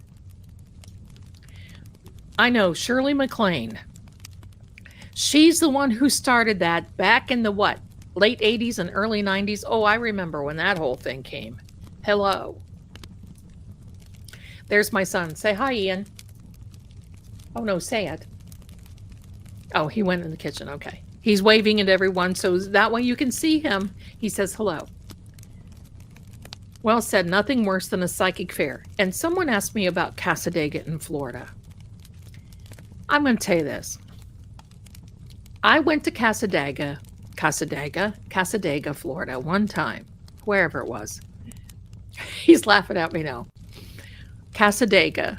I know Shirley MacLaine. She's the one who started that back in the late 80s and early 90s. Oh, I remember when that whole thing came. Hello. There's my son. Say hi, Ian. Oh, no, say it. Oh, he went in the kitchen. Okay. He's waving at everyone, so that way you can see him. He says hello. Well said. Nothing worse than a psychic fair. And someone asked me about Cassadaga in Florida. I'm going to tell you this. I went to Cassadaga, Florida one time, wherever it was. He's laughing at me now. Cassadaga.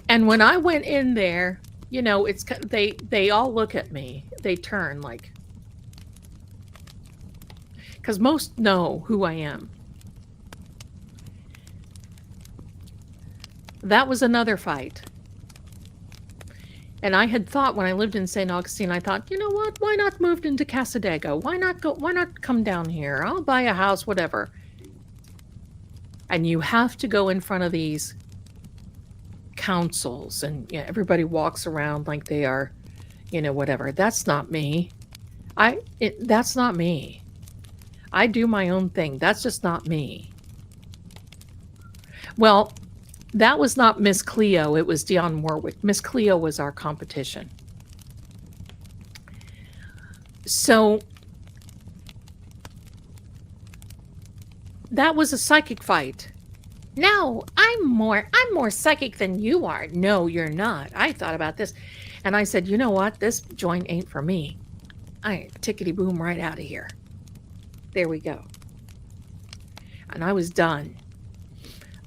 And when I went in there, you know, they all look at me. They turn like, because most know who I am. That was another fight. And I had thought when I lived in St. Augustine, I thought, you know what? Why not move into Cassadaga? Why not come down here? I'll buy a house, whatever. And you have to go in front of these councils, and yeah, everybody walks around like they are, you know, whatever. That's not me. That's not me. I do my own thing. That's just not me. Well, that was not Miss Cleo. It was Dionne Warwick. Miss Cleo was our competition. So That was a psychic fight. No, I'm more psychic than you are. No, you're not. I thought about this. And I said, you know what? This joint ain't for me. I tickety boom right out of here. There we go. And I was done.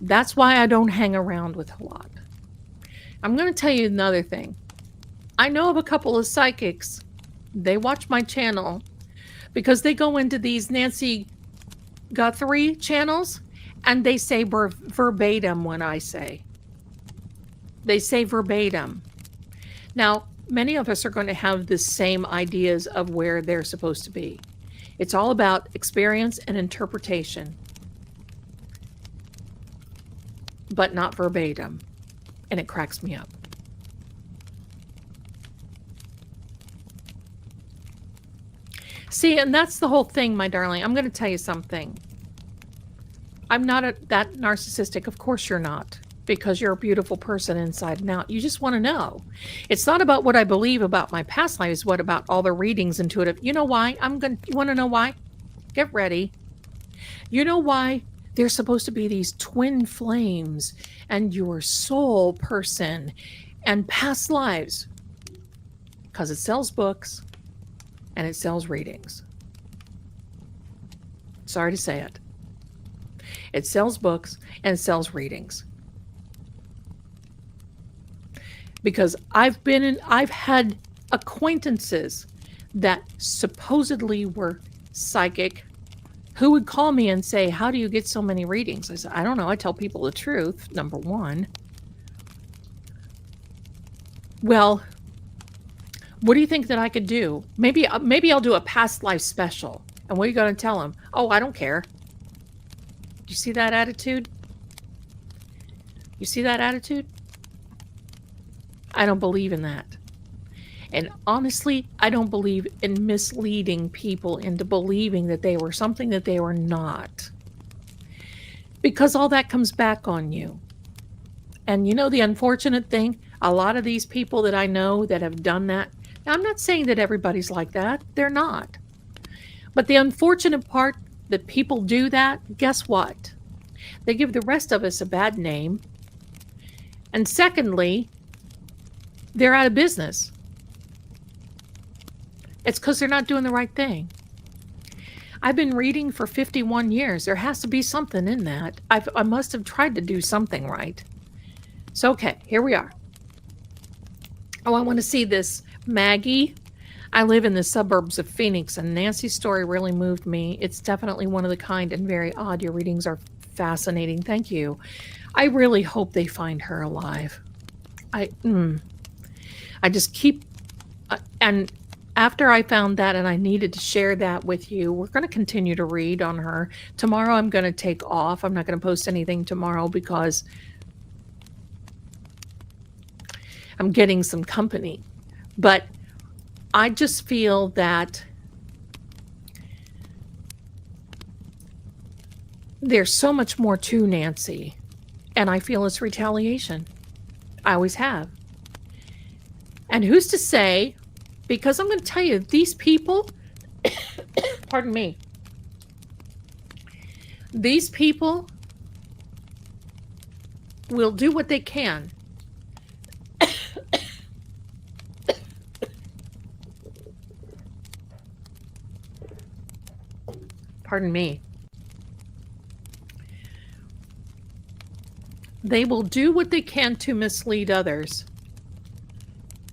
That's why I don't hang around with a lot. I'm going to tell you another thing. I know of a couple of psychics. They watch my channel because they go into these Nancy Guthrie channels and they say verbatim when I say. They say verbatim. Now, many of us are going to have the same ideas of where they're supposed to be. It's all about experience and interpretation, but not verbatim. And it cracks me up. See, and that's the whole thing, my darling. I'm going to tell you something. I'm not that narcissistic. Of course you're not, because you're a beautiful person inside and out. You just want to know. It's not about what I believe about my past lives. What about all the readings intuitive? You know why? You want to know why? Get ready. You know why there's supposed to be these twin flames and your soul person and past lives? Because it sells books and it sells readings. Sorry to say it. It sells books and it sells readings. Because I've had acquaintances that supposedly were psychic who would call me and say, how do you get so many readings? I said, I don't know. I tell people the truth, number one. Well, what do you think that I could do? Maybe I'll do a past life special. And what are you going to tell them? Oh, I don't care. Do you see that attitude? You see that attitude? I don't believe in that. And honestly, I don't believe in misleading people into believing that they were something that they were not. Because all that comes back on you. And you know the unfortunate thing? A lot of these people that I know that have done that, now I'm not saying that everybody's like that. They're not. But the unfortunate part that people do that, guess what? They give the rest of us a bad name. And secondly, they're out of business. It's because they're not doing the right thing. I've been reading for 51 years. There has to be something in that. I must have tried to do something right. So, okay, here we are. Oh, I want to see this. Maggie. I live in the suburbs of Phoenix, and Nancy's story really moved me. It's definitely one of the kind and very odd. Your readings are fascinating. Thank you. I really hope they find her alive. I just keep... and after I found that and I needed to share that with you, we're going to continue to read on her. Tomorrow I'm going to take off. I'm not going to post anything tomorrow because I'm getting some company. But I just feel that there's so much more to Nancy, and I feel it's retaliation. I always have. And who's to say, because I'm going to tell you, these people, pardon me, these people will do what they can. Pardon me. They will do what they can to mislead others.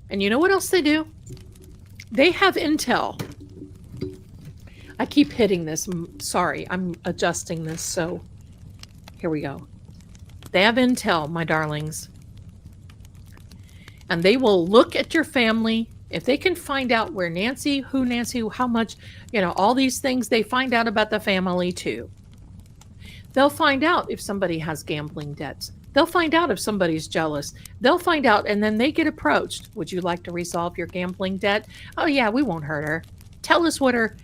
And you know what else they do? They have intel. I keep hitting this. Sorry, I'm adjusting this. So here we go. They have intel, my darlings. And they will look at your family. If they can find out where Nancy, how much, all these things, they find out about the family too. They'll find out if somebody has gambling debts. They'll find out if somebody's jealous. They'll find out, and then they get approached. Would you like to resolve your gambling debt? Oh yeah, we won't hurt her. Tell us what her,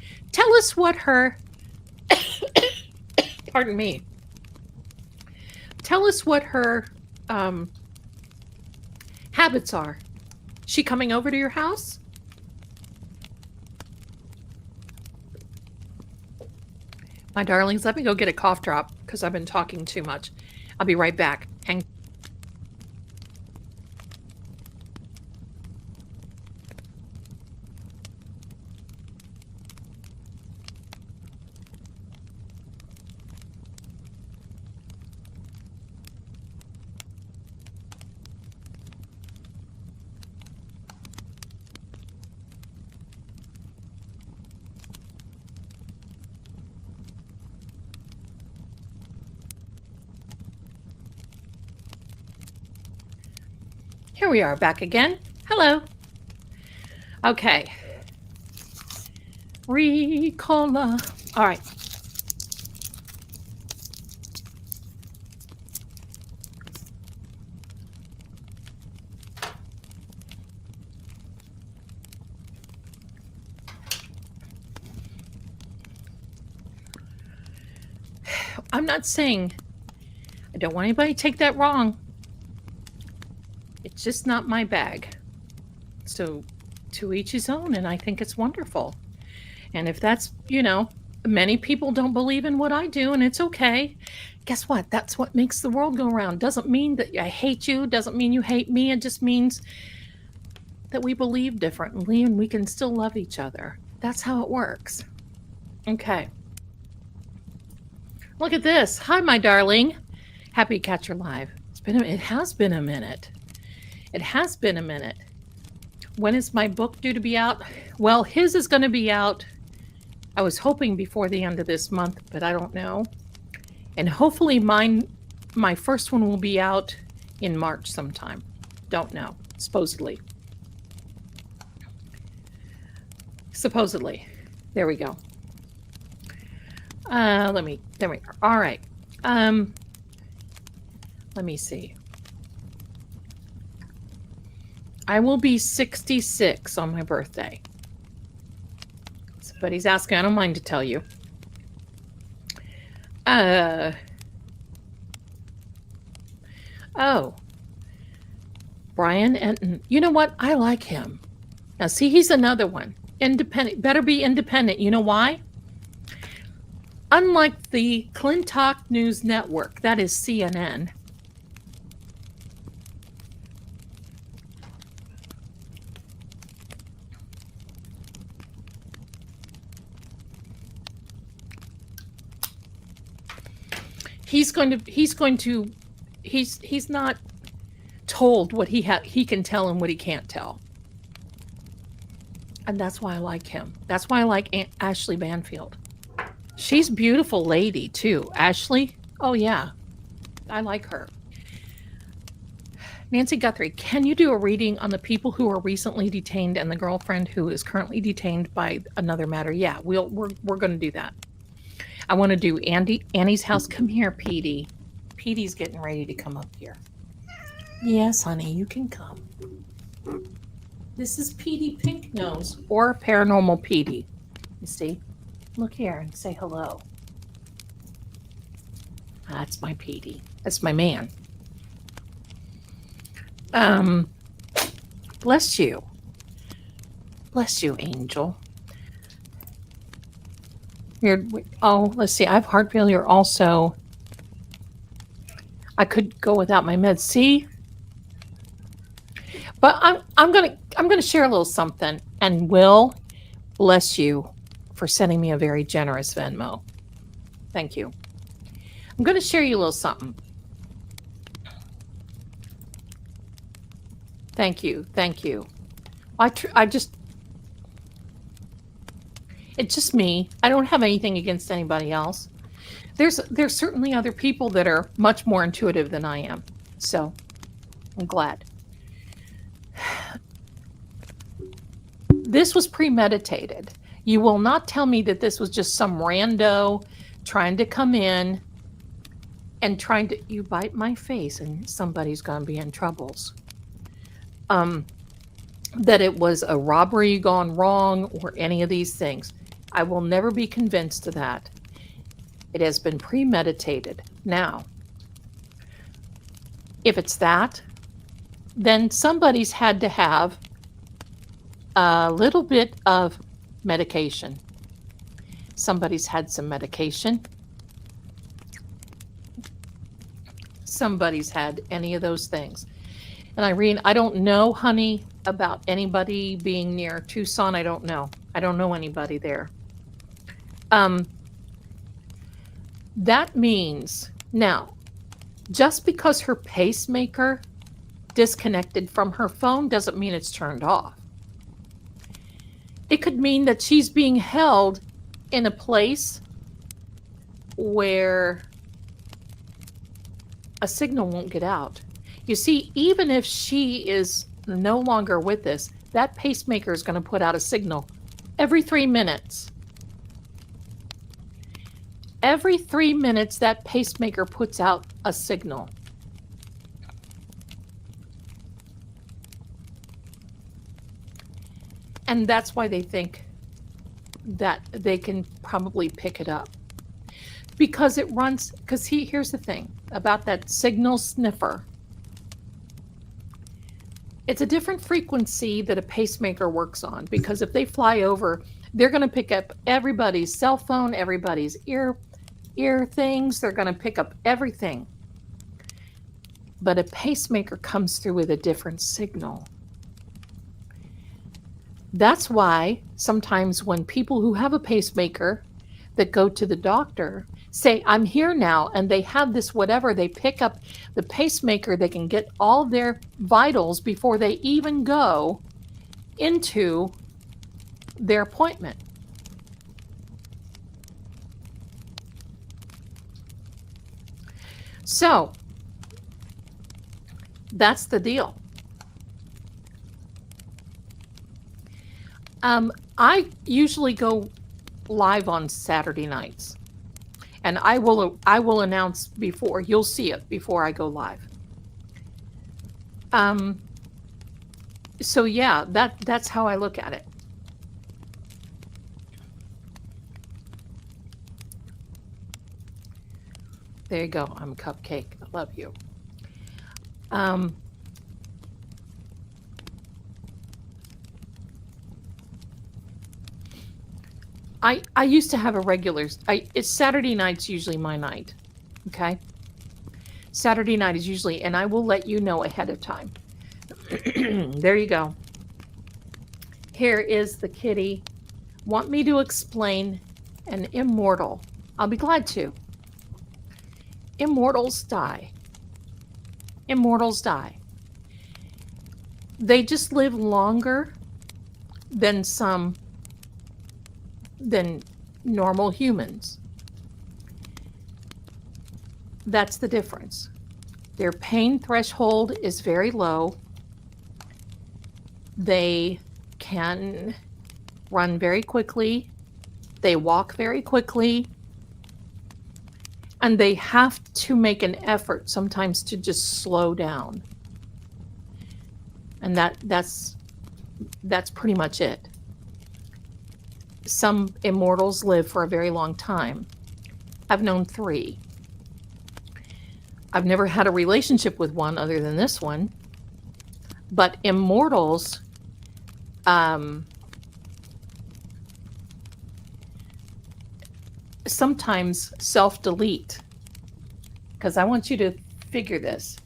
pardon me. Tell us what her habits are. She coming over to your house? My darlings, let me go get a cough drop because I've been talking too much. I'll be right back. And here we are back again. Hello. Okay. Ricola. All right. I'm not saying, I don't want anybody to take that wrong. It's just not my bag. So to each his own, and I think it's wonderful. And if that's, many people don't believe in what I do, and it's okay. Guess what? That's what makes the world go around. Doesn't mean that I hate you, doesn't mean you hate me. It just means that we believe differently and we can still love each other. That's how it works. Okay. Look at this. Hi, my darling. Happy to catch her live. It has been a minute. It has been a minute. When is my book due to be out? Well, his is going to be out, I was hoping before the end of this month, but I don't know. And hopefully my first one will be out in March sometime. Don't know. Supposedly. There we go. There we go. All right. Let me see. I will be 66 on my birthday. Somebody's asking, I don't mind to tell you. Oh. Brian Enton. You know what? I like him. Now, see, he's another one. Independent. Better be independent. You know why? Unlike the Clintock News Network, that is CNN. He's not told what he can tell and what he can't tell. And that's why I like him. That's why I like Ashley Banfield. She's a beautiful lady too. Ashley? Oh yeah. I like her. Nancy Guthrie, can you do a reading on the people who were recently detained and the girlfriend who is currently detained by another matter? Yeah, we're going to do that. I want to do Annie's house. Come here, Petey. Petey's getting ready to come up here. Yes, honey, you can come. This is Petey Pinknose, or Paranormal Petey. You see? Look here and say hello. That's my Petey. That's my man. Bless you. Bless you, Angel. Let's see. I have heart failure also. I could go without my meds. See? But I'm gonna share a little something. And Will, bless you for sending me a very generous Venmo. Thank you. I'm gonna share you a little something. Thank you. It's just me. I don't have anything against anybody else. There's certainly other people that are much more intuitive than I am. So I'm glad. This was premeditated. You will not tell me that this was just some rando trying to come in and you bite my face and somebody's going to be in troubles. That it was a robbery gone wrong or any of these things. I will never be convinced of that. It has been premeditated. Now, if it's that, then somebody's had to have a little bit of medication. Somebody's had some medication. Somebody's had any of those things. And Irene, I don't know, honey, about anybody being near Tucson. I don't know. I don't know anybody there. That means, now, just because her pacemaker disconnected from her phone doesn't mean it's turned off. It could mean that she's being held in a place where a signal won't get out. You see, even if she is no longer with us, that pacemaker is going to put out a signal every 3 minutes. Every 3 minutes, that pacemaker puts out a signal. And that's why they think that they can probably pick it up. Because it runs, because here's the thing about that signal sniffer. It's a different frequency that a pacemaker works on, because if they fly over, they're going to pick up everybody's cell phone, everybody's ear things. They're going to pick up everything. But a pacemaker comes through with a different signal. That's why sometimes when people who have a pacemaker that go to the doctor say, I'm here now, and they have this whatever, they pick up the pacemaker, they can get all their vitals before they even go into their appointment. So that's the deal. I usually go live on Saturday nights, and I will announce before. You'll see it before I go live. So yeah, that's how I look at it. There you go. I'm a cupcake. I love you. I used to have a regular, it's Saturday night's usually my night, okay? Saturday night is usually, and I will let you know ahead of time. There you go. Here is the kitty. Want me to explain an immortal? I'll be glad to. Immortals die. Immortals die. They just live longer than normal humans. That's the difference. Their pain threshold is very low. They can run very quickly. They walk very quickly. And they have to make an effort sometimes to just slow down. And that's pretty much it. Some immortals live for a very long time. I've known 3. I've never had a relationship with one other than this one. But immortals, sometimes self-delete. Because I want you to figure this.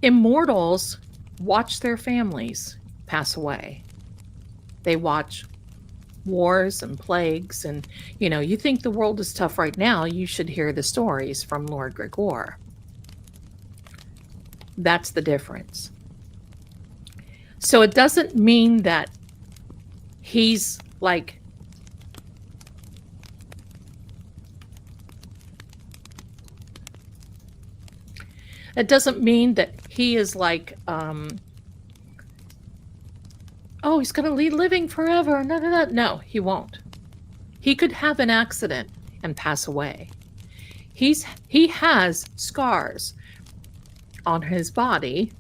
Immortals watch their families pass away. They watch wars and plagues, and you think the world is tough right now, you should hear the stories from Lord Gregor. That's the difference. So it doesn't mean that he's like it doesn't mean that he is like oh, he's going to lead living forever. No, he won't. He could have an accident and pass away. He has scars on his body.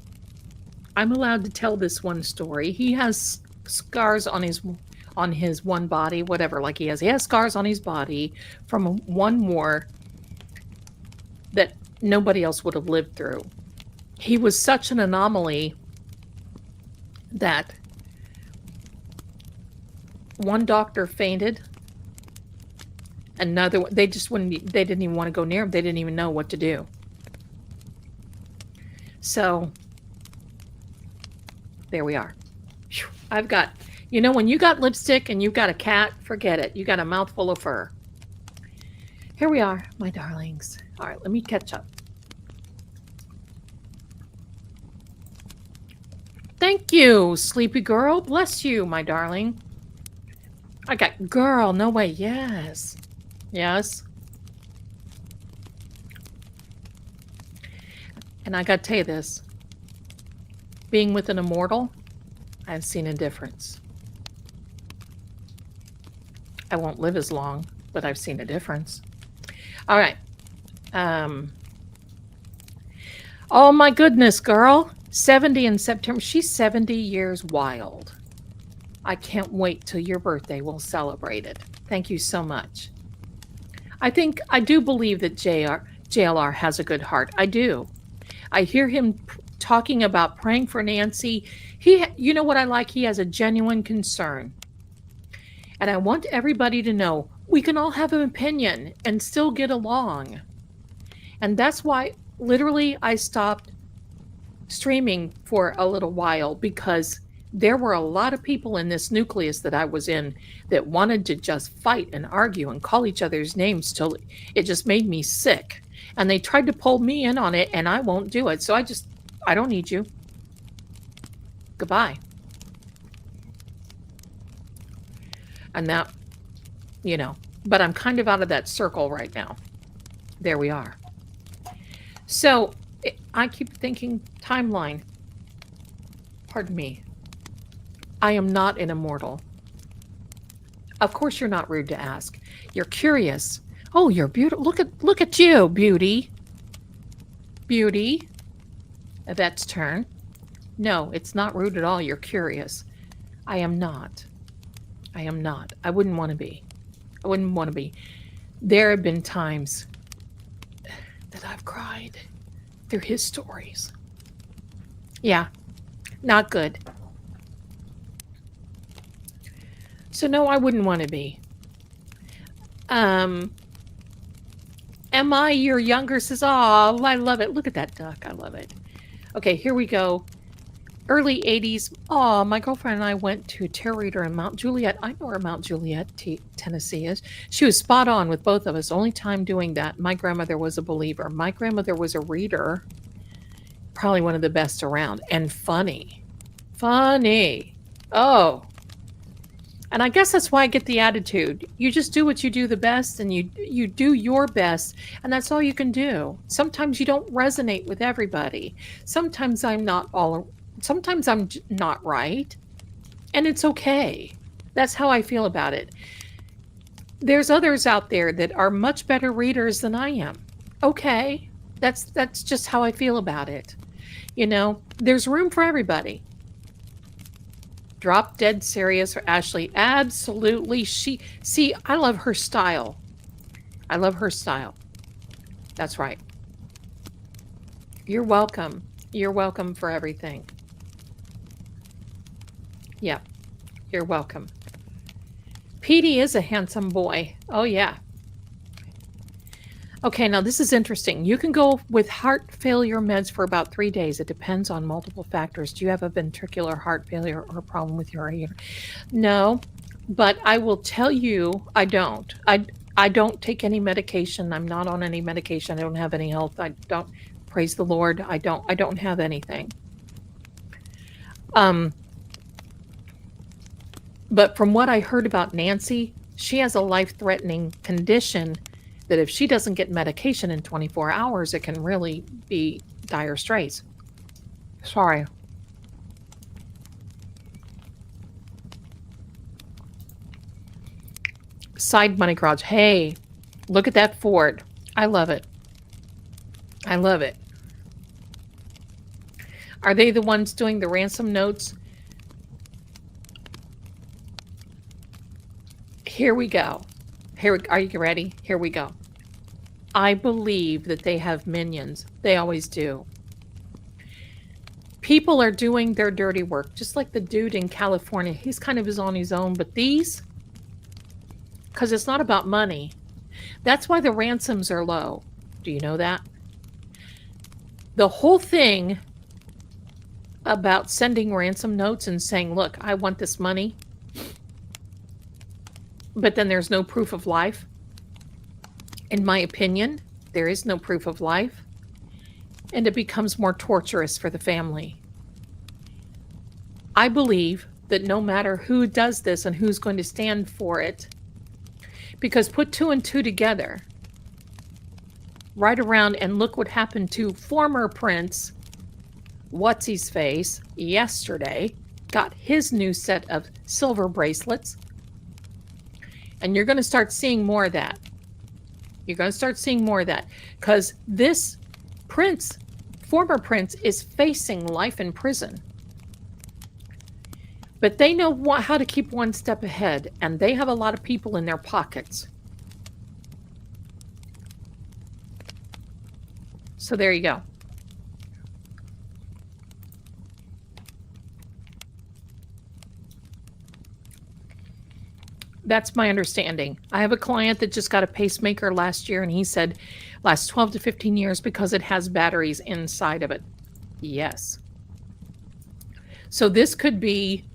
I'm allowed to tell this one story. He has scars on his one body, whatever, like he has scars on his body from one war that nobody else would have lived through. He was such an anomaly that One doctor fainted. Another one, they just wouldn't. They didn't even want to go near him. They didn't even know what to do. So there we are. Whew. I've got, when you got lipstick and you've got a cat, forget it. You got a mouthful of fur. Here we are, my darlings. All right, let me catch up. Thank you, sleepy girl. Bless you, my darling. I got girl. No way. Yes. Yes. And I got to tell you this. Being with an immortal, I've seen a difference. I won't live as long, but I've seen a difference. All right. Oh, my goodness, girl. 70 in September. She's 70 years wild. I can't wait till your birthday. We'll celebrate it. Thank you so much. I do believe that JLR has a good heart. I do. I hear him talking about praying for Nancy. You know what I like? He has a genuine concern. And I want everybody to know we can all have an opinion and still get along. And that's why literally I stopped streaming for a little while, because there were a lot of people in this nucleus that I was in that wanted to just fight and argue and call each other's names till it just made me sick. And they tried to pull me in on it, and I won't do it. So I don't need you. Goodbye. And that, but I'm kind of out of that circle right now. There we are. So I keep thinking timeline. Pardon me. I am not an immortal. Of course you're not rude to ask. You're curious. Oh, you're beautiful. Look at you, beauty. Beauty. Yvette's turn. No, it's not rude at all. You're curious. I am not. I am not. I wouldn't want to be. I wouldn't want to be. There have been times that I've cried through his stories. Yeah, not good. So no, I wouldn't want to be. Am I your younger sister? Oh, I love it. Look at that duck. I love it. Okay, here we go. Early 80s. Oh, my girlfriend and I went to a tarot reader in Mount Juliet. I know where Mount Juliet, Tennessee is. She was spot on with both of us. Only time doing that. My grandmother was a believer. My grandmother was a reader. Probably one of the best around. And funny. Funny. Oh. And I guess that's why I get the attitude. You just do what you do the best, and you do your best, and that's all you can do. Sometimes you don't resonate with everybody. Sometimes I'm not right, and it's okay. That's how I feel about it. There's others out there that are much better readers than I am. Okay. That's just how I feel about it. There's room for everybody. Drop dead serious for Ashley. Absolutely. I love her style. I love her style. That's right. You're welcome. You're welcome for everything. Yeah, you're welcome. Petey is a handsome boy. Oh, yeah. Okay, now this is interesting. You can go with heart failure meds for about 3 days. It depends on multiple factors. Do you have a ventricular heart failure or a problem with your ear? No, but I will tell you, I don't. I don't take any medication. I'm not on any medication. I don't have any health. I don't. Praise the Lord. I don't have anything. But from what I heard about Nancy, she has a life-threatening condition that if she doesn't get medication in 24 hours, it can really be dire straits. Sorry. Side money garage. Hey, look at that Ford. I love it. I love it. Are they the ones doing the ransom notes? Here we go. Are you ready? Here we go. I believe that they have minions. They always do. People are doing their dirty work, just like the dude in California. He's kind of on his own, but these because it's not about money. That's why the ransoms are low. Do you know that? The whole thing about sending ransom notes and saying, look, I want this money, but then there's no proof of life. In my opinion, there is no proof of life, and it becomes more torturous for the family. I believe that no matter who does this and who's going to stand for it, because put 2 and 2 together, right around, and look what happened to former Prince What's-His-Face yesterday, got his new set of silver bracelets. And you're going to start seeing more of that. You're going to start seeing more of that. Because this prince, former prince, is facing life in prison. But they know how to keep one step ahead. And they have a lot of people in their pockets. So there you go. That's my understanding. I have a client that just got a pacemaker last year, and he said lasts 12 to 15 years because it has batteries inside of it. Yes. So this could be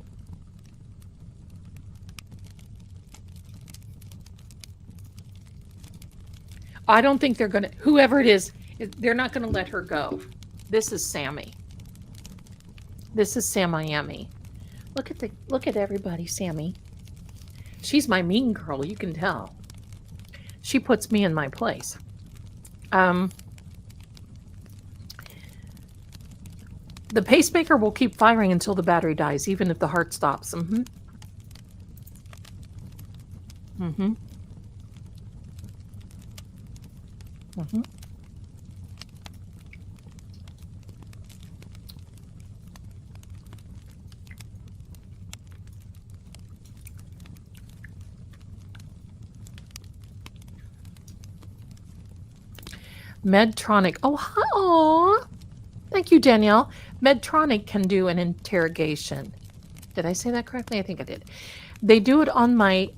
I don't think they're going to, whoever it is, they're not going to let her go. This is Sammy. This is Sam Miami. Look at everybody, Sammy. She's my mean girl, you can tell. She puts me in my place. The pacemaker will keep firing until the battery dies, even if the heart stops. Mm-hmm. Mm-hmm. Mm-hmm. Medtronic. Oh, hi. Thank you, Danielle. Medtronic can do an interrogation. Did I say that correctly? I think I did. They do it on my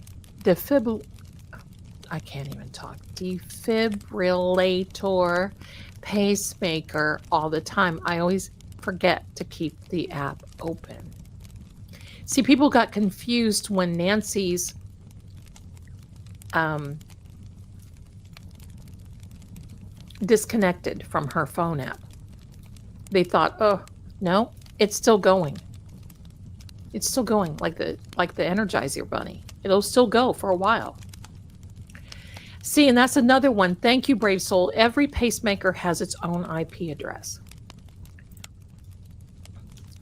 I can't even talk. Defibrillator pacemaker all the time. I always forget to keep the app open. See, people got confused when Nancy's disconnected from her phone app. They thought, oh, no, it's still going. It's still going like the Energizer Bunny. It'll still go for a while. See, and that's another one. Thank you, Brave Soul. Every pacemaker has its own IP address.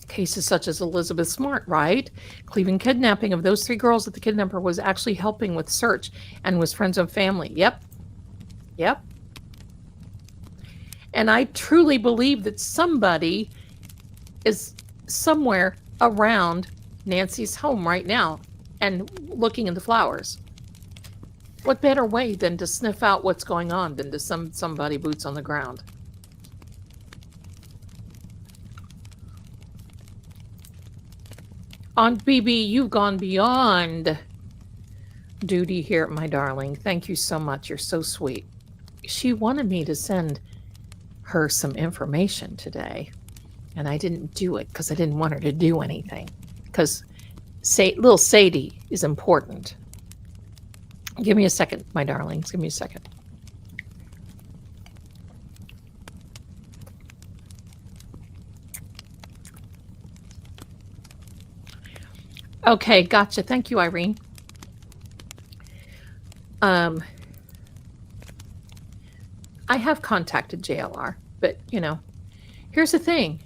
Cases such as Elizabeth Smart, right? Cleveland kidnapping of those 3 girls that the kidnapper was actually helping with search and was friends and family. Yep. Yep. And I truly believe that somebody is somewhere around Nancy's home right now and looking in the flowers. What better way than to sniff out what's going on than to somebody boots on the ground? Aunt BB, you've gone beyond duty here, my darling. Thank you so much. You're so sweet. She wanted me to send her some information today, and I didn't do it because I didn't want her to do anything, because little Sadie is important. Give me a second, my darlings. Give me a second. Okay, gotcha. Thank you, Irene. I have contacted JLR, but, here's the thing.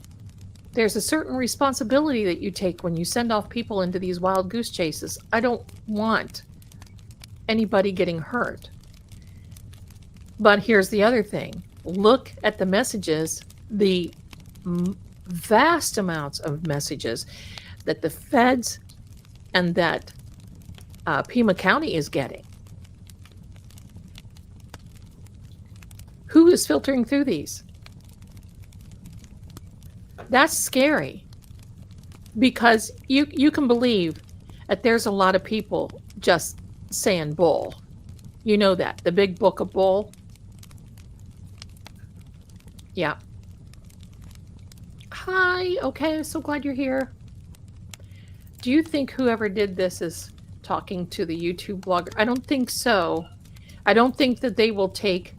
There's a certain responsibility that you take when you send off people into these wild goose chases. I don't want anybody getting hurt. But here's the other thing. Look at the messages, the vast amounts of messages that the feds and that Pima County is getting. Who is filtering through these? That's scary, because you can believe that there's a lot of people just saying bull. You know that. The big book of bull. Yeah. Hi. Okay, so glad you're here. Do you think whoever did this is talking to the YouTube blogger? I don't think so. I don't think that they will take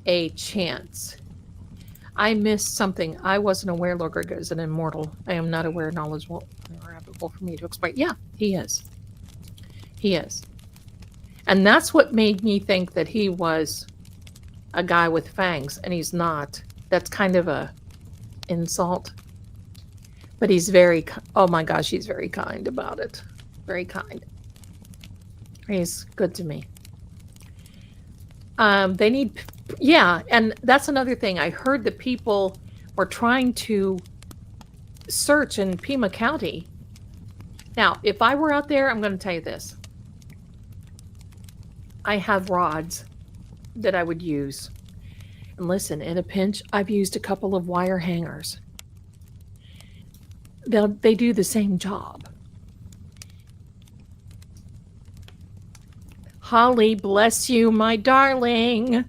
a chance. I missed something. I wasn't aware Gregor is an immortal. I am not aware knowledgeable or applicable for me to explain. Yeah, he is. He is. And that's what made me think that he was a guy with fangs, and he's not. That's kind of a insult. But he's very, oh my gosh, he's very kind about it. Very kind. He's good to me. They need, yeah, and that's another thing. I heard that people were trying to search in Pima County. Now, if I were out there, I'm going to tell you this. I have rods that I would use. And listen, in a pinch, I've used a couple of wire hangers. They do the same job. Holly, bless you, my darling.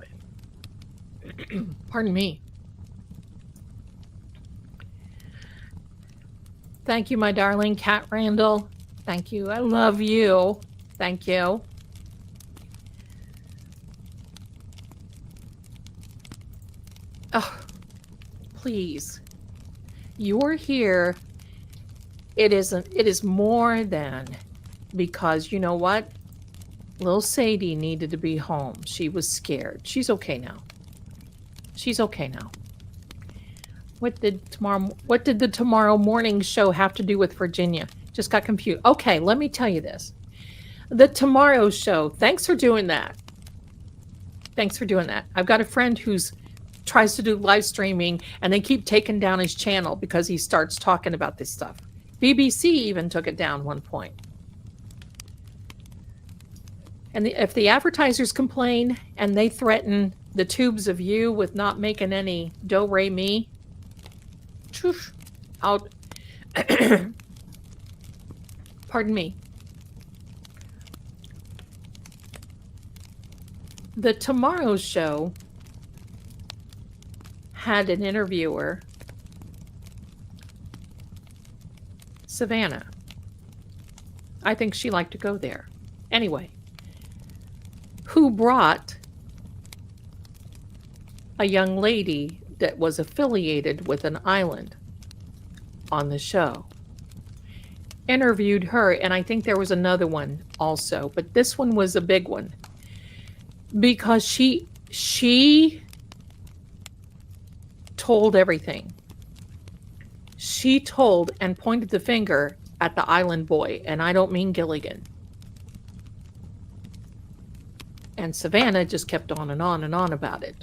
Pardon me. Thank you, my darling. Cat Randall. Thank you. I love you. Thank you. Oh, please. You're here. It is more than because you know what? Little Sadie needed to be home. She was scared. She's okay now. She's okay now. What did the tomorrow morning show have to do with Virginia? Just got confused. Okay, let me tell you this. The tomorrow show, thanks for doing that. Thanks for doing that. I've got a friend who's tries to do live streaming and they keep taking down his channel because he starts talking about this stuff. BBC even took it down one point. And if the advertisers complain and they threaten the tubes of you with not making any do-re-mi, out. Pardon me. The Tomorrow Show had an interviewer, Savannah. I think she liked to go there. Anyway, who brought a young lady that was affiliated with an island on the show. Interviewed her, and I think there was another one also, but this one was a big one because she told everything. She told and pointed the finger at the island boy, and I don't mean Gilligan. And Savannah just kept on and on and on about it.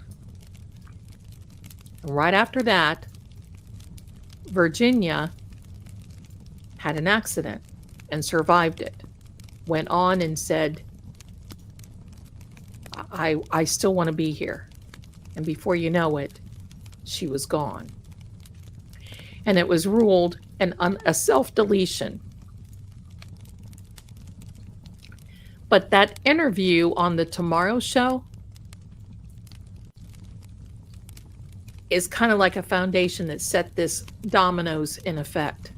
And right after that, Virginia had an accident and survived it. Went on and said, I still want to be here. And before you know it, she was gone. And it was ruled a self-deletion. But that interview on the Tomorrow Show is kind of like a foundation that set this dominoes in effect.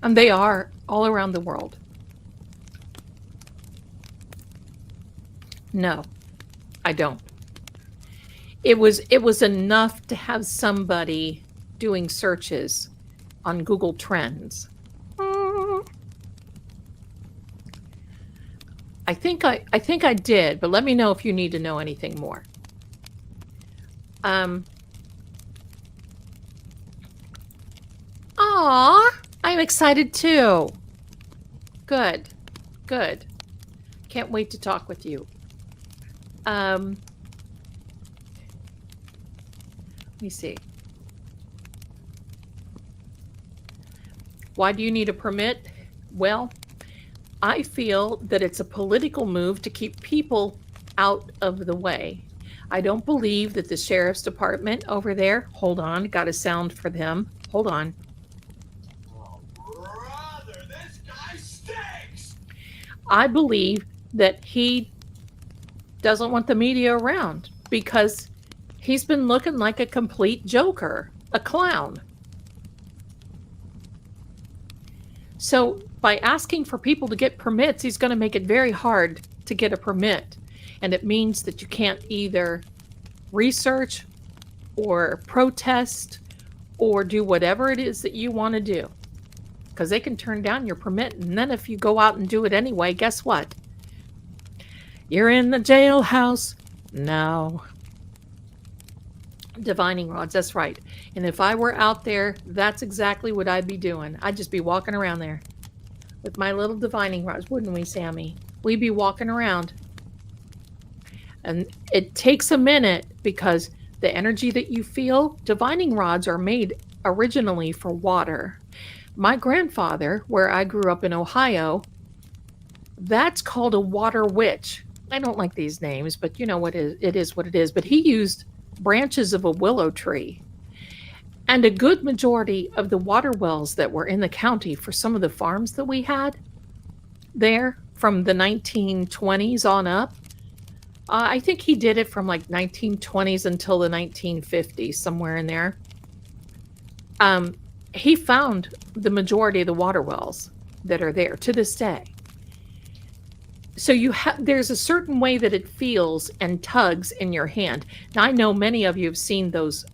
And they are all around the world. No, I don't. It was enough to have somebody doing searches on Google Trends. I think I did, but let me know if you need to know anything more. Aw, I'm excited too. Good. Can't wait to talk with you. Let me see. Why do you need a permit? Well, I feel that it's a political move to keep people out of the way. I don't believe that the sheriff's department over there, hold on, got a sound for them. Hold on. Oh, brother, this guy stinks! I believe that he doesn't want the media around because he's been looking like a complete joker, a clown. So by asking for people to get permits, he's going to make it very hard to get a permit. And it means that you can't either research or protest or do whatever it is that you want to do. Because they can turn down your permit. And then if you go out and do it anyway, guess what? You're in the jailhouse now. Divining rods, that's right. And if I were out there, that's exactly what I'd be doing. I'd just be walking around there with my little divining rods, wouldn't we, Sammy? We'd be walking around. And it takes a minute because the energy that you feel, divining rods are made originally for water. My grandfather, where I grew up in Ohio, that's called a water witch. I don't like these names, but you know what it is what it is. But he used branches of a willow tree. And a good majority of the water wells that were in the county for some of the farms that we had there from the 1920s on up, I think he did it from like 1920s until the 1950s, somewhere in there. He found the majority of the water wells that are there to this day. So there's a certain way that it feels and tugs in your hand. Now, I know many of you have seen those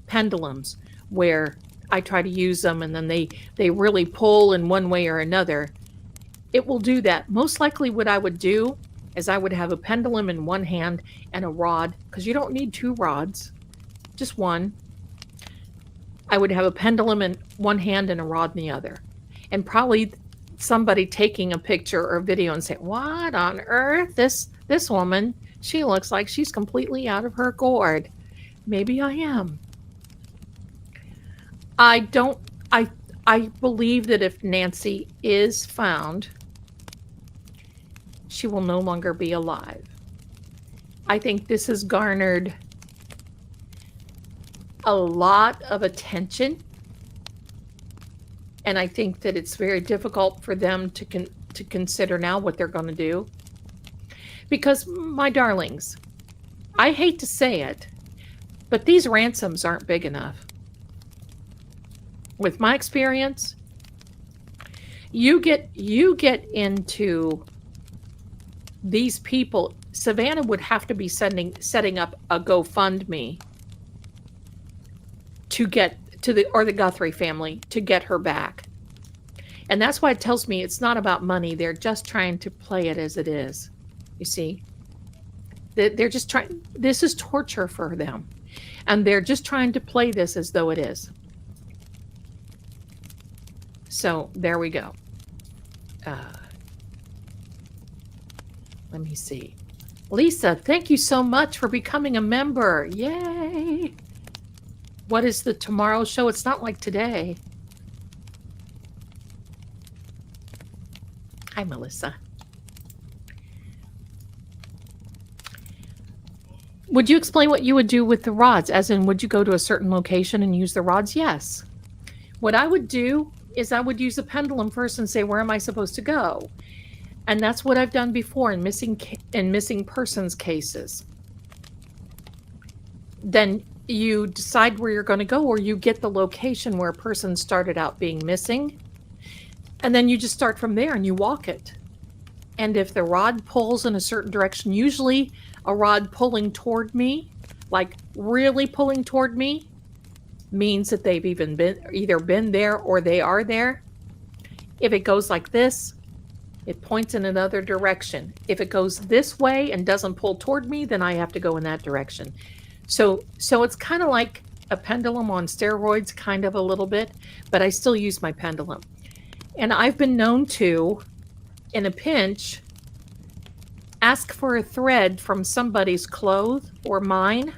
pendulums where I try to use them and then they really pull in one way or another. It will do that. Most likely what I would do is I would have a pendulum in one hand and a rod, because you don't need two rods, just one. I would have a pendulum in one hand and a rod in the other. And probably somebody taking a picture or video and saying, what on earth? This woman, she looks like she's completely out of her gourd. Maybe I am. I believe that if Nancy is found, she will no longer be alive. I think this has garnered a lot of attention. And I think that it's very difficult for them to consider now what they're going to do. Because, my darlings, I hate to say it, but these ransoms aren't big enough. With my experience, you get into these people. Savannah would have to be setting up a GoFundMe to get to the Guthrie family to get her back. And that's why it tells me it's not about money. They're just trying to play it as it is. You see? They're just trying, this is torture for them. And they're just trying to play this as though it is. So there we go. Let me see. Lisa, thank you so much for becoming a member. Yay! What is the tomorrow show? It's not like today. Hi, Melissa. Would you explain what you would do with the rods? As in, would you go to a certain location and use the rods? Yes. What I would do is I would use a pendulum first and say, where am I supposed to go? And that's what I've done before in missing persons cases. Then you decide where you're going to go, or you get the location where a person started out being missing. And then you just start from there and you walk it. And if the rod pulls in a certain direction, usually a rod pulling toward me, like really pulling toward me, means that they've either been there or they are there. If it goes like this, it points in another direction. If it goes this way and doesn't pull toward me, then I have to go in that direction. So it's kind of like a pendulum on steroids, kind of a little bit, but I still use my pendulum. And I've been known to, in a pinch, ask for a thread from somebody's clothes or mine,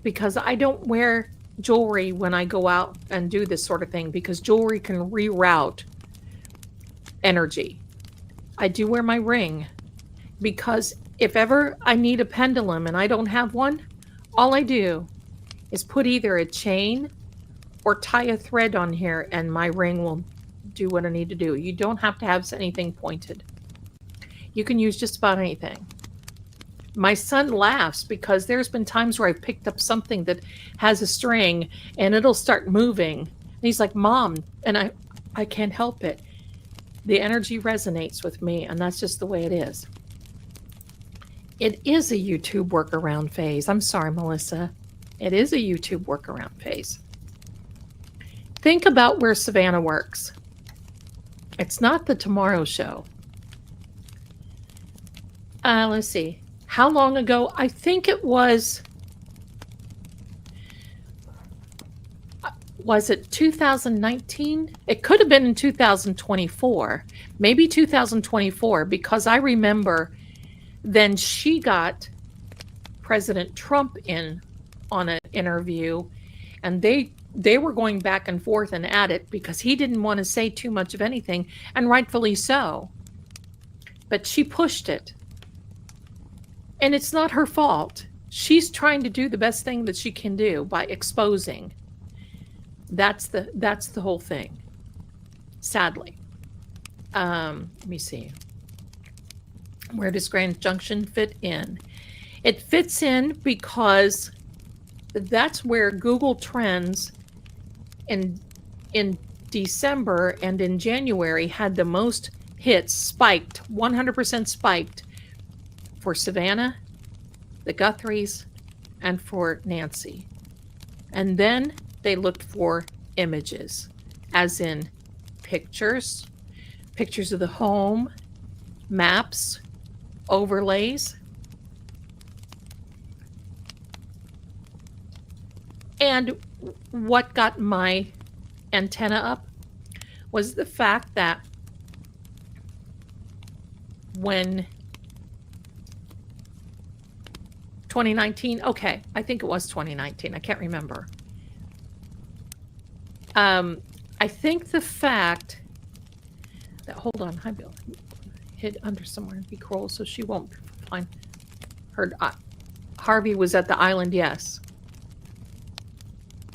because I don't wear jewelry when I go out and do this sort of thing, because jewelry can reroute energy. I do wear my ring because If ever I need a pendulum and I don't have one, all I do is put either a chain or tie a thread on here and my ring will do what I need to do. You don't have to have anything pointed. You can use just about anything. My son laughs because there's been times where I've picked up something that has a string and it'll start moving. And he's like, Mom, and I can't help it. The energy resonates with me, and that's just the way it is. It is a YouTube workaround phase. I'm sorry, Melissa. It is a YouTube workaround phase. Think about where Savannah works. It's not the Tomorrow Show. Let's see. How long ago? I think it was it 2019? It could have been in 2024. Maybe 2024, because I remember then she got President Trump in on an interview, and they were going back and forth and at it because he didn't want to say too much of anything, and rightfully so. But she pushed it. And it's not her fault. She's trying to do the best thing that she can do by exposing. That's the whole thing. Sadly. Let me see. Where does Grand Junction fit in? It fits in because that's where Google Trends in December and in January had the most hits, spiked, 100% spiked for Savannah, the Guthries, and for Nancy. And then they looked for images, as in pictures of the home, maps, overlays. And what got my antenna up was the fact that when 2019, okay, I think it was 2019, I can't remember. I think the fact that, hold on, hi Bill, hid under somewhere and be cruel so she won't find her. Harvey was at the island, yes.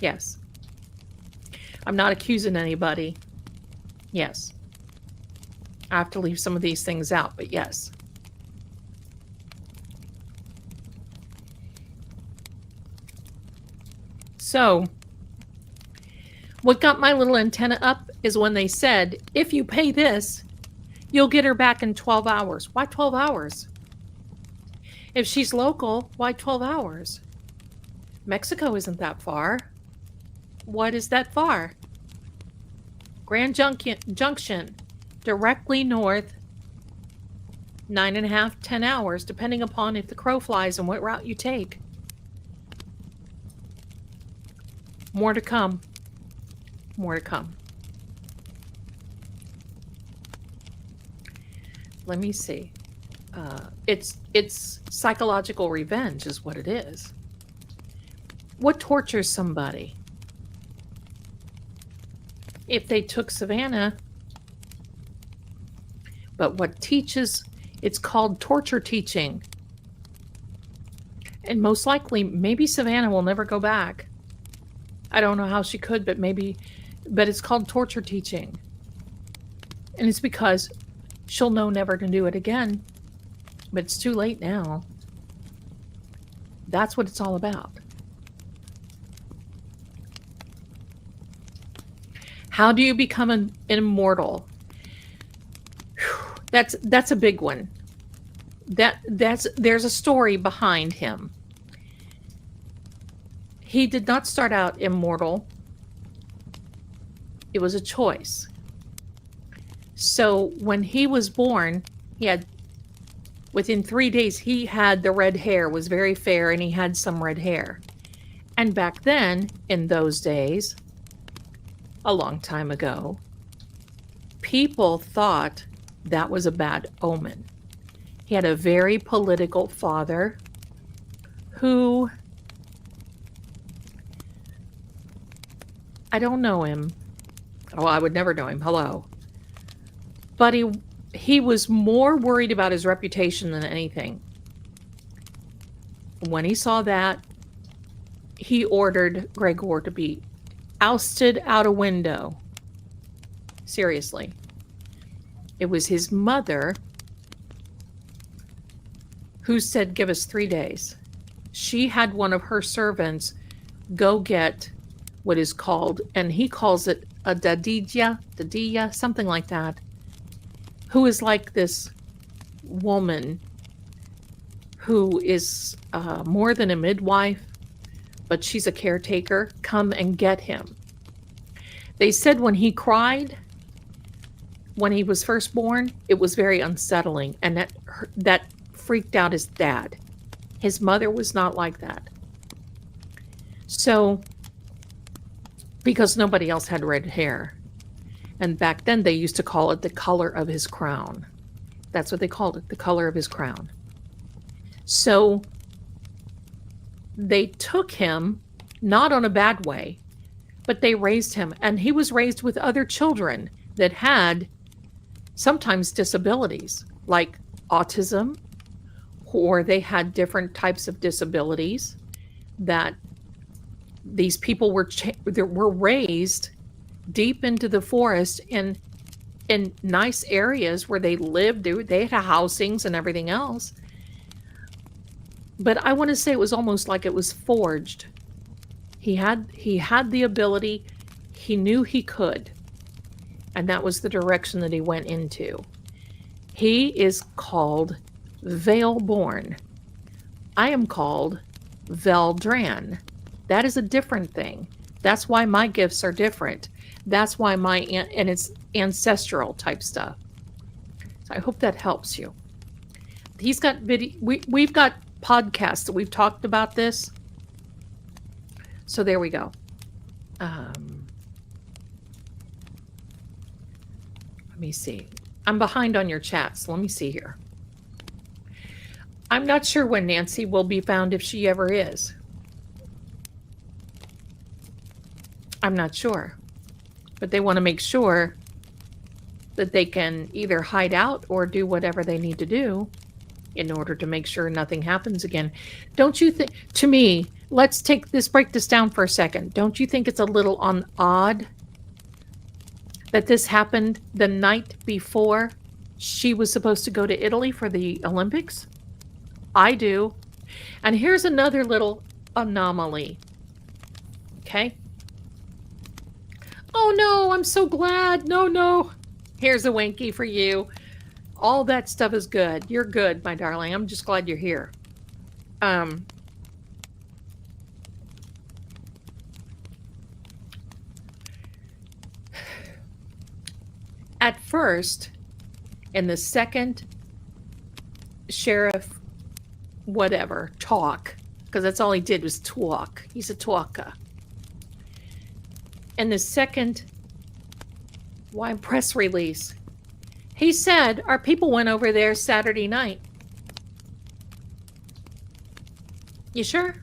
Yes. I'm not accusing anybody. Yes. I have to leave some of these things out, but yes. So, what got my little antenna up is when they said, if you pay this, you'll get her back in 12 hours. Why 12 hours? If she's local, why 12 hours? Mexico isn't that far. What is that far? Grand Junction, directly north, 9.5, 10 hours, depending upon if the crow flies and what route you take. More to come. More to come. Let me see. It's psychological revenge is what it is. What tortures somebody? If they took Savannah, but what teaches, it's called torture teaching. And most likely, maybe Savannah will never go back. I don't know how she could, but maybe, but it's called torture teaching. And it's because she'll know never to do it again, but it's too late now. That's what it's all about. How do you become an immortal? That's a big one. There's a story behind him. He did not start out immortal. It was a choice. So when he was born, he had, within 3 days, he had the red hair, was very fair, and he had some red hair. And back then, in those days, a long time ago, people thought that was a bad omen. He had a very political father who, I don't know him. Oh, I would never know him. Hello. But he was more worried about his reputation than anything. When he saw that, he ordered Gregor to be ousted out a window. Seriously. It was his mother who said, give us 3 days. She had one of her servants go get what is called, and he calls it a dadija, something like that, who is like this woman who is more than a midwife, but she's a caretaker, come and get him. They said when he cried, when he was first born, it was very unsettling, and that freaked out his dad. His mother was not like that. So, because nobody else had red hair. And back then they used to call it the color of his crown. That's what they called it, the color of his crown. So they took him, not on a bad way, but they raised him. And he was raised with other children that had sometimes disabilities, like autism, or they had different types of disabilities that these people were raised deep into the forest in nice areas where they lived. They had housings and everything else. But I want to say it was almost like it was forged. He had the ability. He knew he could. And that was the direction that he went into. He is called Veil-born. I am called Veldran. That is a different thing. That's why my gifts are different. That's why and it's ancestral type stuff. So I hope that helps you. He's got video. We've got podcasts that we've talked about this. So there we go. Let me see. I'm behind on your chat, so let me see here. I'm not sure when Nancy will be found, if she ever is. I'm not sure. But they want to make sure that they can either hide out or do whatever they need to do in order to make sure nothing happens again. Don't you think, to me, let's break this down for a second. Don't you think it's a little odd that this happened the night before she was supposed to go to Italy for the Olympics? I do. And here's another little anomaly. Okay? Oh no, I'm so glad. No. Here's a Winky for you. All that stuff is good. You're good, my darling. I'm just glad you're here. At first, in the second sheriff whatever talk, because that's all he did was talk. He's a talker. And the second press release, he said our people went over there Saturday night. You sure?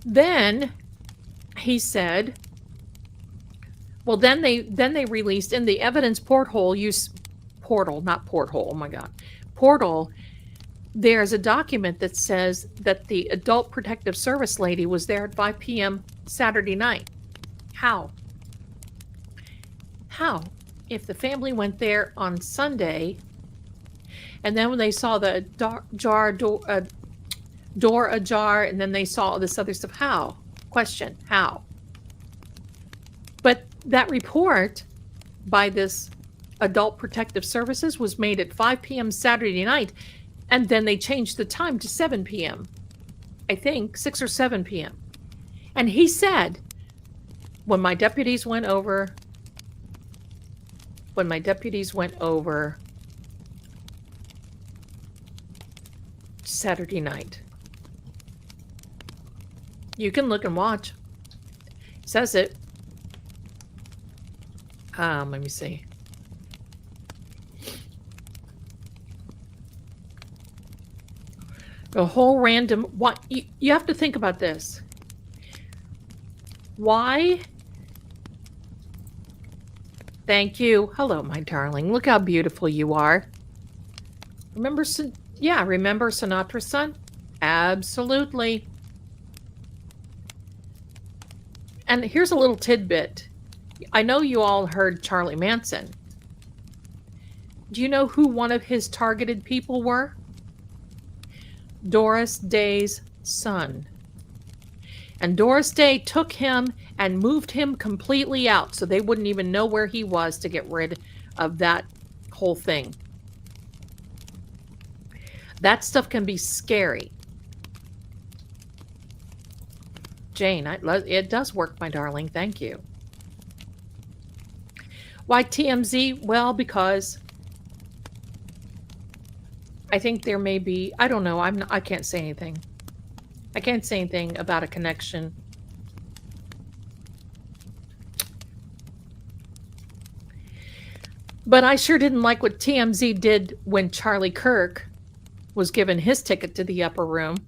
Then he said, well, then they released in the evidence portal, there's a document that says that the Adult Protective Service lady was there at 5 p.m. Saturday night. How? If the family went there on Sunday, and then when they saw the door ajar, and then they saw all this other stuff, how? Question, how? But that report by this Adult Protective Services was made at 5 p.m. Saturday night, and then they changed the time to 7 p.m. I think 6 or 7 p.m. And he said, when my deputies went over Saturday night. You can look and watch. It says it. Let me see. A whole random... What you have to think about this. Why? Thank you. Hello, my darling. Look how beautiful you are. Remember Yeah, remember Sinatra's son? Absolutely. And here's a little tidbit. I know you all heard Charlie Manson. Do you know who one of his targeted people were? Doris Day's son. And Doris Day took him and moved him completely out so they wouldn't even know where he was to get rid of that whole thing. That stuff can be scary. Jane, it does work, my darling. Thank you. Why TMZ? Well, because I think there may be, I don't know, I can't say anything. I can't say anything about a connection. But I sure didn't like what TMZ did when Charlie Kirk was given his ticket to the upper room.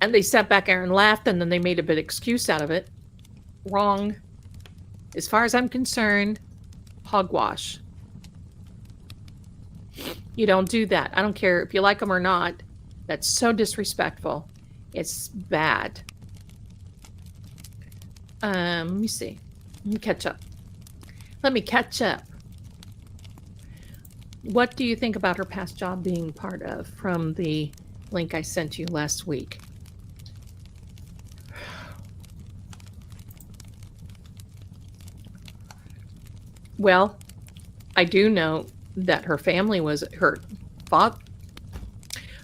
And they sat back there and laughed, and then they made a big excuse out of it. Wrong. As far as I'm concerned, hogwash. You don't do that. I don't care if you like them or not. That's so disrespectful. It's bad. Let me see. Let me catch up. Let me catch up. What do you think about her past job being part of from the link I sent you last week? Well, I do know that her family was her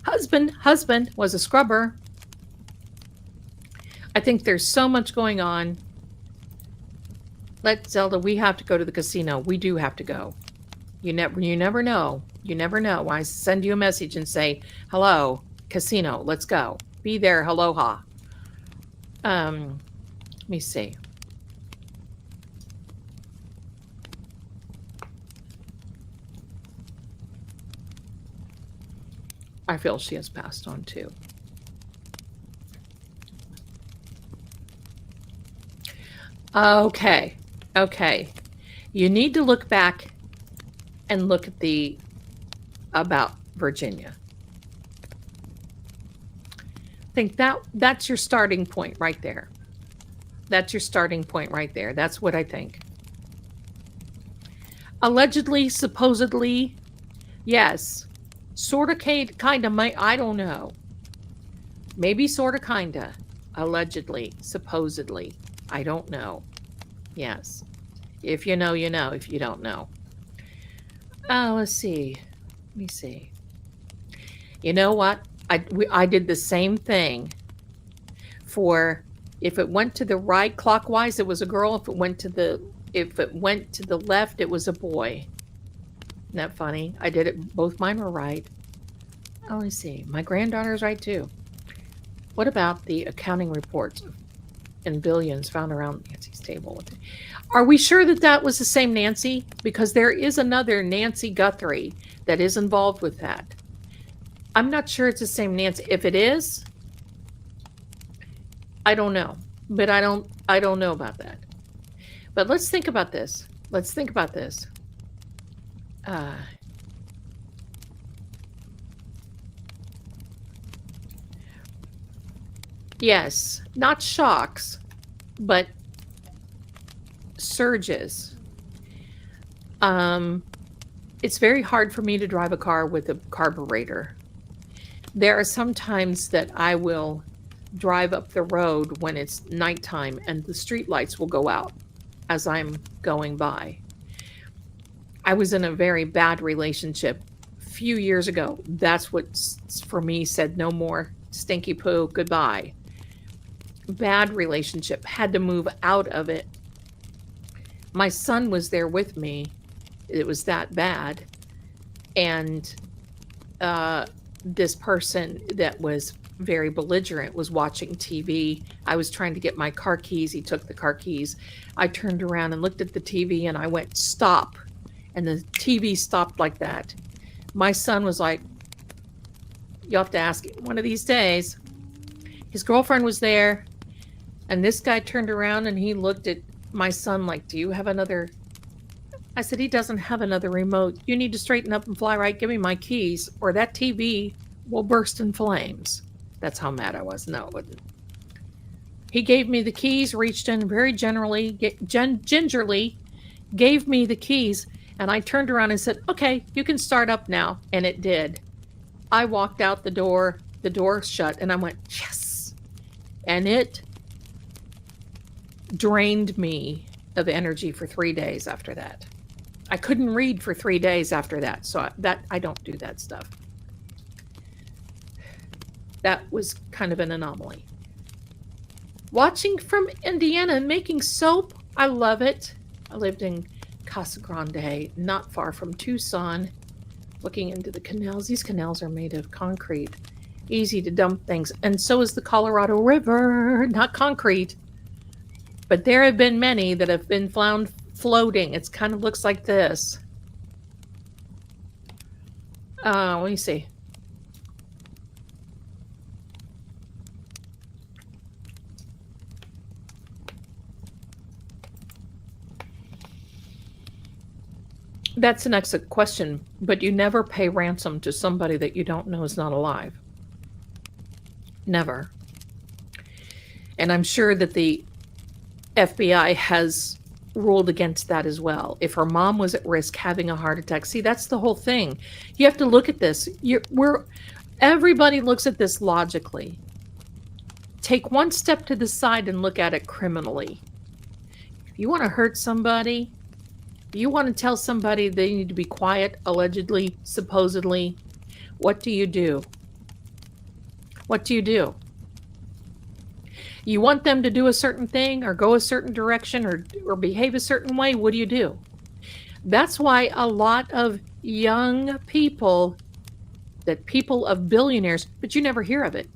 husband was a scrubber. I think there's so much going on. Zelda, we have to go to the casino. We do have to go. You never know. You never know. When I send you a message and say, hello, casino, let's go. Be there, aloha. Let me see. I feel she has passed on too. Okay. You need to look back and look at the about Virginia. I think that's your starting point right there. That's your starting point right there. That's what I think. Allegedly, supposedly, yes. Sort of, kind of, I don't know. Maybe sort of, kind of. Allegedly, supposedly. I don't know. Yes. If you know, you know. If you don't know. Let's see. Let me see. You know what? I did the same thing for, if it went to the right clockwise, it was a girl. If it went to the left, it was a boy. Isn't that funny? I did it. Both mine were right. Oh, let's see. My granddaughter's right too. What about the accounting reports and billions found around Nancy's table? Are we sure that was the same Nancy? Because there is another Nancy Guthrie that is involved with that. I'm not sure it's the same Nancy. If it is, I don't know. But I don't know about that. But let's think about this. Yes, not shocks, but surges. It's very hard for me to drive a car with a carburetor. There are some times that I will drive up the road when it's nighttime and the street lights will go out as I'm going by. I was in a very bad relationship a few years ago. That's what, for me, said no more stinky poo, goodbye. Bad relationship, had to move out of it. My son was there with me. It was that bad. And this person that was very belligerent was watching TV. I was trying to get my car keys. He took the car keys. I turned around and looked at the TV and I went, stop. And the TV stopped like that. My son was like, you'll have to ask him one of these days. His girlfriend was there. And this guy turned around and he looked at my son like, do you have another I said, he doesn't have another remote. You need to straighten up and fly right. Give me my keys, or that TV will burst in flames. That's how mad I was. No, it wouldn't. He gave me the keys, reached in very gingerly, gave me the keys, and I turned around and said, okay, you can start up now. And it did. I walked out the door shut, and I went, yes. And it drained me of energy for 3 days after that. I couldn't read for 3 days after that. So I don't do that stuff. That was kind of an anomaly. Watching from Indiana and making soap. I love it. I lived in Casa Grande, not far from Tucson, looking into the canals. These canals are made of concrete, easy to dump things. And so is the Colorado River, not concrete. But there have been many that have been found floating. It kind of looks like this. Let me see. That's an excellent question, but you never pay ransom to somebody that you don't know is not alive. Never. And I'm sure that the FBI has ruled against that as well. If her mom was at risk having a heart attack, see, that's the whole thing. You have to look at this. Everybody looks at this logically. Take one step to the side and look at it criminally. If you want to hurt somebody, you want to tell somebody they need to be quiet, allegedly, supposedly, what do you do? What do you do? You want them to do a certain thing or go a certain direction or behave a certain way, what do you do? That's why a lot of young people, that people of billionaires, but you never hear of it.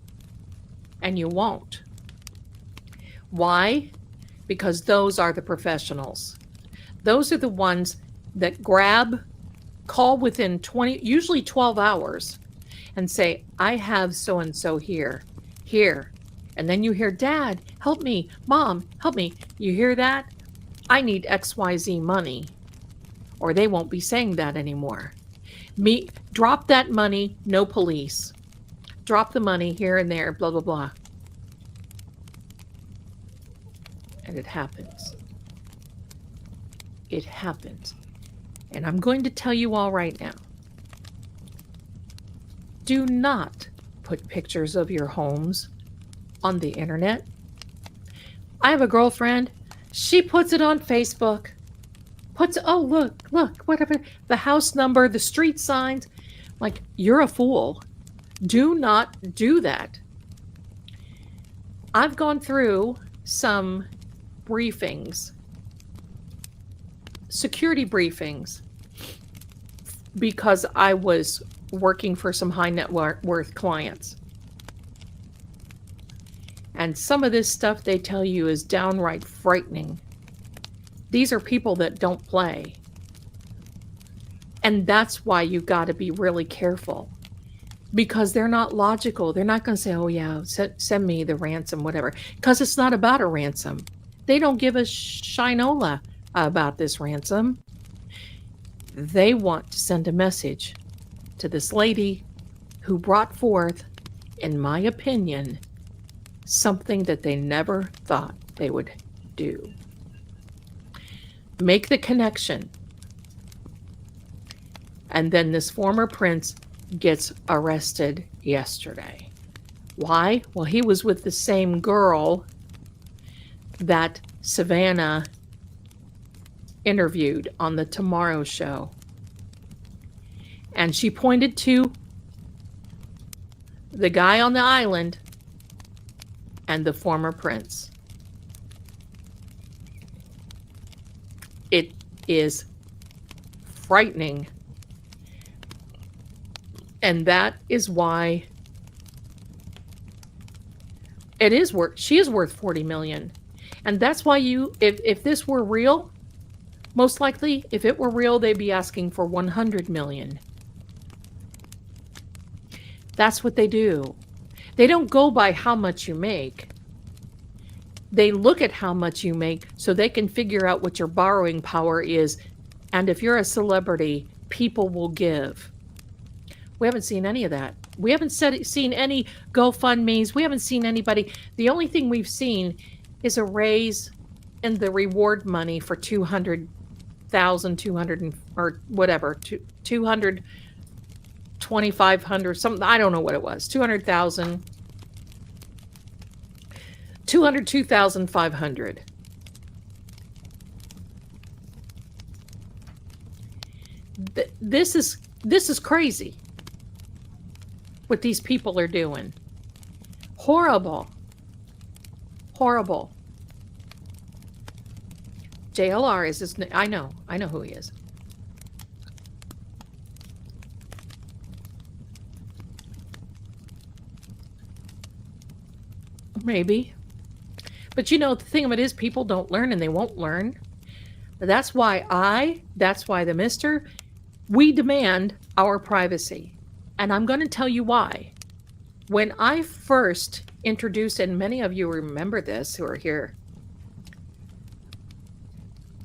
And you won't. Why? Because those are the professionals. Those are the ones that call within usually 12 hours and say, I have so-and-so here. And then you hear, Dad, help me. Mom, help me. You hear that? I need XYZ money. Or they won't be saying that anymore. Drop that money, no police. Drop the money here and there, blah, blah, blah. And it happens. It happens. And I'm going to tell you all right now. Do not put pictures of your homes on the internet. I have a girlfriend. She puts it on Facebook. Oh, look, whatever. The house number, the street signs. Like, you're a fool. Do not do that. I've gone through some briefings, security briefings, because I was working for some high net worth clients. And some of this stuff they tell you is downright frightening. These are people that don't play. And that's why you got to be really careful. Because they're not logical. They're not going to say, oh yeah, send me the ransom, whatever. Because it's not about a ransom. They don't give a shinola about this ransom. They want to send a message to this lady who brought forth, in my opinion, something that they never thought they would do. Make the connection. And then this former prince gets arrested yesterday. Why? Well, he was with the same girl that Savannah interviewed on the Tomorrow Show. And she pointed to the guy on the island and the former prince. It is frightening. And that is why she is worth 40 million. And that's why if this were real, most likely, if it were real, they'd be asking for 100 million. That's what they do. They don't go by how much you make. They look at how much you make so they can figure out what your borrowing power is And if you're a celebrity, people will give. We haven't seen any of that. We haven't seen any GoFundMes. We haven't seen anybody. The only thing we've seen is a raise in the reward money for 200,000, 200 or whatever, 200, 2,500, something. I don't know what it was. 200,000, 202,500. This is crazy. What these people are doing. Horrible. Horrible. JLR is his name. I know who he is. Maybe. But you know, the thing of it is, people don't learn and they won't learn. That's why the mister, we demand our privacy. And I'm going to tell you why. When I first introduced, and many of you remember this who are here,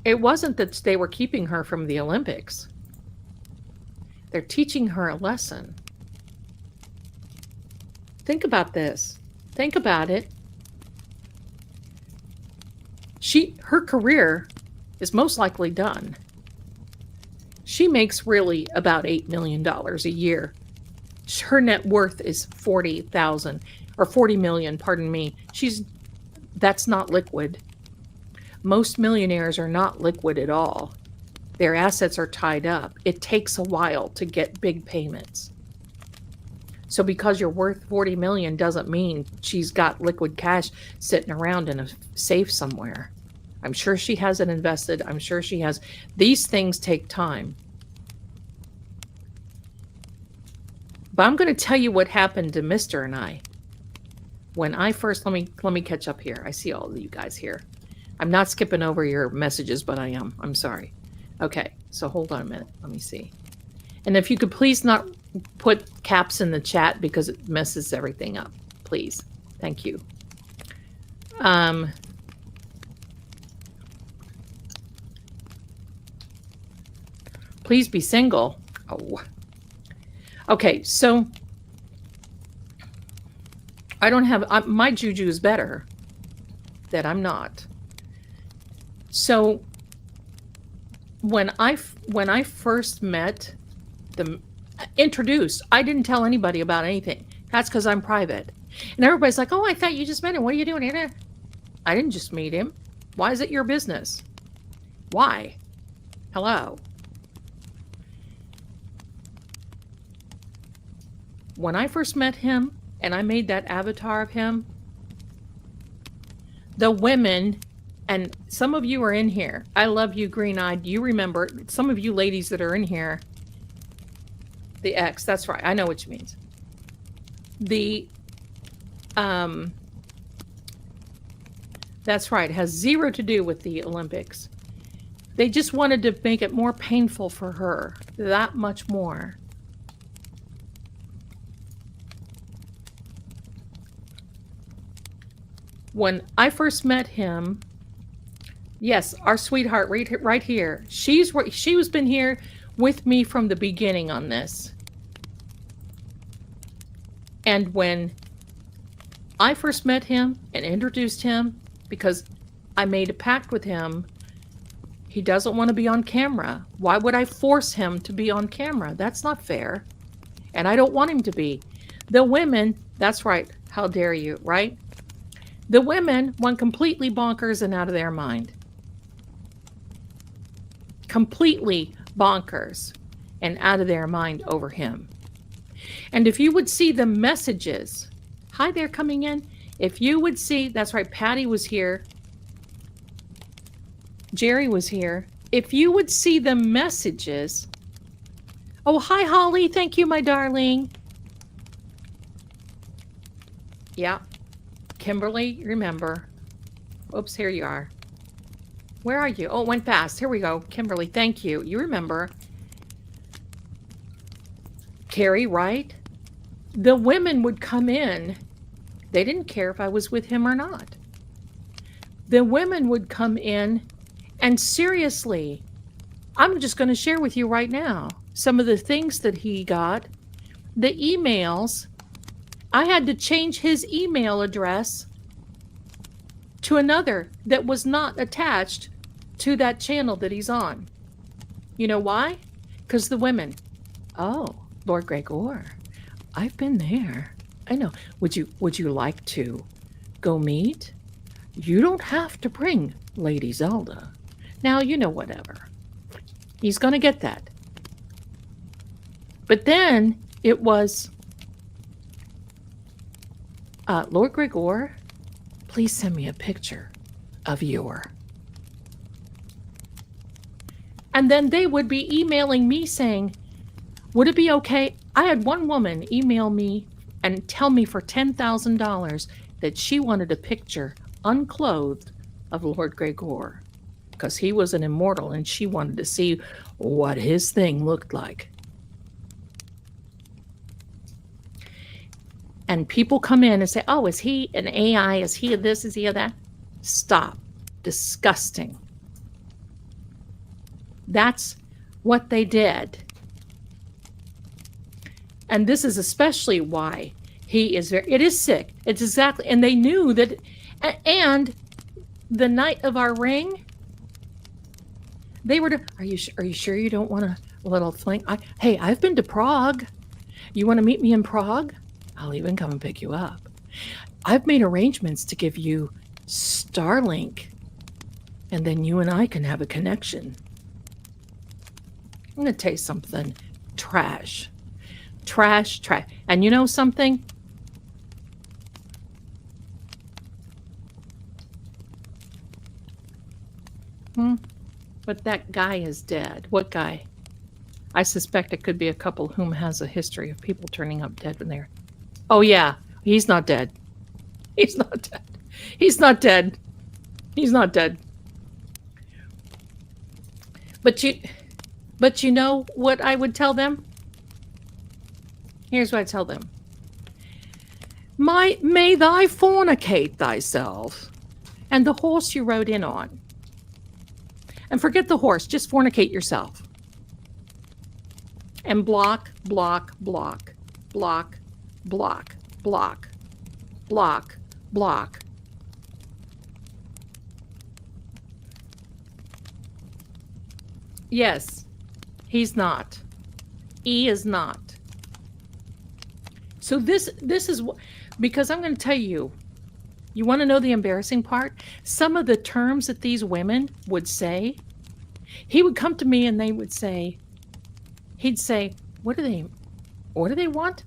it wasn't that they were keeping her from the Olympics. They're teaching her a lesson. Think about this. Think about it. Her career is most likely done. She makes really about $8 million a year. Her net worth is 40,000 or 40 million, pardon me. That's not liquid. Most millionaires are not liquid at all. Their assets are tied up. It takes a while to get big payments. So because you're worth 40 million doesn't mean she's got liquid cash sitting around in a safe somewhere. I'm sure she has it invested. I'm sure she has. These things take time. But I'm going to tell you what happened to Mr. and I. When I first, let me catch up here. I see all of you guys here. I'm not skipping over your messages, but I am. I'm sorry. Okay, so hold on a minute. Let me see. And if you could please not put caps in the chat because it messes everything up. Please. Thank you. Please be single. Oh. Okay, so I don't have, my juju is better that I'm not. So when I first met introduced, I didn't tell anybody about anything. That's because I'm private. And everybody's like, oh, I thought you just met him. What are you doing here? I didn't just meet him. Why is it your business? Why? Hello. When I first met him and I made that avatar of him, the women, and some of you are in here. I love you, green-eyed. You remember, some of you ladies that are in here, the X, that's right. I know what you mean. That's right. It has zero to do with the Olympics. They just wanted to make it more painful for her. That much more. When I first met him, yes, our sweetheart right here. She was been here with me from the beginning on this. And when I first met him and introduced him, because I made a pact with him, he doesn't want to be on camera. Why would I force him to be on camera? That's not fair. And I don't want him to be. The women, that's right. How dare you, right? The women went completely bonkers and out of their mind. Completely bonkers and out of their mind over him. And if you would see the messages, hi there coming in. If you would see, that's right, Patty was here. Jerry was here. If you would see the messages. Oh, hi, Holly. Thank you, my darling. Yeah. Kimberly, remember. Oops, here you are. Where are you? Oh, it went past. Here we go. Kimberly, thank you. You remember. Carrie, right? The women would come in. They didn't care if I was with him or not. The women would come in and seriously I'm just going to share with you right now some of the things that he got. The emails, I had to change his email address to another that was not attached to that channel that he's on. You know why? Because the women, oh, Lord Gregor, I've been there. I know. Would you like to go meet? You don't have to bring Lady Zelda. Now, you know, whatever. He's going to get that. But then it was, Lord Gregor, please send me a picture of your. And then they would be emailing me saying, would it be okay? I had one woman email me and tell me for $10,000 that she wanted a picture unclothed of Lord Gregor because he was an immortal and she wanted to see what his thing looked like. And people come in and say, oh, is he an AI? Is he this? Is he that? Stop. Disgusting. That's what they did. And this is especially why he is it is sick. It's exactly, and they knew that, and the night of our ring, they were, are you sure you don't want a little fling? Hey, I've been to Prague. You want to meet me in Prague? I'll even come and pick you up. I've made arrangements to give you Starlink, and then you and I can have a connection. I'm going to tell you something. Trash. Trash. And you know something? But that guy is dead. What guy? I suspect it could be a couple whom has a history of people turning up dead when they're... Oh, yeah. He's not dead. He's not dead. He's not dead. He's not dead. But you know what I would tell them? Here's what I tell them. May thy fornicate thyself and the horse you rode in on. And forget the horse, just fornicate yourself. And block, block, block, block, block, block, block, block. Yes, he's not. E is not. So this is because I'm going to tell you, you want to know the embarrassing part? Some of the terms that these women would say, he would come to me and they would say, he'd say, what do they want?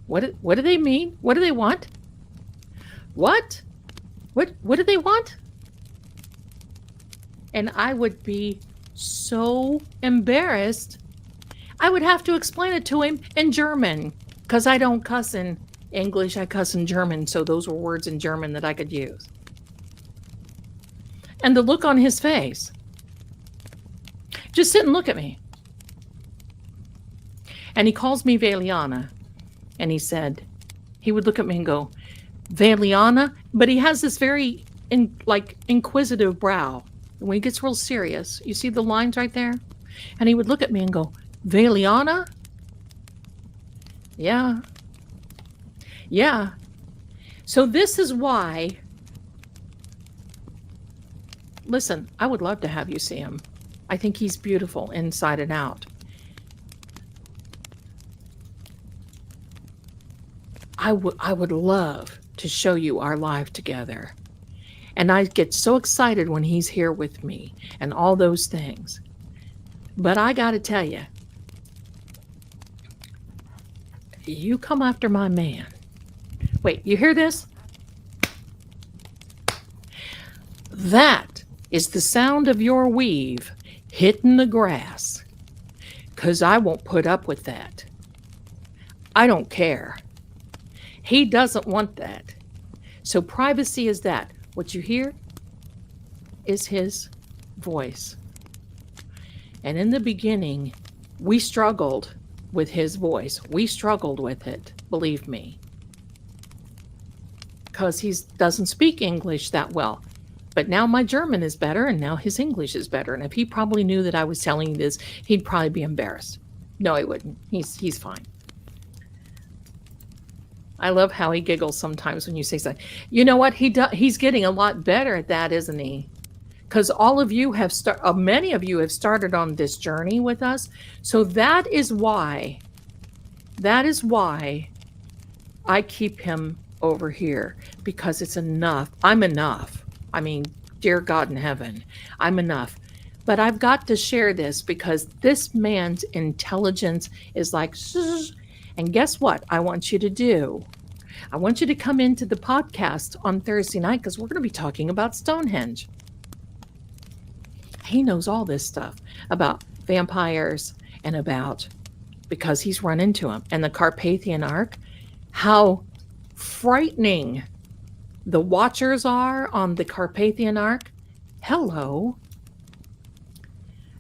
What do they mean? What do they want? What do they want? And I would be so embarrassed. I would have to explain it to him in German because I don't cuss in English, I cuss in German, so those were words in German that I could use. And the look on his face. Just sit and look at me. And he calls me Veliana. And he said, he would look at me and go, Veliana? But he has this very inquisitive brow. And when he gets real serious, you see the lines right there? And he would look at me and go, Veliana? Yeah. Yeah. So this is why, listen, I would love to have you see him. I think he's beautiful inside and out. I would love to show you our life together. And I get so excited when he's here with me and all those things. But I got to tell you, you come after my man. Wait, you hear this? That is the sound of your weave hitting the grass. 'Cause I won't put up with that. I don't care. He doesn't want that. So privacy is that. What you hear is his voice. And in the beginning, we struggled with his voice. We struggled with it, believe me. Because he doesn't speak English that well. But now my German is better, and now his English is better. And if he probably knew that I was telling you this, he'd probably be embarrassed. No, he wouldn't. He's fine. I love how he giggles sometimes when you say something. You know what? He's getting a lot better at that, isn't he? Because all of you have many of you have started on this journey with us. So that is why I keep him over here, because it's enough. I'm enough. I mean, dear God in heaven, I'm enough. But I've got to share this because this man's intelligence is like, and guess what I want you to do? I want you to come into the podcast on Thursday night because we're going to be talking about Stonehenge. He knows all this stuff about vampires and about, because he's run into them, and the Carpathian Ark, how frightening the watchers are on the Carpathian Ark. Hello.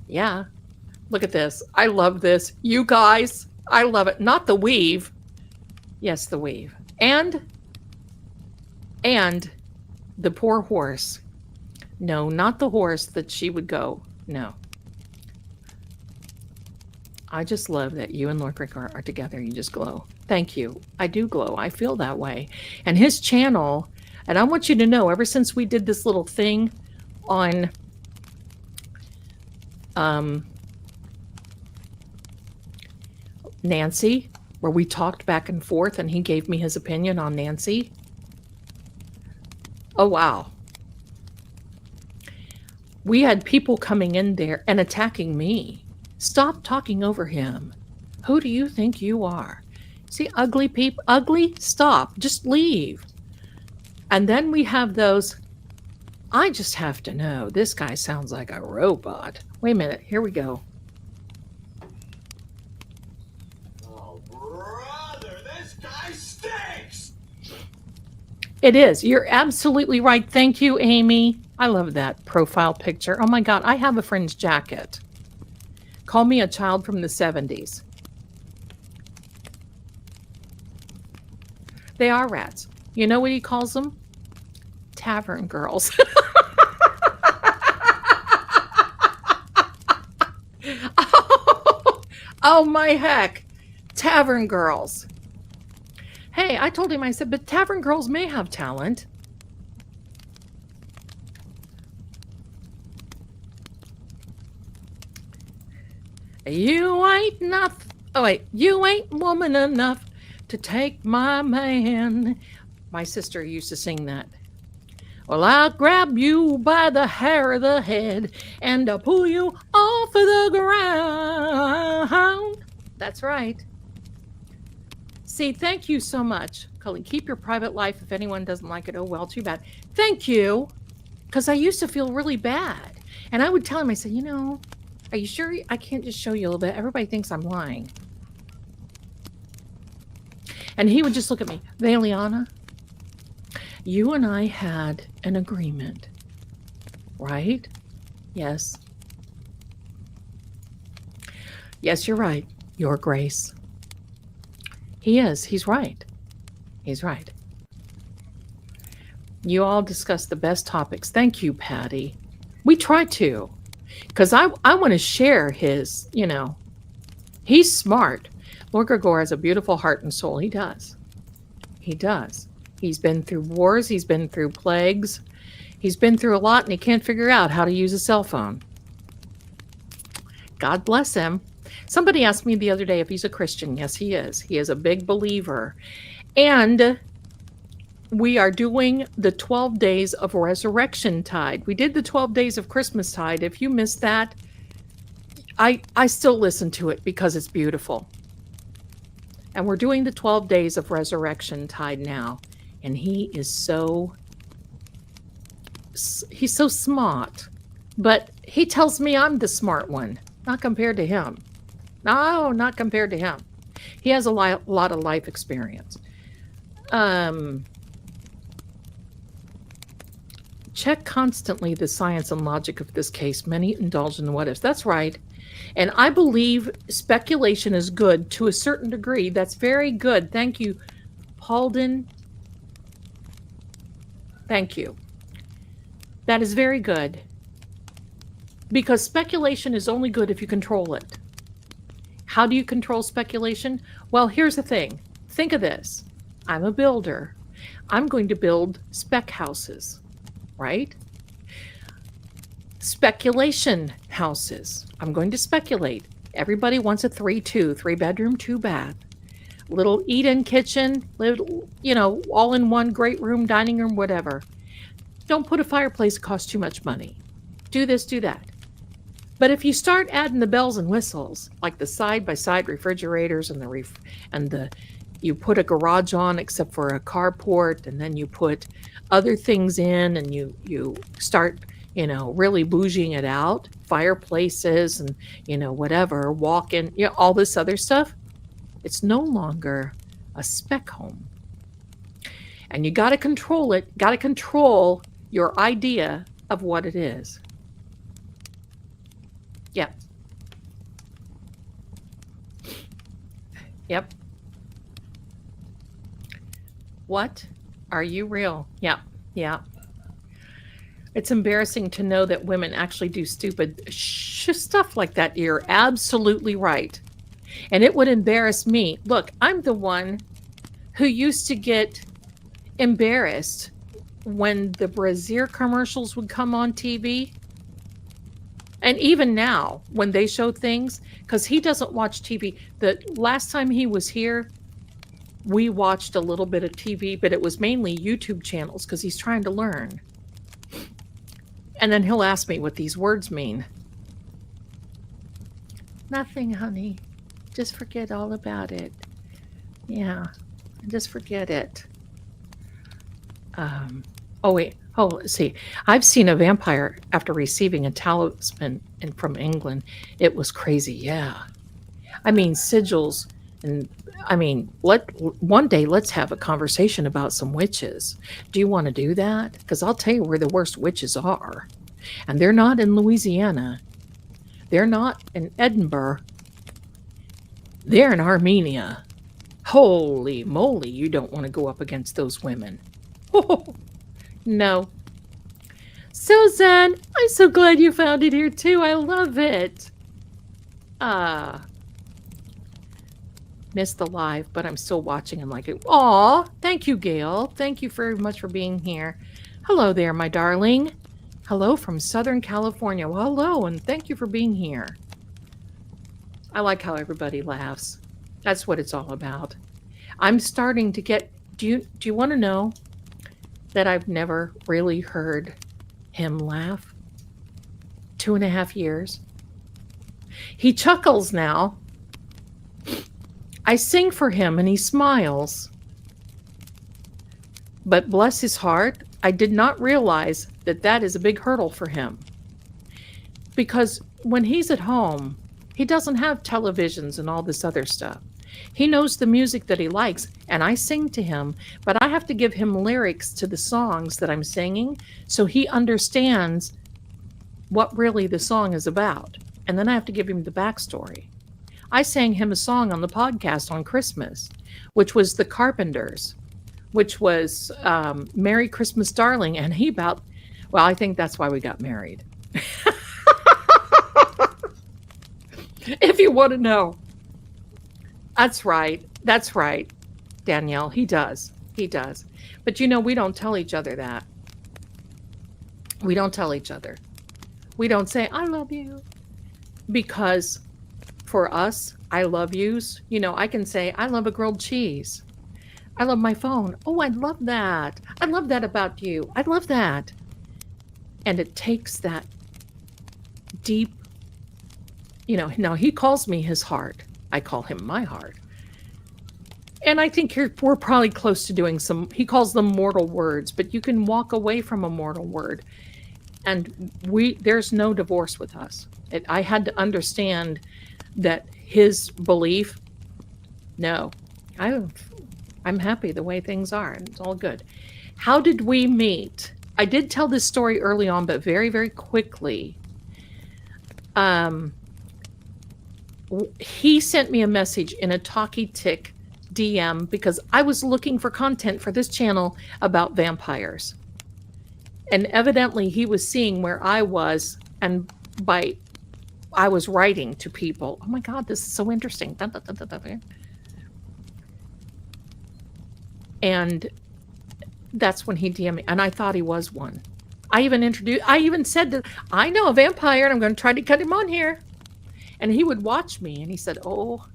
Yeah. Look at this. I love this. You guys, I love it. Not the weave. Yes, the weave. And the poor horse. No, not the horse that she would go. No. I just love that you and Lord Gregor are together. You just glow. Thank you. I do glow. I feel that way. And his channel, and I want you to know, ever since we did this little thing on Nancy, where we talked back and forth and he gave me his opinion on Nancy. Oh, wow. We had people coming in there and attacking me. Stop talking over him. Who do you think you are? See, ugly people, ugly? Stop. Just leave. And then we have those, I just have to know, this guy sounds like a robot. Wait a minute. Here we go. Oh, brother, this guy stinks! It is. You're absolutely right. Thank you, Amy. I love that profile picture. Oh my God, I have a friend's jacket. Call me a child from the 70s. They are rats. You know what he calls them? Tavern girls. Oh my heck. Tavern girls. Hey, I told him, I said, but tavern girls may have talent. You ain't nothing. Oh, wait. You ain't woman enough to take my man. My sister used to sing that. Well, I'll grab you by the hair of the head and I'll pull you off of the ground. That's right. See, thank you so much, Colleen. Keep your private life. If anyone doesn't like it, oh, well, too bad. Thank you. Because I used to feel really bad. And I would tell him, I said, you know, are you sure I can't just show you a little bit? Everybody thinks I'm lying. And he would just look at me. Villianous, you and I had an agreement, right? Yes. Yes, you're right, Your Grace. He is. He's right. He's right. You all discuss the best topics. Thank you, Patty. We try to. Because I want to share his, you know, he's smart. Lord Gregor has a beautiful heart and soul. He does. He does. He's been through wars. He's been through plagues. He's been through a lot, and he can't figure out how to use a cell phone. God bless him. Somebody asked me the other day if he's a Christian. Yes, he is. He is a big believer. And we are doing the 12 days of Resurrection Tide. We did the 12 days of Christmas Tide. If you missed that, I still listen to it because it's beautiful. And we're doing the 12 days of Resurrection Tide now. And he's so smart. But he tells me I'm the smart one, not compared to him. No, not compared to him. He has a lot of life experience. Check constantly the science and logic of this case. Many indulge in what ifs. That's right. And I believe speculation is good to a certain degree. That's very good. Thank you, Paulden. Thank you. That is very good. Because speculation is only good if you control it. How do you control speculation? Well, here's the thing. Think of this. I'm a builder. I'm going to build spec houses, right? Speculation houses. I'm going to speculate. Everybody wants a 3-2, 3-bedroom, 2-bath. Little eat-in kitchen, little, all in one, great room, dining room, whatever. Don't put a fireplace, it costs too much money. Do this, do that. But if you start adding the bells and whistles, like the side-by-side refrigerators and you put a garage on except for a carport, and then you put other things in, and you start, really bougieing it out, fireplaces and, whatever, walk-in, all this other stuff, it's no longer a spec home. And you got to control it, got to control your idea of what it is. Yep. Yep. What? Are you real? Yeah. Yeah. It's embarrassing to know that women actually do stupid stuff like that. You're absolutely right. And it would embarrass me. Look, I'm the one who used to get embarrassed when the brassiere commercials would come on TV. And even now, when they show things, because he doesn't watch TV. The last time he was here, we watched a little bit of TV, but it was mainly YouTube channels because he's trying to learn. And then he'll ask me what these words mean. Nothing, honey. Just forget all about it. Yeah, just forget it. Let's see. I've seen a vampire after receiving a talisman from England. It was crazy, yeah. I mean, sigils, and one day let's have a conversation about some witches. Do you want to do that? Because I'll tell you where the worst witches are. And they're not in Louisiana. They're not in Edinburgh. They're in Armenia. Holy moly, you don't want to go up against those women. Oh, no. Susan, I'm so glad you found it here too. I love it. Missed the live, but I'm still watching and like it. Aw, thank you, Gail. Thank you very much for being here. Hello there, my darling. Hello from Southern California. Well, hello, and thank you for being here. I like how everybody laughs. That's what it's all about. I'm starting to get... Do you want to know that I've never really heard him laugh? 2.5 years. He chuckles now. I sing for him and he smiles. But bless his heart, I did not realize that is a big hurdle for him. Because when he's at home, he doesn't have televisions and all this other stuff. He knows the music that he likes, and I sing to him, but I have to give him lyrics to the songs that I'm singing so he understands what really the song is about. And then I have to give him the backstory. I sang him a song on the podcast on Christmas, which was The Carpenters, which was Merry Christmas, Darling, and I think that's why we got married. If you want to know. That's right, Danielle. He does. But we don't tell each other that. We don't tell each other. We don't say, I love you. Because for us, I love yous. I can say, I love a grilled cheese. I love my phone. Oh, I love that. I love that about you. I love that. And it takes that deep, now he calls me his heart. I call him my heart. And I think we're probably close to doing he calls them mortal words, but you can walk away from a mortal word. And there's no divorce with us. I had to understand that his belief, no, I'm happy the way things are. And it's all good. How did we meet? I did tell this story early on, but very, very quickly. He sent me a message in a Talkie Tick DM because I was looking for content for this channel about vampires. And evidently he was seeing where I was, and by I was writing to people. Oh my God, this is so interesting. Dun, dun, dun, dun, dun. And that's when he DM'd me, and I thought he was one. I even said that I know a vampire and I'm going to try to cut him on here. And he would watch me and he said, "Oh,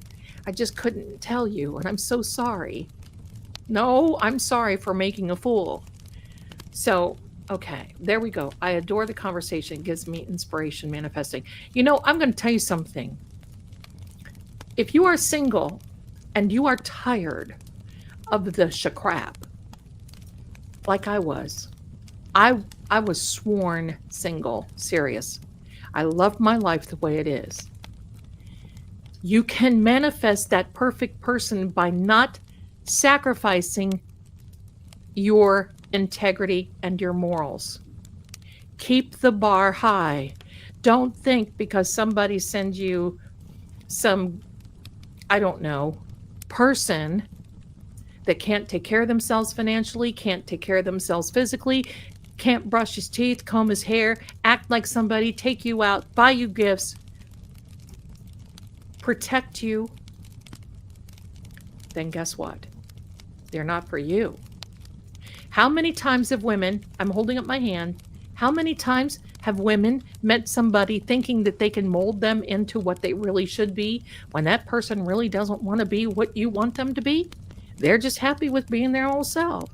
I just couldn't tell you, and I'm so sorry." No, I'm sorry for making a fool. So, okay, there we go. I adore the conversation. It gives me inspiration manifesting. You know, I'm going to tell you something. If you are single and you are tired of the crap, like I was sworn single, serious. I love my life the way it is. You can manifest that perfect person by not sacrificing your integrity and your morals. Keep the bar high. Don't think because somebody sends you some, I don't know, person that can't take care of themselves financially, can't take care of themselves physically, can't brush his teeth, comb his hair, act like somebody, take you out, buy you gifts, protect you, then guess what? They're not for you. How many times have women, I'm holding up my hand, how many times have women met somebody thinking that they can mold them into what they really should be when that person really doesn't want to be what you want them to be? They're just happy with being their own self.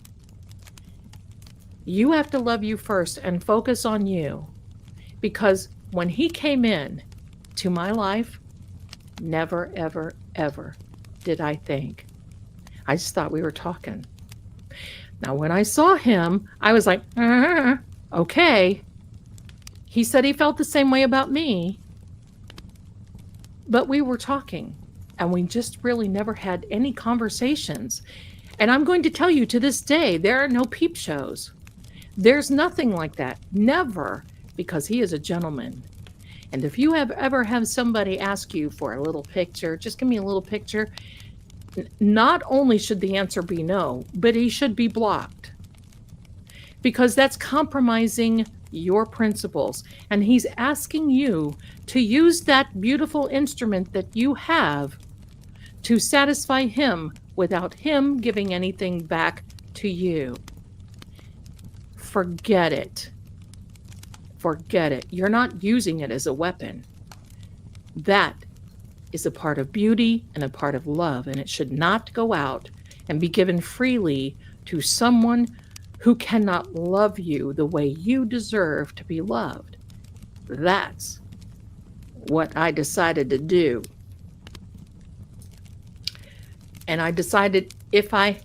You have to love you first and focus on you, because when he came in to my life, never, ever, ever did I think. I just thought we were talking. Now, when I saw him, I was like, okay. He said he felt the same way about me, but we were talking, and we just really never had any conversations. And I'm going to tell you, to this day, there are no peep shows. There's nothing like that. Never, because he is a gentleman. And if you have ever had somebody ask you for a little picture, just give me a little picture, not only should the answer be no, but he should be blocked, because that's compromising your principles. And he's asking you to use that beautiful instrument that you have to satisfy him without him giving anything back to you. Forget it. Forget it. You're not using it as a weapon. That is a part of beauty and a part of love, and it should not go out and be given freely to someone who cannot love you the way you deserve to be loved. That's what I decided to do. And I decided if I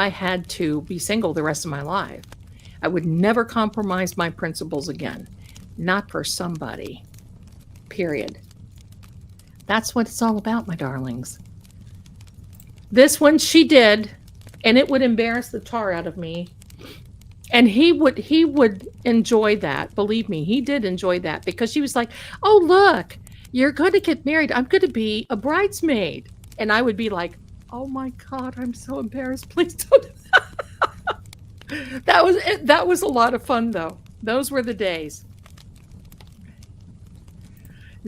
had to be single the rest of my life, I would never compromise my principles again. Not for somebody. Period. That's what it's all about, my darlings. This one she did, and it would embarrass the tar out of me. And he would enjoy that. Believe me, he did enjoy that, because she was like, "Oh, look, you're going to get married. I'm going to be a bridesmaid." And I would be like, "Oh my God, I'm so embarrassed. Please don't." That was a lot of fun, though. Those were the days.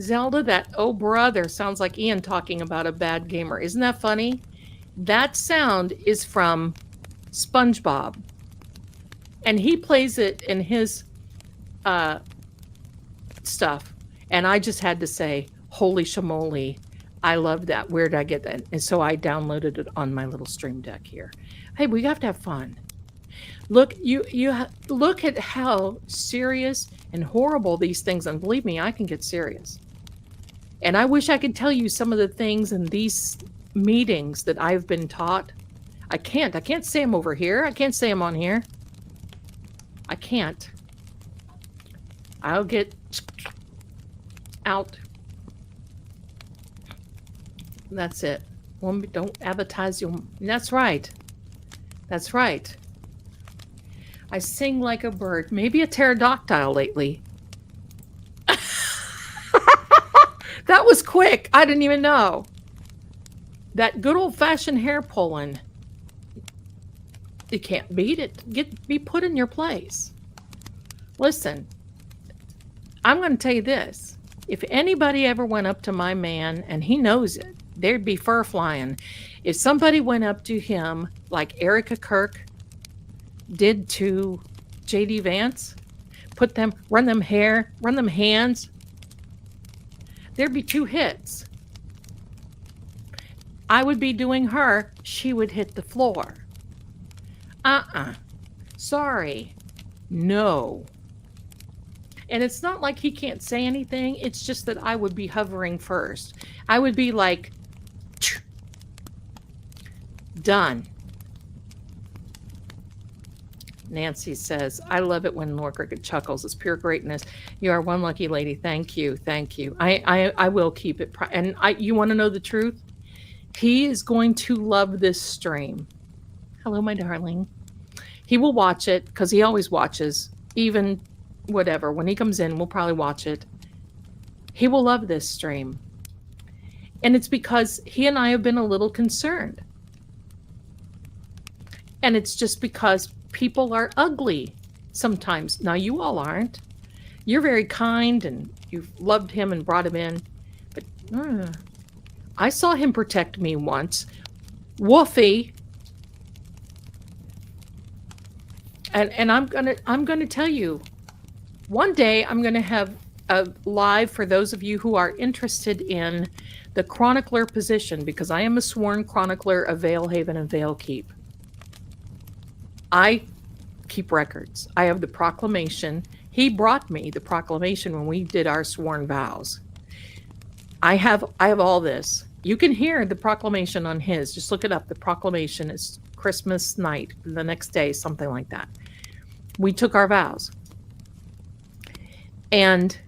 Zelda, that "oh brother" sounds like Ian talking about a bad gamer. Isn't that funny? That sound is from SpongeBob. And he plays it in his stuff. And I just had to say, holy shamoly, I love that. Where did I get that? And so I downloaded it on my little stream deck here. Hey, we have to have fun. Look, look at how serious and horrible these things, and believe me, I can get serious. And I wish I could tell you some of the things in these meetings that I've been taught. I can't say them over here. I can't say them on here. I can't. I'll get out. That's it. Don't advertise your... That's right. That's right. I sing like a bird. Maybe a pterodactyl lately. That was quick. I didn't even know. That good old-fashioned hair pulling You can't beat it. Be put in your place. Listen, I'm going to tell you this. If anybody ever went up to my man, and he knows it, there'd be fur flying. If somebody went up to him like Erica Kirk did to J.D. Vance, run them hands, there'd be 2 hits. I would be doing her, she would hit the floor. Sorry. No. And it's not like he can't say anything. It's just that I would be hovering first. I would be like, done. Nancy says, I love it when Lord Cricket chuckles. It's pure greatness. You are one lucky lady. Thank you. Thank you. I will keep it. And you want to know the truth? He is going to love this stream. Hello, my darling. He will watch it because he always watches, even whatever. When he comes in, we'll probably watch it. He will love this stream. And it's because he and I have been a little concerned. And it's just because people are ugly sometimes. Now, you all aren't. You're very kind and you've loved him and brought him in. But I saw him protect me once. Woofy. And I'm gonna tell you, one day I'm gonna have a live for those of you who are interested in the chronicler position, because I am a sworn chronicler of Vale Haven and Vale Keep. I keep records. I have the proclamation. He brought me the proclamation when we did our sworn vows. I have all this. You can hear the proclamation on his. Just look it up. The proclamation is Christmas night, the next day, something like that. We took our vows. And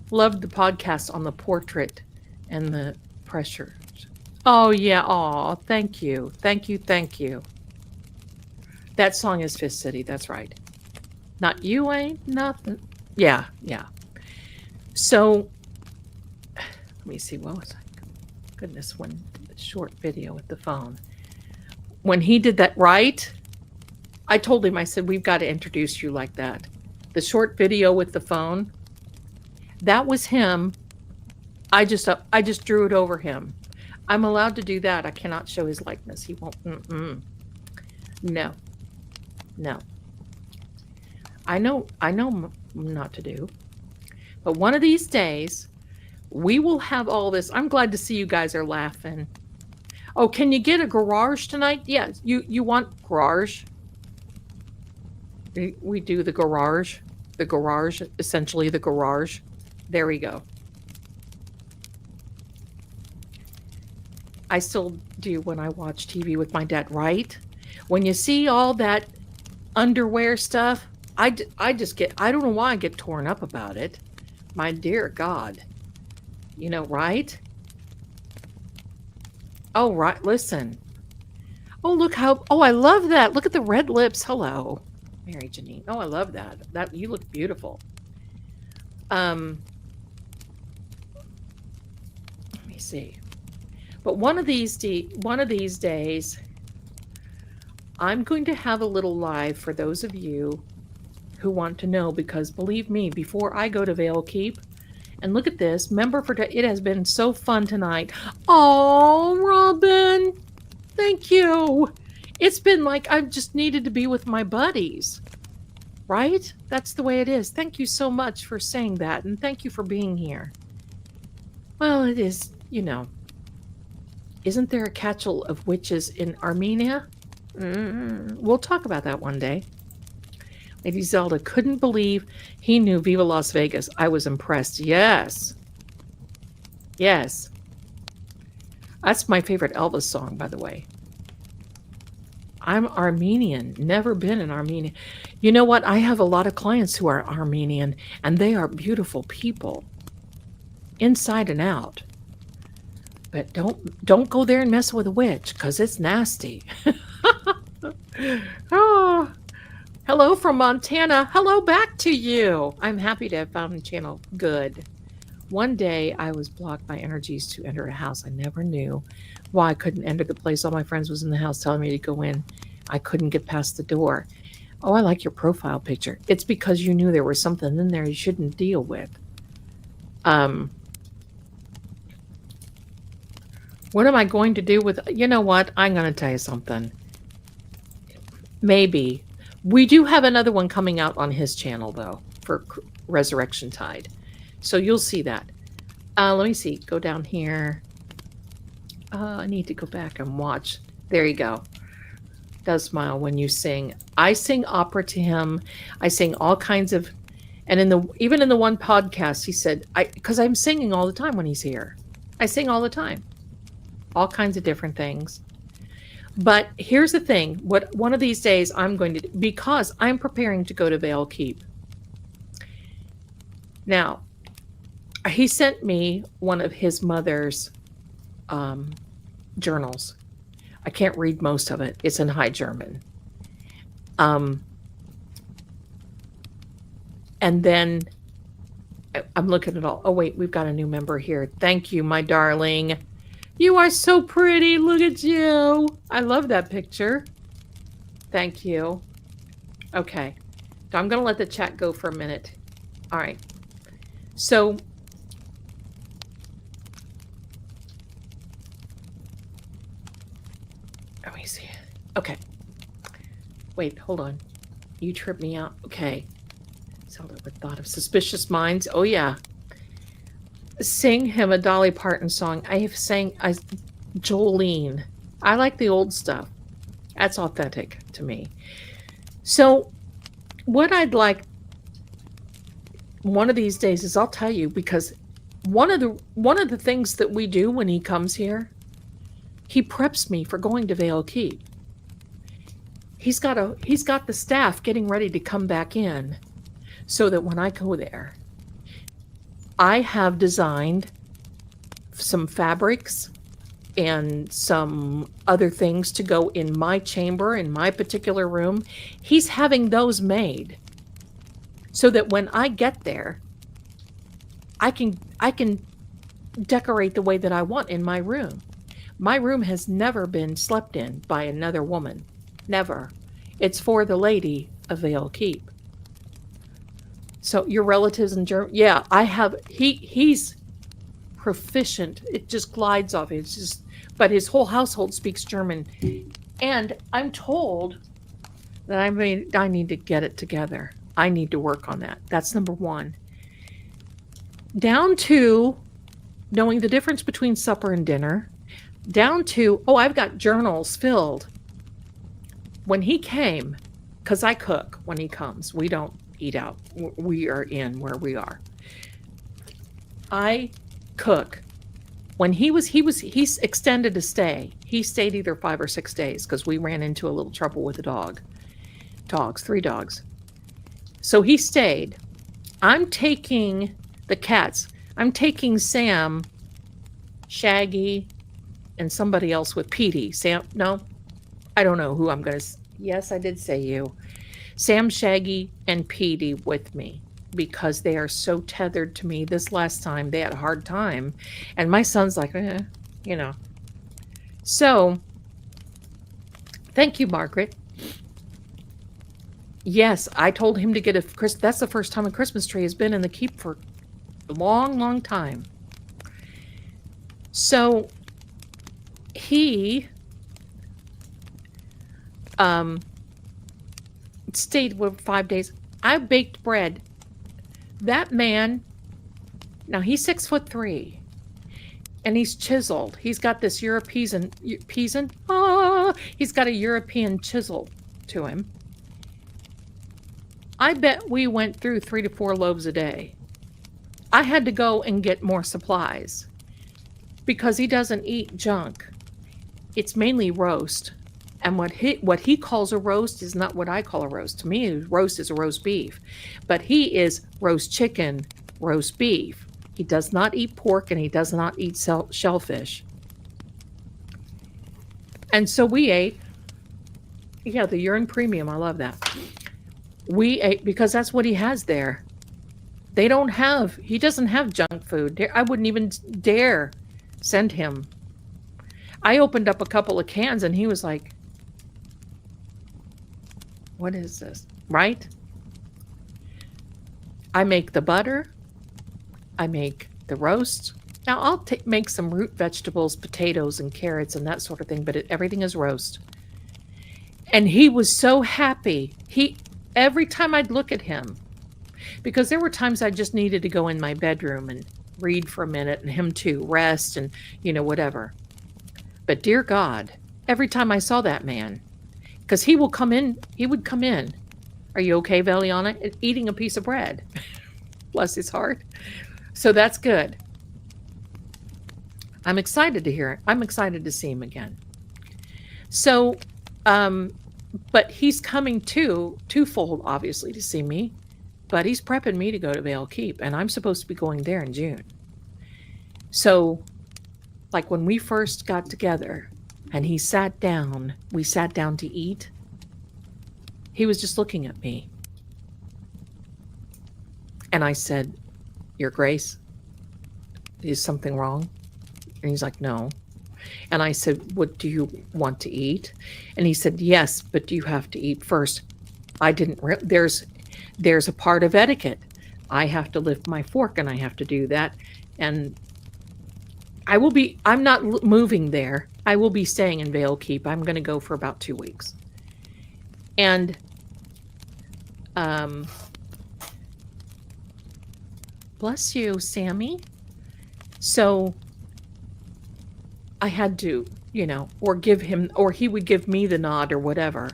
loved the podcast on the portrait and the pressure. Oh, yeah. Oh, thank you. Thank you. Thank you. That song is Fist City. That's right. Not you ain't nothing. Yeah. Yeah. So, let me see. What was I? Goodness, when the short video with the phone. When he did that, right? I told him, I said, we've got to introduce you like that. The short video with the phone, that was him. I just drew it over him. I'm allowed to do that. I cannot show his likeness. He won't. No. I know not to do. But one of these days, we will have all this. I'm glad to see you guys are laughing. Oh, can you get a garage tonight? Yes. You want garage? We do the garage. The garage, essentially the garage. There we go. I still do when I watch TV with my dad, right? When you see all that underwear stuff, I just get, I don't know why I get torn up about it. My dear God. You know, right? Oh, right. Listen. Oh, look how, oh, I love that. Look at the red lips. Hello, Mary Janine. Oh, I love that. That, you look beautiful. Let me see. But one of these days, I'm going to have a little live for those of you who want to know, because believe me, before I go to Vale Keep, and look at this, it has been so fun tonight. Oh, Robin, thank you. It's been like I've just needed to be with my buddies, right? That's the way it is. Thank you so much for saying that, and thank you for being here. Well, it is, you know, isn't there a catchall of witches in Armenia? We'll talk about that one day. Lady Zelda couldn't believe he knew Viva Las Vegas. I was impressed. Yes. Yes. That's my favorite Elvis song, by the way. I'm Armenian. Never been in Armenia. You know what? I have a lot of clients who are Armenian, and they are beautiful people. Inside and out. But don't go there and mess with a witch, because it's nasty. Oh. Hello from Montana. Hello back to you. I'm happy to have found the channel. Good. One day I was blocked by energies to enter a house. I never knew why I couldn't enter the place. All my friends was in the house telling me to go in. I couldn't get past the door. Oh, I like your profile picture. It's because you knew there was something in there you shouldn't deal with. What am I going to do with, you know what? I'm going to tell you something. Maybe. We do have another one coming out on his channel, though, for Resurrection Tide. So you'll see that. Let me see. Go down here. I need to go back and watch. There you go. Does smile when you sing. I sing opera to him. I sing all kinds of, and even in the one podcast, he said, because I'm singing all the time when he's here. I sing all the time. All kinds of different things. But here's the thing. What one of these days I'm going to do, because I'm preparing to go to Vale Keep. Now, he sent me one of his mother's journals. I can't read most of it. It's in High German. And then I'm looking at all. Oh, wait, we've got a new member here. Thank you, my darling. You are so pretty. Look at you. I love that picture. Thank you. Okay. So I'm going to let the chat go for a minute. All right. So let me see. Okay. Wait, hold on. You tripped me out. Okay. Zelda with thought of suspicious minds. Oh, yeah. Sing him a Dolly Parton song. I have sang Jolene. I like the old stuff. That's authentic to me. So what I'd like one of these days is I'll tell you, because one of the things that we do when he comes here, he preps me for going to Vale Keep. He's got the staff getting ready to come back in so that when I go there, I have designed some fabrics and some other things to go in my chamber, in my particular room. He's having those made so that when I get there, I can decorate the way that I want in my room. My room has never been slept in by another woman. Never. It's for the lady of Vale Keep. So your relatives in Germany, yeah, I have. He's proficient. It just glides off. It's just, but his whole household speaks German, and I'm told that I need to get it together. I need to work on that. That's number one. Down to knowing the difference between supper and dinner. Down to, I've got journals filled. When he came, because I cook when he comes. We don't eat out. We are in where we are. I cook. When he's extended a stay. He stayed either 5 or 6 days because we ran into a little trouble with the dogs, 3 dogs. So he stayed. I'm taking the cats. I'm taking Sam, Shaggy, and somebody else with Petey. Sam, no, I don't know who I'm going to. Yes, I did say you. Sam, Shaggy, and Petey with me because they are so tethered to me. This last time they had a hard time, and my son's like, you know. So, thank you, Margaret. Yes, I told him to get that's the first time a Christmas tree has been in the keep for a long, long time. So, he stayed with 5 days. I baked bread. That man, now he's 6'3", and he's chiseled. He's got this European, he's got a European chisel to him. I bet we went through 3 to 4 loaves a day. I had to go and get more supplies because he doesn't eat junk. It's mainly roast. And what he calls a roast is not what I call a roast. To me, roast is a roast beef. But he is roast chicken, roast beef. He does not eat pork and he does not eat shellfish. And so we ate. Yeah, the urine premium. I love that. We ate because that's what he has there. They don't have, he doesn't have junk food. I wouldn't even dare send him. I opened up a couple of cans and he was like, what is this? Right? I make the butter. I make the roast. Now I'll make some root vegetables, potatoes and carrots and that sort of thing, but everything is roast. And he was so happy. Every time I'd look at him, because there were times I just needed to go in my bedroom and read for a minute, and him too, rest and, whatever. But dear God, every time I saw that man, because he would come in. Are you okay, Villiana? Eating a piece of bread. Bless his heart. So that's good. I'm excited to hear it. I'm excited to see him again. So, but he's coming twofold, obviously, to see me. But he's prepping me to go to Vale Keep, and I'm supposed to be going there in June. So, like when we first got together and we sat down to eat, he was just looking at me. And I said, Your Grace, is something wrong? And he's like, no. And I said, what do you want to eat? And he said, yes, but do you have to eat first? I didn't, there's a part of etiquette. I have to lift my fork and I have to do that. And I'm not moving there. I will be staying in Vale Keep. I'm going to go for about 2 weeks. And, bless you, Sammy. So I had to, or give him, or he would give me the nod or whatever.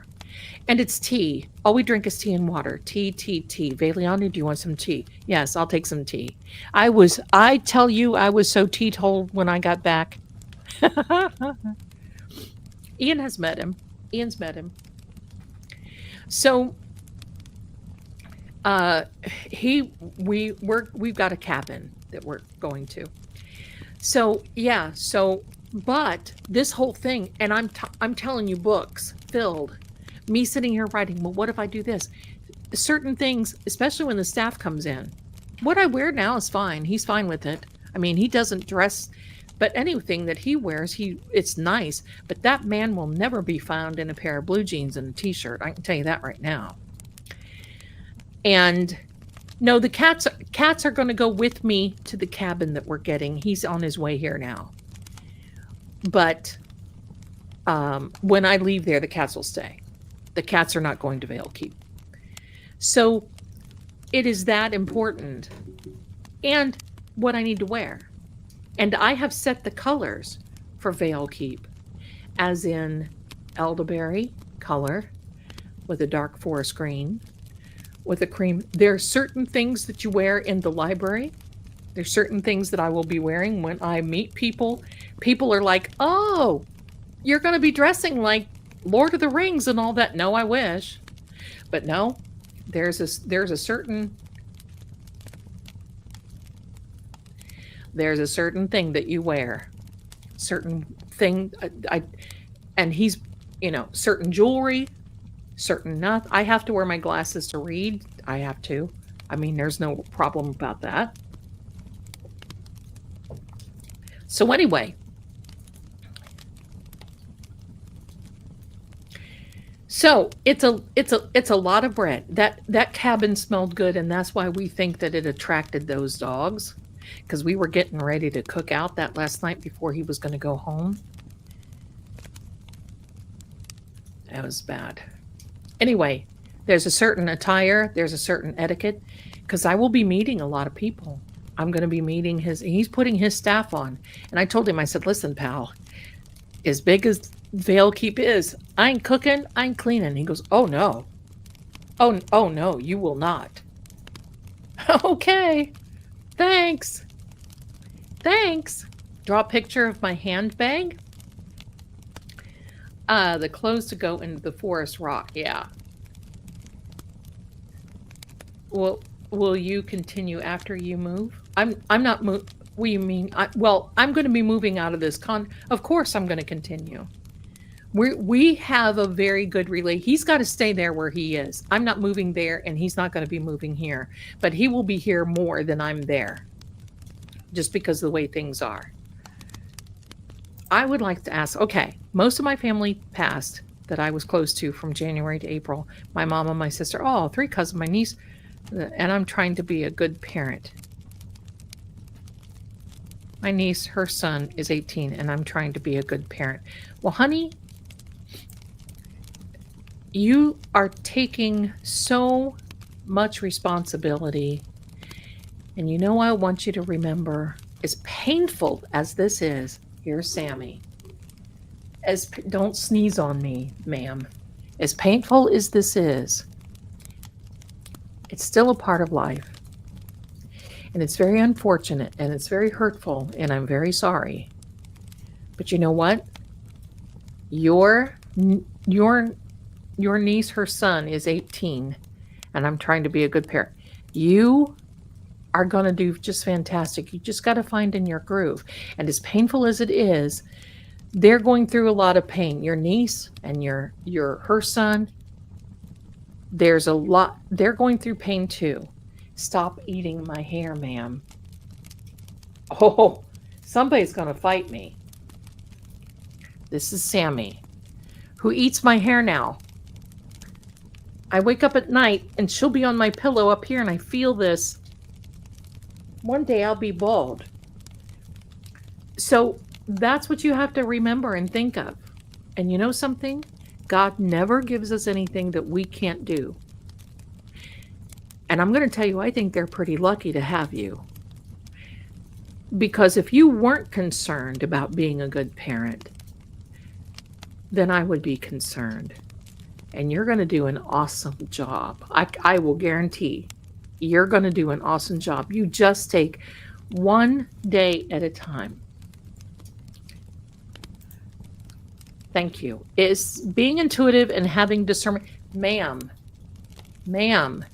And it's tea. All we drink is tea and water. Tea. Valiani, do you want some tea? Yes, I'll take some tea. I tell you, I was so teetotal when I got back. Ian's met him. So, we've got a cabin that we're going to. So, yeah, but this whole thing, and I'm telling you, books filled, me sitting here writing, well, what if I do this? Certain things, especially when the staff comes in, what I wear now is fine. He's fine with it. I mean, he doesn't dress, but anything that he wears, it's nice, but that man will never be found in a pair of blue jeans and a t-shirt. I can tell you that right now. And no, the cats are going to go with me to the cabin that we're getting. He's on his way here now. But when I leave there, the cats will stay. The cats are not going to Vale Keep. So it is that important. And what I need to wear. And I have set the colors for Vale Keep, as in elderberry color with a dark forest green, with a cream. There are certain things that you wear in the library. There's certain things that I will be wearing when I meet people. People are like, oh, you're going to be dressing like Lord of the Rings and all that. No, I wish. But no, there's a certain thing that you wear. Certain thing, and he's, certain jewelry, certain nothing. I have to wear my glasses to read. I have to. I mean, there's no problem about that. So anyway, so it's a lot of bread. That cabin smelled good, and that's why we think that it attracted those dogs, because we were getting ready to cook out that last night before he was going to go home. That was bad. Anyway, there's a certain attire, there's a certain etiquette, because I will be meeting a lot of people. I'm going to be meeting he's putting his staff on. And I told him, I said, listen, pal, as big as Vale Keep is, I ain't cooking, I ain't cleaning. He goes, oh no. Oh no, you will not. Okay. Thanks. Draw a picture of my handbag. The clothes to go into the forest rock. Yeah. Will you continue after you move? I'm not move. What do you mean? I'm going to be moving out of this of course I'm going to continue. We have a very good relate. He's got to stay there where he is. I'm not moving there, and he's not going to be moving here. But he will be here more than I'm there, just because of the way things are. I would like to ask. Okay, most of my family passed that I was close to from January to April. My mom and my sister. Oh, 3 cousins, my niece, and I'm trying to be a good parent. My niece, her son is 18, and I'm trying to be a good parent. Well, honey, you are taking so much responsibility. And you know what I want you to remember, as painful as this is, here's Sammy. Don't sneeze on me, ma'am. As painful as this is, it's still a part of life. And it's very unfortunate, and it's very hurtful, and I'm very sorry. But you know what? Your niece, her son is 18, and I'm trying to be a good parent. You are going to do just fantastic. You just got to find in your groove. And as painful as it is, they're going through a lot of pain. Your niece and her son, there's a lot. They're going through pain too. Stop eating my hair, ma'am. Oh, somebody's going to fight me. This is Sammy, who eats my hair now. I wake up at night and she'll be on my pillow up here and I feel this. One day I'll be bald. So that's what you have to remember and think of. And you know something? God never gives us anything that we can't do. And I'm going to tell you, I think they're pretty lucky to have you. Because if you weren't concerned about being a good parent, then I would be concerned. And you're going to do an awesome job. I will guarantee you're going to do an awesome job. You just take one day at a time. Thank you. Is being intuitive and having discernment, ma'am,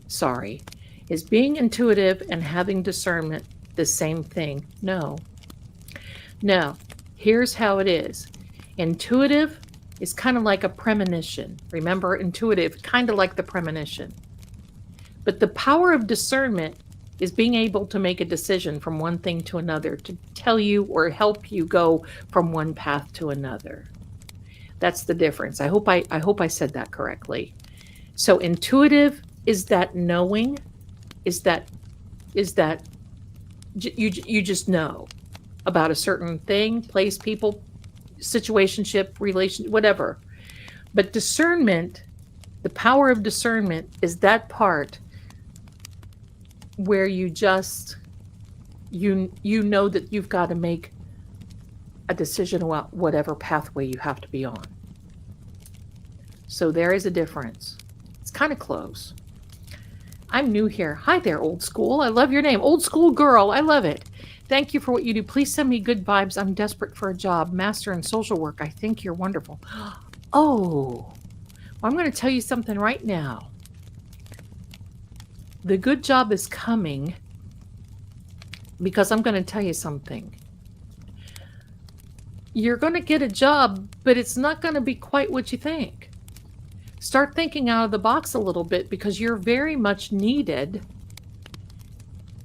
sorry. Is being intuitive and having discernment the same thing? No. No. Here's how it is. Intuitive is kind of like a premonition. Remember, intuitive, kind of like the premonition. But the power of discernment is being able to make a decision from one thing to another, to tell you or help you go from one path to another. That's the difference. I hope I said that correctly. So intuitive is that knowing, is that you just know about a certain thing, place, people, situationship, relation, whatever. But discernment, the power of discernment is that part where you just you know that you've got to make a decision about whatever pathway you have to be on. So there is a difference. It's kind of close. I'm new here. Hi there, old school. I love your name. Old school girl. I love it. Thank you for what you do. Please send me good vibes. I'm desperate for a job. Master in social work. I think you're wonderful. Oh, well, I'm going to tell you something right now. The good job is coming because I'm going to tell you something. You're going to get a job, but it's not going to be quite what you think. Start thinking out of the box a little bit because you're very much needed.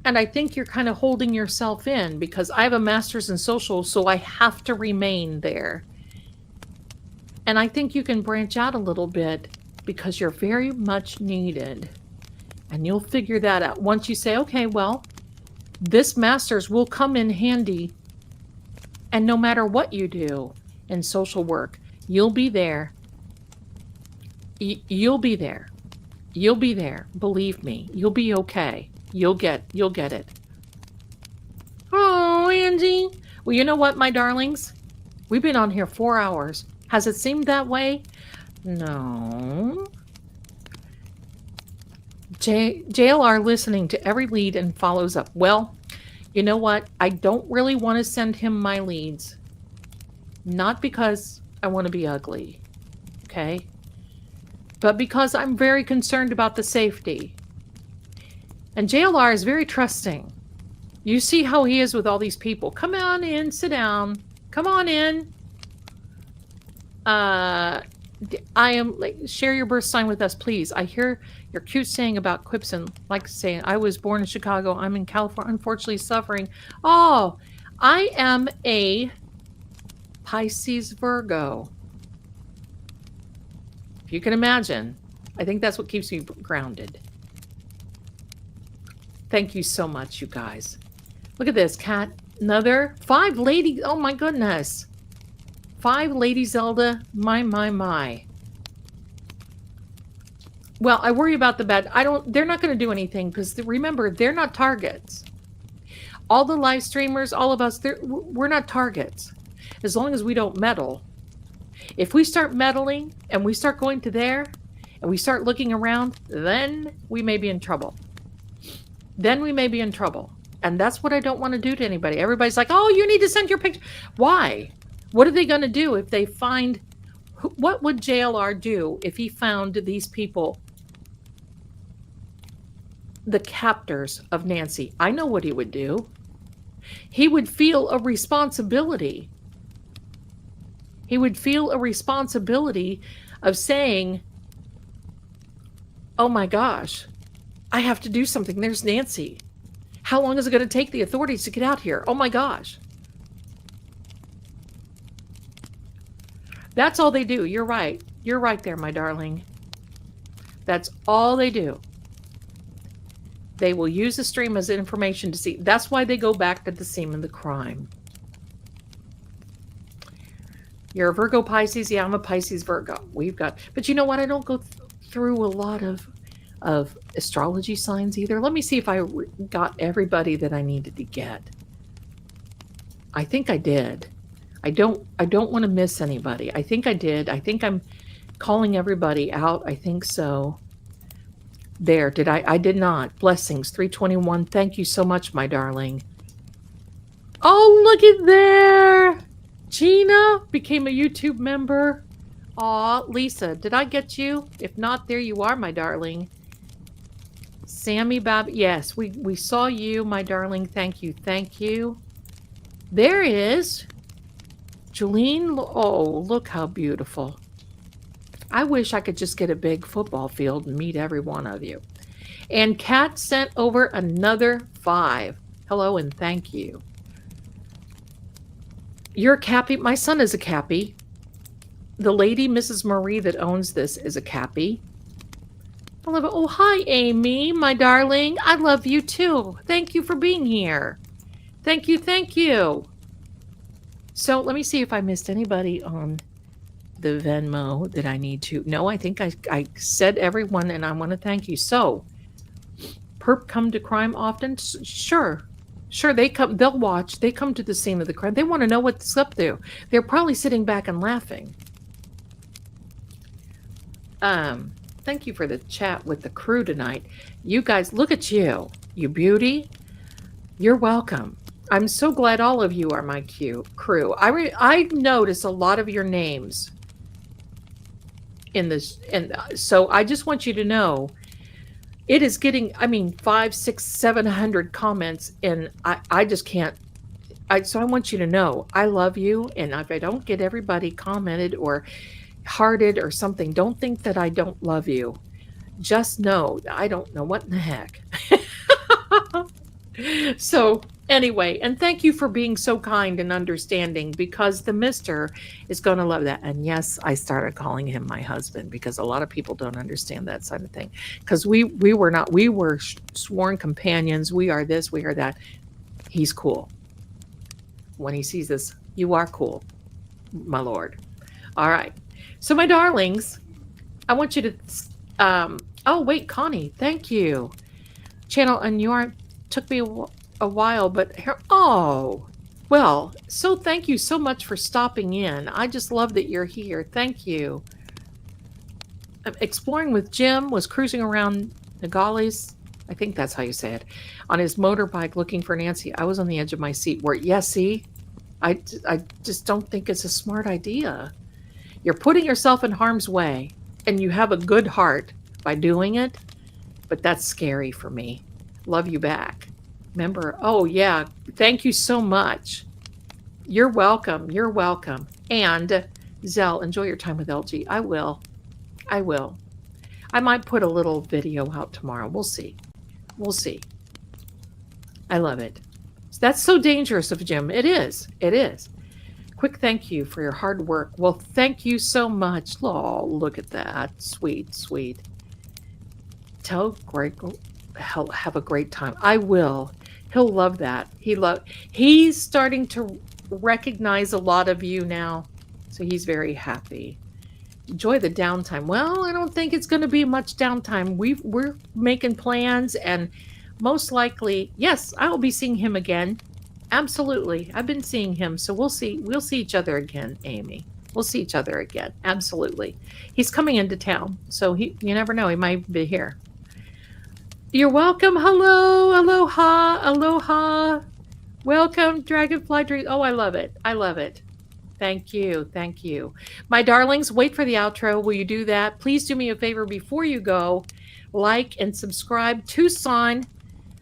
And I think you're kind of holding yourself in because I have a master's in social, so I have to remain there. And I think you can branch out a little bit because you're very much needed. And you'll figure that out. Once you say, okay, well, this master's will come in handy. And no matter what you do in social work, you'll be there. You'll be there. You'll be there. Believe me, you'll be okay. You'll get it. Oh, Angie. Well, you know what, my darlings? We've been on here 4 hours. Has it seemed that way? No. JLR listening to every lead and follows up. Well, you know what? I don't really want to send him my leads. Not because I want to be ugly. Okay? But because I'm very concerned about the safety. And JLR is very trusting. You see how he is with all these people. Come on in, sit down. Come on in. I am like, share your birth sign with us, please. I hear your cute saying about quips and like saying, I was born in Chicago. I'm in California, unfortunately suffering. Oh, I am a Pisces Virgo. If you can imagine, I think that's what keeps me grounded. Thank you so much, you guys. Look at this, Cat. Another 5 lady. Oh my goodness. 5 Lady Zelda. My. Well, I worry about the bad. They're not going to do anything because remember, they're not targets. All the live streamers, all of us, we're not targets. As long as we don't meddle. If we start meddling and we start going to there and we start looking around, then we may be in trouble. And that's what I don't want to do to anybody. Everybody's like, oh, you need to send your picture. Why? What are they going to do if they find... What would JLR do if he found these people, the captors of Nancy? I know what he would do. He would feel a responsibility. He would feel a responsibility of saying, oh my gosh, I have to do something. There's Nancy. How long is it going to take the authorities to get out here? Oh my gosh. That's all they do. You're right. You're right there, my darling. That's all they do. They will use the stream as information to see. That's why they go back to the scene of the crime. You're a Virgo Pisces. Yeah, I'm a Pisces Virgo. We've got, but you know what? I don't go through a lot of astrology signs either. Let me see if I got everybody that I needed to get. I think I did. I don't want to miss anybody. I think I did. I think I'm calling everybody out. I think so. There, did I did not. Blessings, 321. Thank you so much, my darling. Oh, look at there. Gina became a YouTube member. Aw, Lisa, did I get you? If not, there you are, my darling. Sammy Bob, yes, we saw you, my darling. Thank you, thank you. There is Jolene. Oh, look how beautiful. I wish I could just get a big football field and meet every one of you. And Kat sent over another 5. Hello and thank you. You're a Cappy. My son is a Cappy. The lady, Mrs. Marie, that owns this is a Cappy. I love it. Oh, hi, Amy, my darling. I love you too. Thank you for being here. Thank you, thank you. So let me see if I missed anybody on the Venmo that I need to. No, I think I said everyone, and I want to thank you. So, perp come to crime often? Sure, they come. They'll watch. They come to the scene of the crime. They want to know what's up there. They're probably sitting back and laughing. Thank you for the chat with the crew tonight. You guys, look at you. You beauty. You're welcome. I'm so glad all of you are my crew. I notice a lot of your names in this, and so I just want you to know it is getting, 500, 600, 700 comments, and I just can't. So I want you to know I love you, and if I don't get everybody commented or hearted or something, don't think that I don't love you. Just know I don't know what in the heck. So anyway, and thank you for being so kind and understanding, because the mister is going to love that. And yes, I started calling him my husband because a lot of people don't understand that side of thing, because we were sworn companions. We are this, we are that. He's cool. When he sees this, you are cool, my lord. All right. So my darlings, I want you to, oh wait, Connie, thank you. Channel, and you aren't, took me a while, but here, oh, well, so thank you so much for stopping in. I just love that you're here. Thank you. Exploring with Jim was cruising around Nogales, I think that's how you say it, on his motorbike looking for Nancy. I was on the edge of my seat where, yes, see, I just don't think it's a smart idea. You're putting yourself in harm's way, and you have a good heart by doing it, but that's scary for me. Love you back. Remember, oh yeah, thank you so much. You're welcome. You're welcome. And Zell, enjoy your time with LG. I will. I will. I might put a little video out tomorrow. We'll see. We'll see. I love it. That's so dangerous of Jim. It is. It is. Quick thank you for your hard work. Well, thank you so much. Oh, look at that. Sweet, sweet. Tell Gregor he'll have a great time. I will. He'll love that. He's starting to recognize a lot of you now. So he's very happy. Enjoy the downtime. Well, I don't think it's going to be much downtime. We're making plans, and most likely, yes, I will be seeing him again. Absolutely. I've been seeing him, so we'll see each other again, Amy. We'll see each other again. Absolutely. He's coming into town, so you never know, he might be here. You're welcome. Hello. Aloha. Aloha. Welcome, Dragonfly Dream. Oh, I love it. I love it. Thank you. Thank you. My darlings, wait for the outro. Will you do that? Please do me a favor before you go. Like and subscribe. Tucson.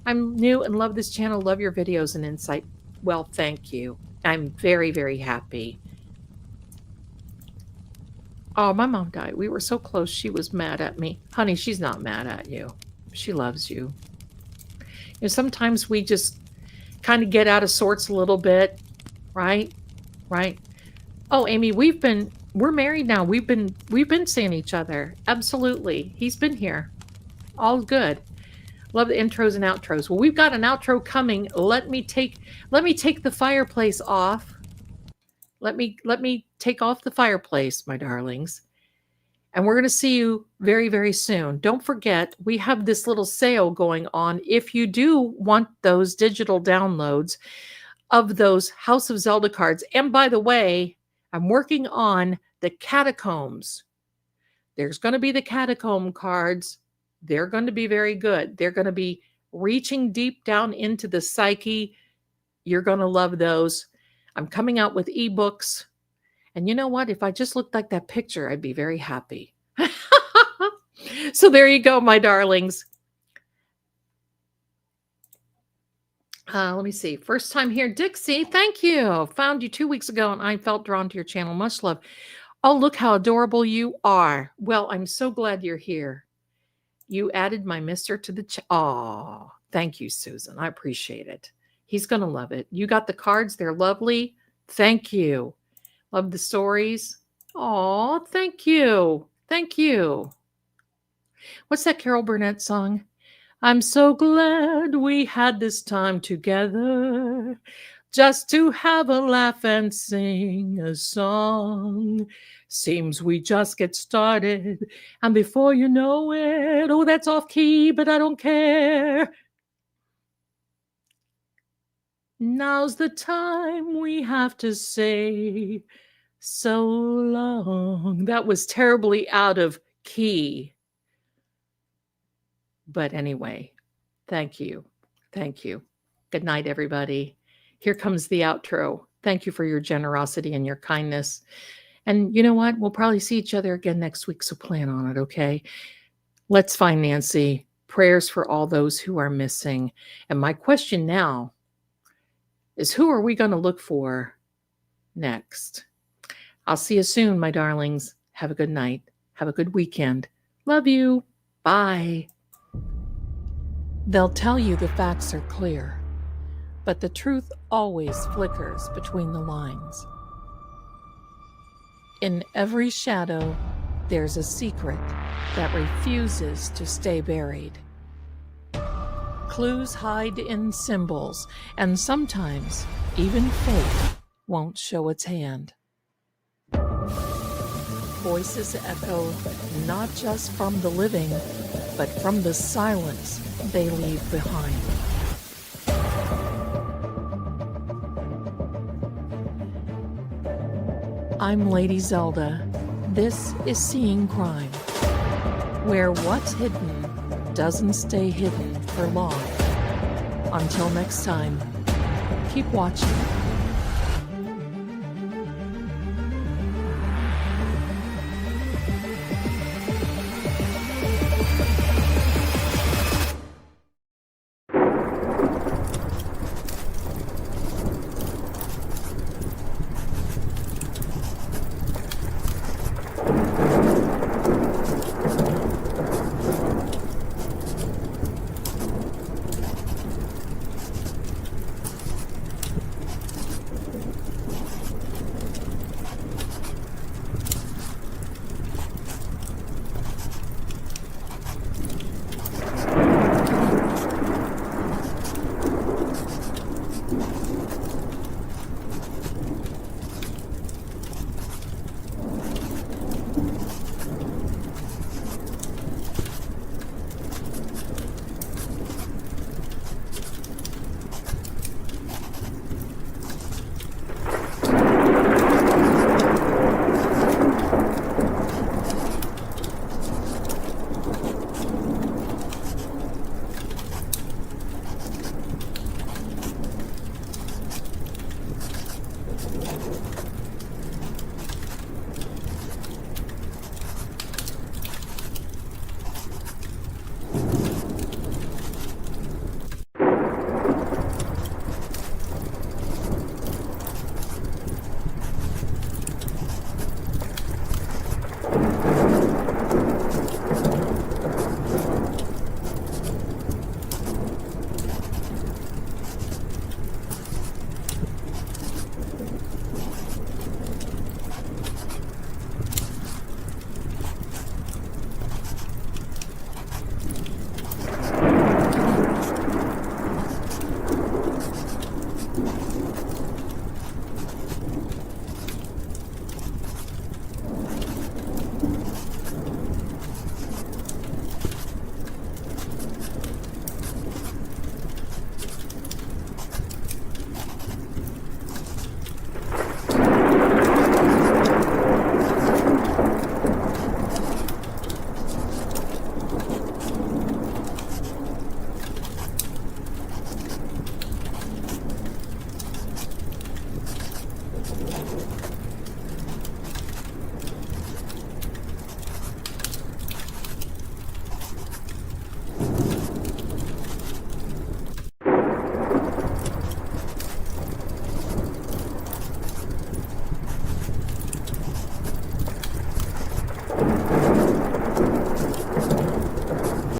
I'm new and love this channel. Love your videos and insight. Well, thank you. I'm very, very happy. Oh, my mom died. We were so close. She was mad at me. Honey, she's not mad at you. She loves you. You know, sometimes we just kind of get out of sorts a little bit, right? Right. Oh, Amy, we're married now. We've been seeing each other. Absolutely. He's been here. All good. Love the intros and outros. Well, we've got an outro coming. Let me take the fireplace off. Let me take off the fireplace, my darlings. And we're going to see you very, very soon. Don't forget, we have this little sale going on. If you do want those digital downloads of those House of Zelda cards. And by the way, I'm working on the catacombs. There's going to be the catacomb cards. They're going to be very good. They're going to be reaching deep down into the psyche. You're going to love those. I'm coming out with ebooks. And you know what? If I just looked like that picture, I'd be very happy. So there you go, my darlings. Let me see. First time here, Dixie. Thank you. Found you 2 weeks ago, and I felt drawn to your channel. Much love. Oh, look how adorable you are. Well, I'm so glad you're here. You added my mister to the chat. Oh, thank you, Susan. I appreciate it. He's going to love it. You got the cards. They're lovely. Thank you. Love the stories. Oh, thank you. Thank you. What's that Carol Burnett song? I'm so glad we had this time together just to have a laugh and sing a song. Seems we just get started, and before you know it, oh, that's off key, but I don't care. Now's the time we have to say so long. That was terribly out of key. But anyway, thank you. Thank you. Good night, everybody. Here comes the outro. Thank you for your generosity and your kindness. And you know what? We'll probably see each other again next week, so plan on it, okay? Let's find Nancy. Prayers for all those who are missing. And my question now is, who are we going to look for next? I'll see you soon, my darlings. Have a good night. Have a good weekend. Love you. Bye. They'll tell you the facts are clear, but the truth always flickers between the lines. In every shadow, there's a secret that refuses to stay buried. Clues hide in symbols, and sometimes even fate won't show its hand. Voices echo not just from the living, but from the silence they leave behind. I'm Lady Zelda. This is Seeing Crime, where what's hidden doesn't stay hidden for long. Until next time, keep watching.